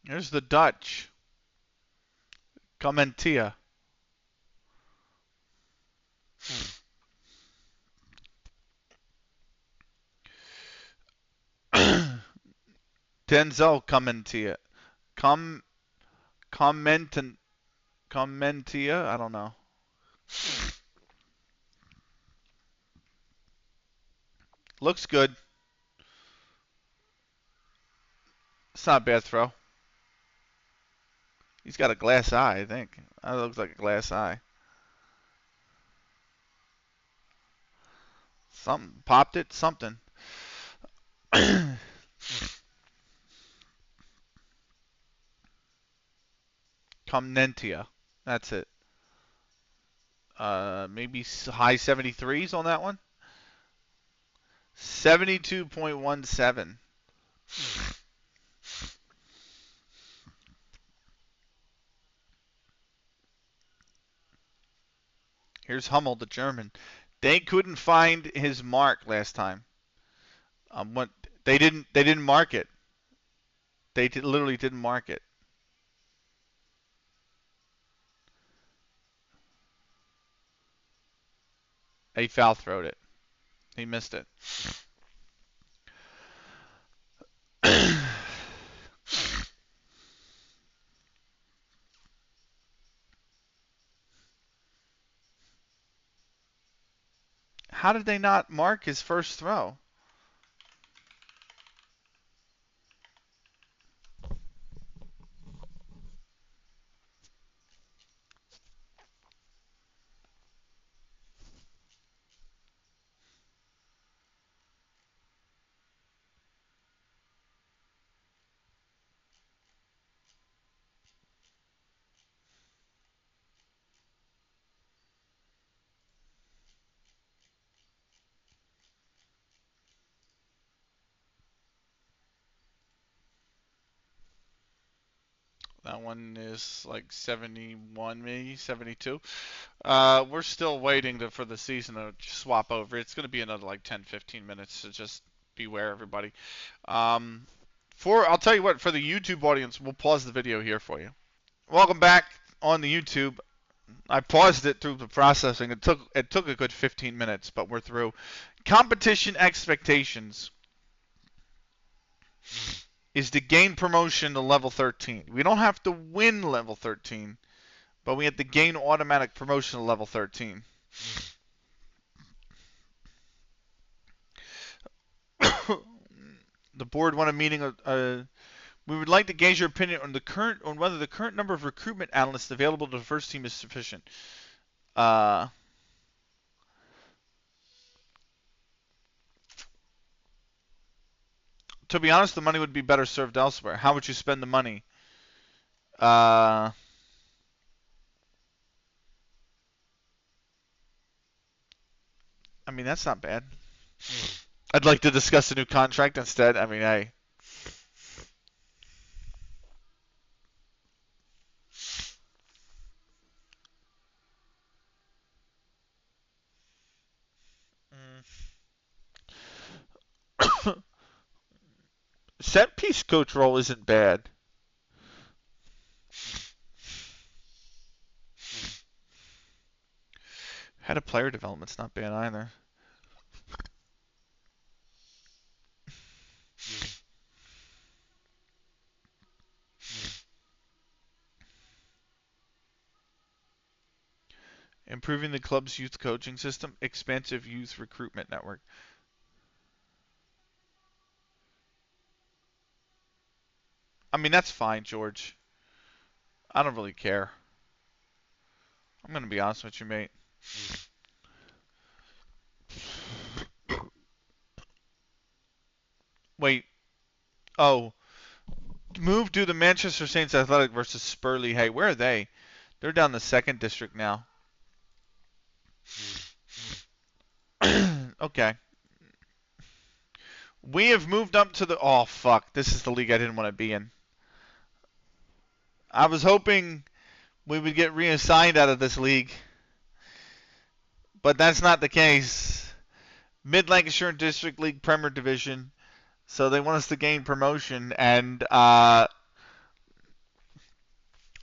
S1: Here's the Dutch. Comentia. Denzel Comentia. Commentia. I don't know. Looks good. It's not a bad throw. He's got a glass eye, I think. That looks like a glass eye. Something popped it. Something. Comentia. That's it. Maybe high 73s on that one. 72.17. Here's Hummel, the German. They couldn't find his mark last time. What they didn't mark it. They literally didn't mark it. He foul throwed it. He missed it. How did they not mark his first throw? That one is like 71, maybe 72. We're still waiting for the season to swap over. It's going to be another like 10, 15 minutes, so just beware, everybody. I'll tell you what, for the YouTube audience, we'll pause the video here for you. Welcome back on the YouTube. I paused it through the processing. It took a good 15 minutes, but we're through. Competition expectations is to gain promotion to level 13. We don't have to win level 13, but we have to gain automatic promotion to level 13. The board want a meeting. We would like to gauge your opinion on whether the current number of recruitment analysts available to the first team is sufficient. To be honest, the money would be better served elsewhere. How would you spend the money? I mean, that's not bad. I'd like to discuss a new contract instead. I mean, hey. Set piece coach role isn't bad. Head of player development's not bad either. Improving the club's youth coaching system, expansive youth recruitment network. I mean, that's fine, George. I don't really care. I'm gonna be honest with you, mate. Wait. Oh, move to the Manchester Saints Athletic versus Spurley. Hey, where are they? They're down the second district now. Okay. We have moved up to the. Oh fuck! This is the league I didn't want to be in. I was hoping we would get reassigned out of this league, but that's not the case. Mid Lancashire District League Premier Division. So they want us to gain promotion, and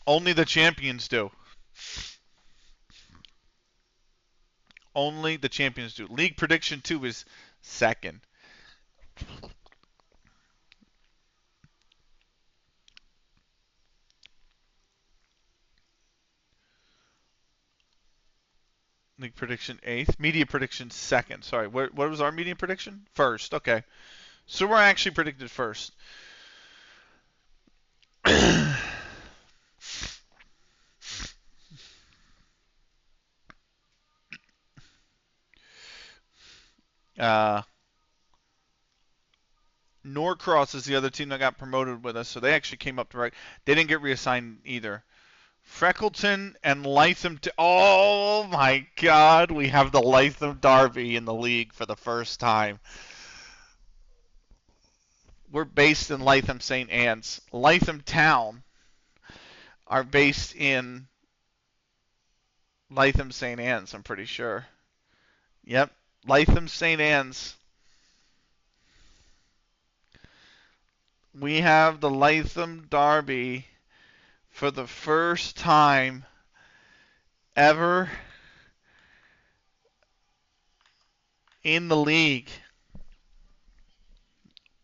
S1: only the champions do. Only the champions do. League prediction 2 is second. League prediction 8th. Media prediction 2nd. Sorry, what was our media prediction? First. Okay. So we're actually predicted first. uh, Norcross is the other team that got promoted with us, so they actually came up to right. They didn't get reassigned either. Freckleton and Lytham. Oh my God, we have the Lytham Derby in the league for the first time. We're based in Lytham St. Anne's. Lytham Town are based in Lytham St. Anne's, I'm pretty sure. Yep, Lytham St. Anne's. We have the Lytham Derby for the first time ever in the league.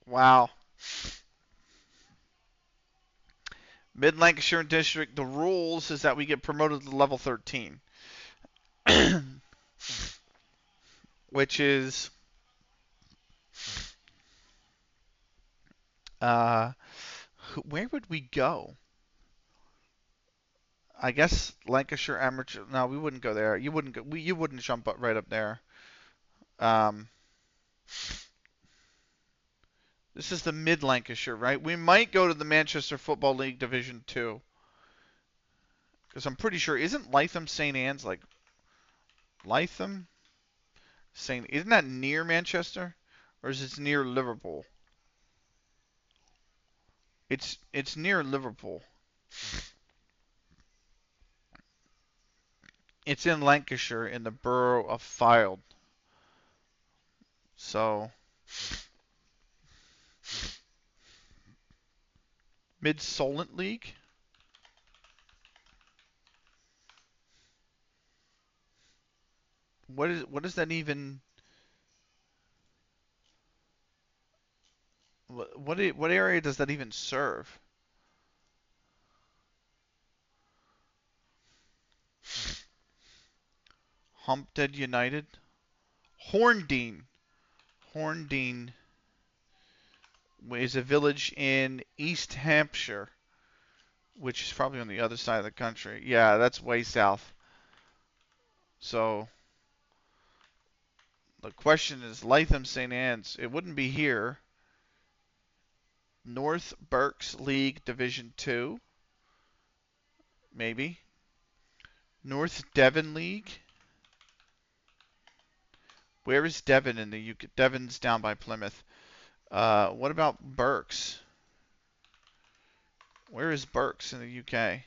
S1: Wow. Mid Lancashire District, the rules is that we get promoted to level 13. Which is where would we go? I guess Lancashire Amateur. No, we wouldn't go there. You wouldn't go. You wouldn't jump up right up there. Um, this is the Mid Lancashire, right? We might go to the Manchester Football League Division 2. Because I'm pretty sure, isn't Lytham St. Anne's like Lytham St. Isn't that near Manchester, or is it near Liverpool? It's near Liverpool. It's in Lancashire in the borough of Fylde. So Mid Solent League. What is that even? What area does that even serve? Humpstead United. Horndean. Horndean is a village in East Hampshire, which is probably on the other side of the country. Yeah, that's way south. So the question is Lytham St. Anne's. It wouldn't be here. North Berks League Division 2. Maybe. North Devon League. Where is Devon in the UK? Devon's down by Plymouth. What about Berks? Where is Berks in the UK?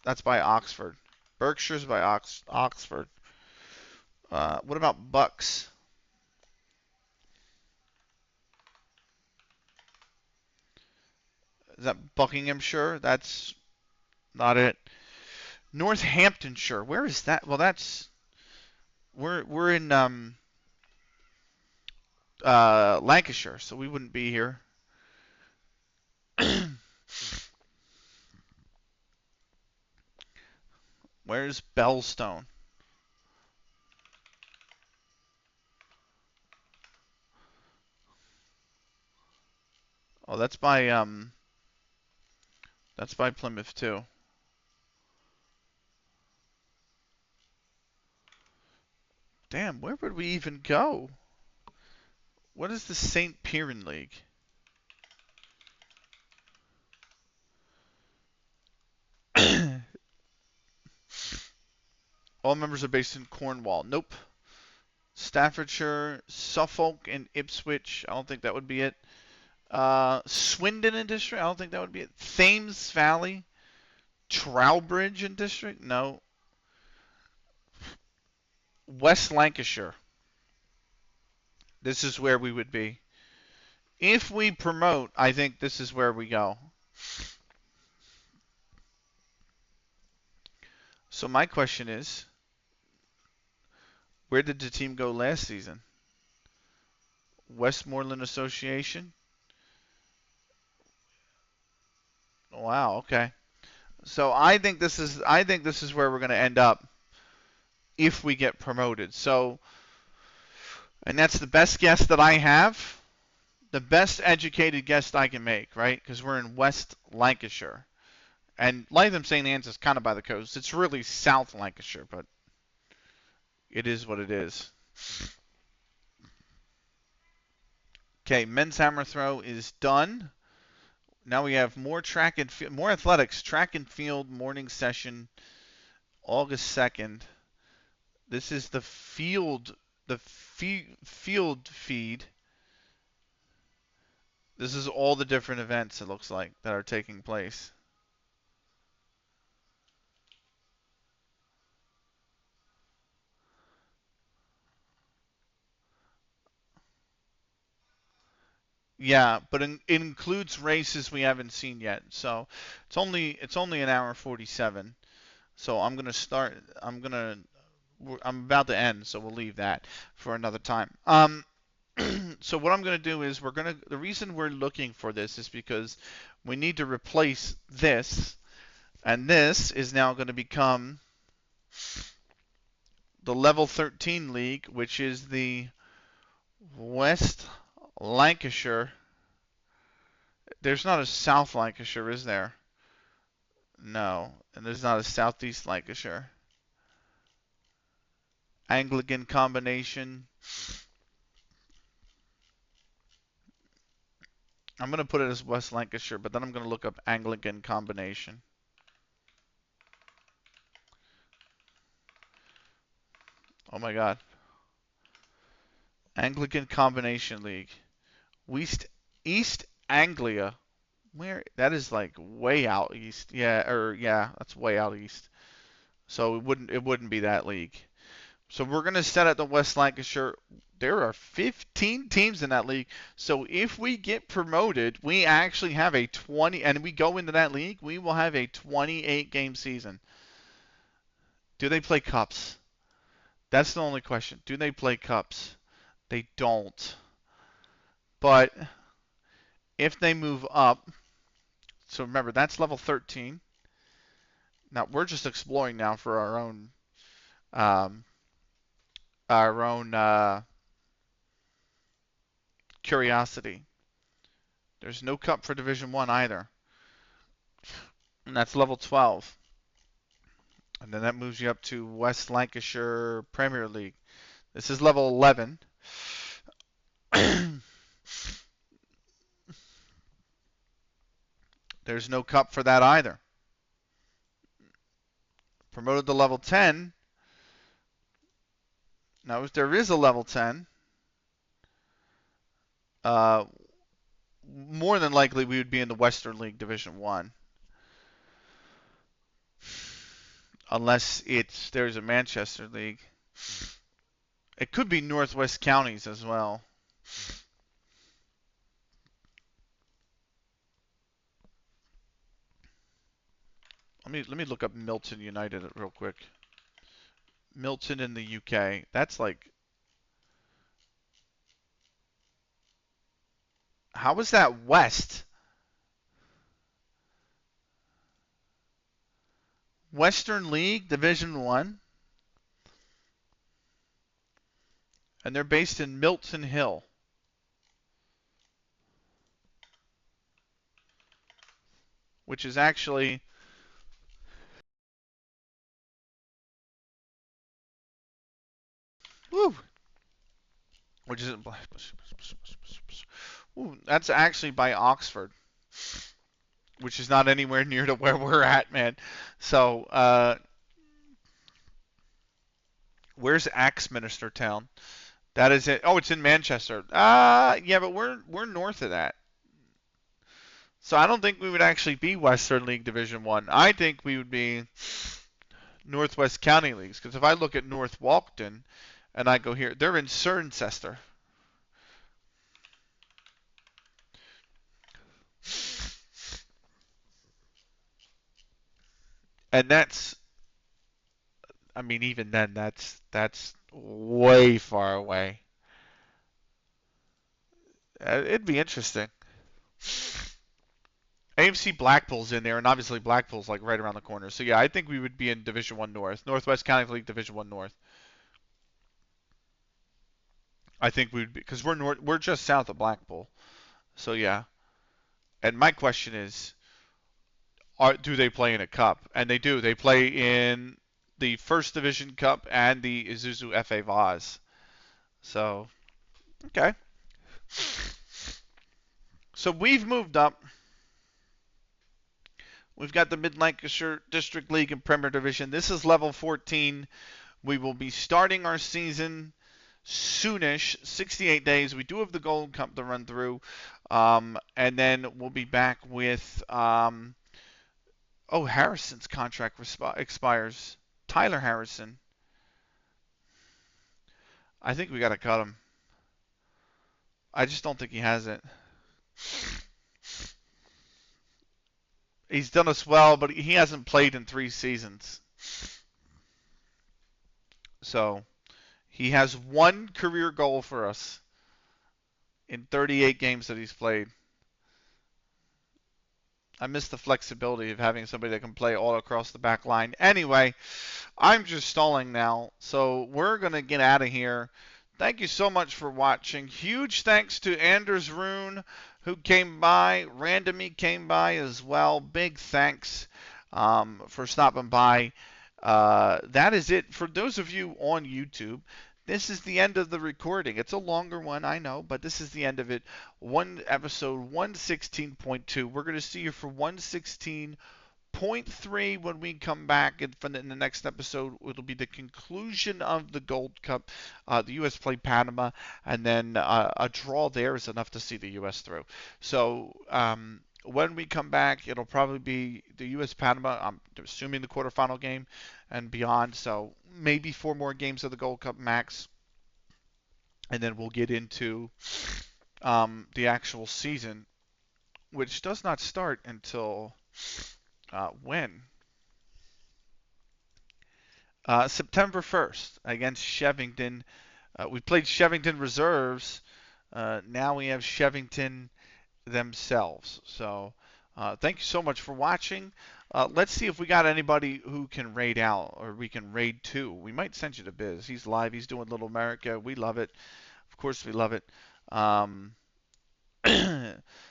S1: That's by Oxford. Berkshire's by Oxford. What about Bucks? Is that Buckinghamshire? That's not it. Northamptonshire. Where is that? Well, that's we're in Lancashire, so we wouldn't be here. Where's Bellstone? Oh, that's by That's by Plymouth too. Damn, where would we even go? What is the St. Piran League? All members are based in Cornwall. Nope. Staffordshire, Suffolk, and Ipswich. I don't think that would be it. Swindon and District. I don't think that would be it. Thames Valley, Trowbridge and District. No. West Lancashire. This is where we would be. If we promote, I think this is where we go. So my question is, where did the team go last season? Westmoreland Association? Wow, okay. So I think this is where we're going to end up if we get promoted. So, and that's the best guess that I have, the best educated guess I can make, right? Because we're in West Lancashire. And Lytham St.Anne's is kind of by the coast. It's really South Lancashire, but it is what it is. Okay, men's hammer throw is done. Now we have more track and more athletics. Track and field morning session, August 2nd. This is the field feed. This is all the different events, it looks like, that are taking place. Yeah, but it includes races we haven't seen yet. So it's only an hour 47. So I'm about to end, so we'll leave that for another time. So what I'm gonna do is the reason we're looking for this is because we need to replace this, and this is now going to become the level 13 league, which is the West Lancashire. There's not a South Lancashire, is there? No, and there's not a Southeast Lancashire. Anglican combination. I'm going to put it as West Lancashire, but then I'm going to look up Anglican combination. Oh my God. Anglican combination league. East Anglia. Where that is like way out east. Yeah, that's way out east. So it wouldn't be that league. So we're going to set at the West Lancashire. There are 15 teams in that league. So if we get promoted, we actually have a 20, and we go into that league, we will have a 28 game season. Do they play cups? That's the only question. Do they play cups? They don't. But if they move up, so remember that's level 13. Now we're just exploring now for um, our own curiosity. There's no cup for Division 1 either. And that's level 12. And then that moves you up to West Lancashire Premier League. This is level 11. There's no cup for that either. Promoted to level 10. Now, if there is a level 10, uh, more than likely we would be in the Western League Division 1. Unless there's a Manchester League. It could be Northwest Counties as well. Let me look up Milton United real quick. Milton in the UK. That's like, how is that West? Western League Division 1, and they're based in Milton Hill. which is actually woo, which is that's actually by Oxford, which is not anywhere near to where we're at, man. So, where's Axminster Town? That is it. Oh, it's in Manchester. Yeah, but we're north of that. So I don't think we would actually be Western League Division 1. I think we would be Northwest County Leagues, because if I look at North Walkden and I go here, they're in Cirencester. And that's, I mean, even then, that's way far away. It'd be interesting. AFC Blackpool's in there, and obviously Blackpool's like right around the corner. So yeah, I think we would be in Division 1 North, Northwest County League Division 1 North. I think we'd be, because we're just south of Blackpool. So yeah. And my question is, do they play in a cup? And they do. They play in the First Division Cup and the Isuzu FA Vaz. So okay. So we've moved up. We've got the Mid Lancashire District League and Premier Division. This is level 14. We will be starting our season soonish, 68 days. We do have the Gold Cup to run through, and then we'll be back with. Harrison's contract expires. Tyler Harrison. I think we got to cut him. I just don't think he has it. He's done us well, but he hasn't played in 3 seasons. So he has 1 career goal for us in 38 games that he's played. I miss the flexibility of having somebody that can play all across the back line. Anyway, I'm just stalling now, so we're going to get out of here. Thank you so much for watching. Huge thanks to Anders Rune, who came by. Randomy came by as well. Big thanks for stopping by. That is it. For those of you on YouTube, this is the end of the recording. It's a longer one, I know, but this is the end of it. Episode 116.2. We're going to see you for 116.3 when we come back. In the next episode, it'll be the conclusion of the Gold Cup. The U.S. played Panama, and then a draw there is enough to see the U.S. through. So when we come back, it'll probably be the U.S. Panama. I'm assuming the quarterfinal game and beyond. So maybe 4 more games of the Gold Cup max, and then we'll get into the actual season, which does not start until when? September 1st against Shevington. We played Shevington reserves. Now we have Shevington themselves. So thank you so much for watching. Let's see if we got anybody who can raid out, or we can raid too. We might send you to Biz. He's live. He's doing Little America. We love it. Of course we love it.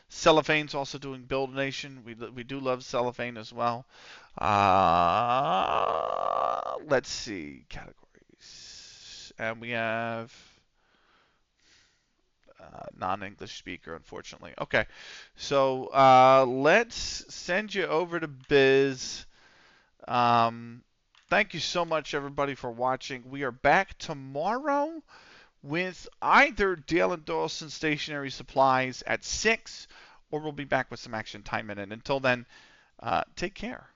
S1: Cellophane's also doing Build Nation. We do love Cellophane as well. Let's see categories, and we have non-English speaker, unfortunately. Okay, so let's send you over to Biz. Thank you so much, everybody, for watching. We are back tomorrow with either Dale and Dawson Stationery Supplies at 6, or we'll be back with some Action Time in it. Until then, take care.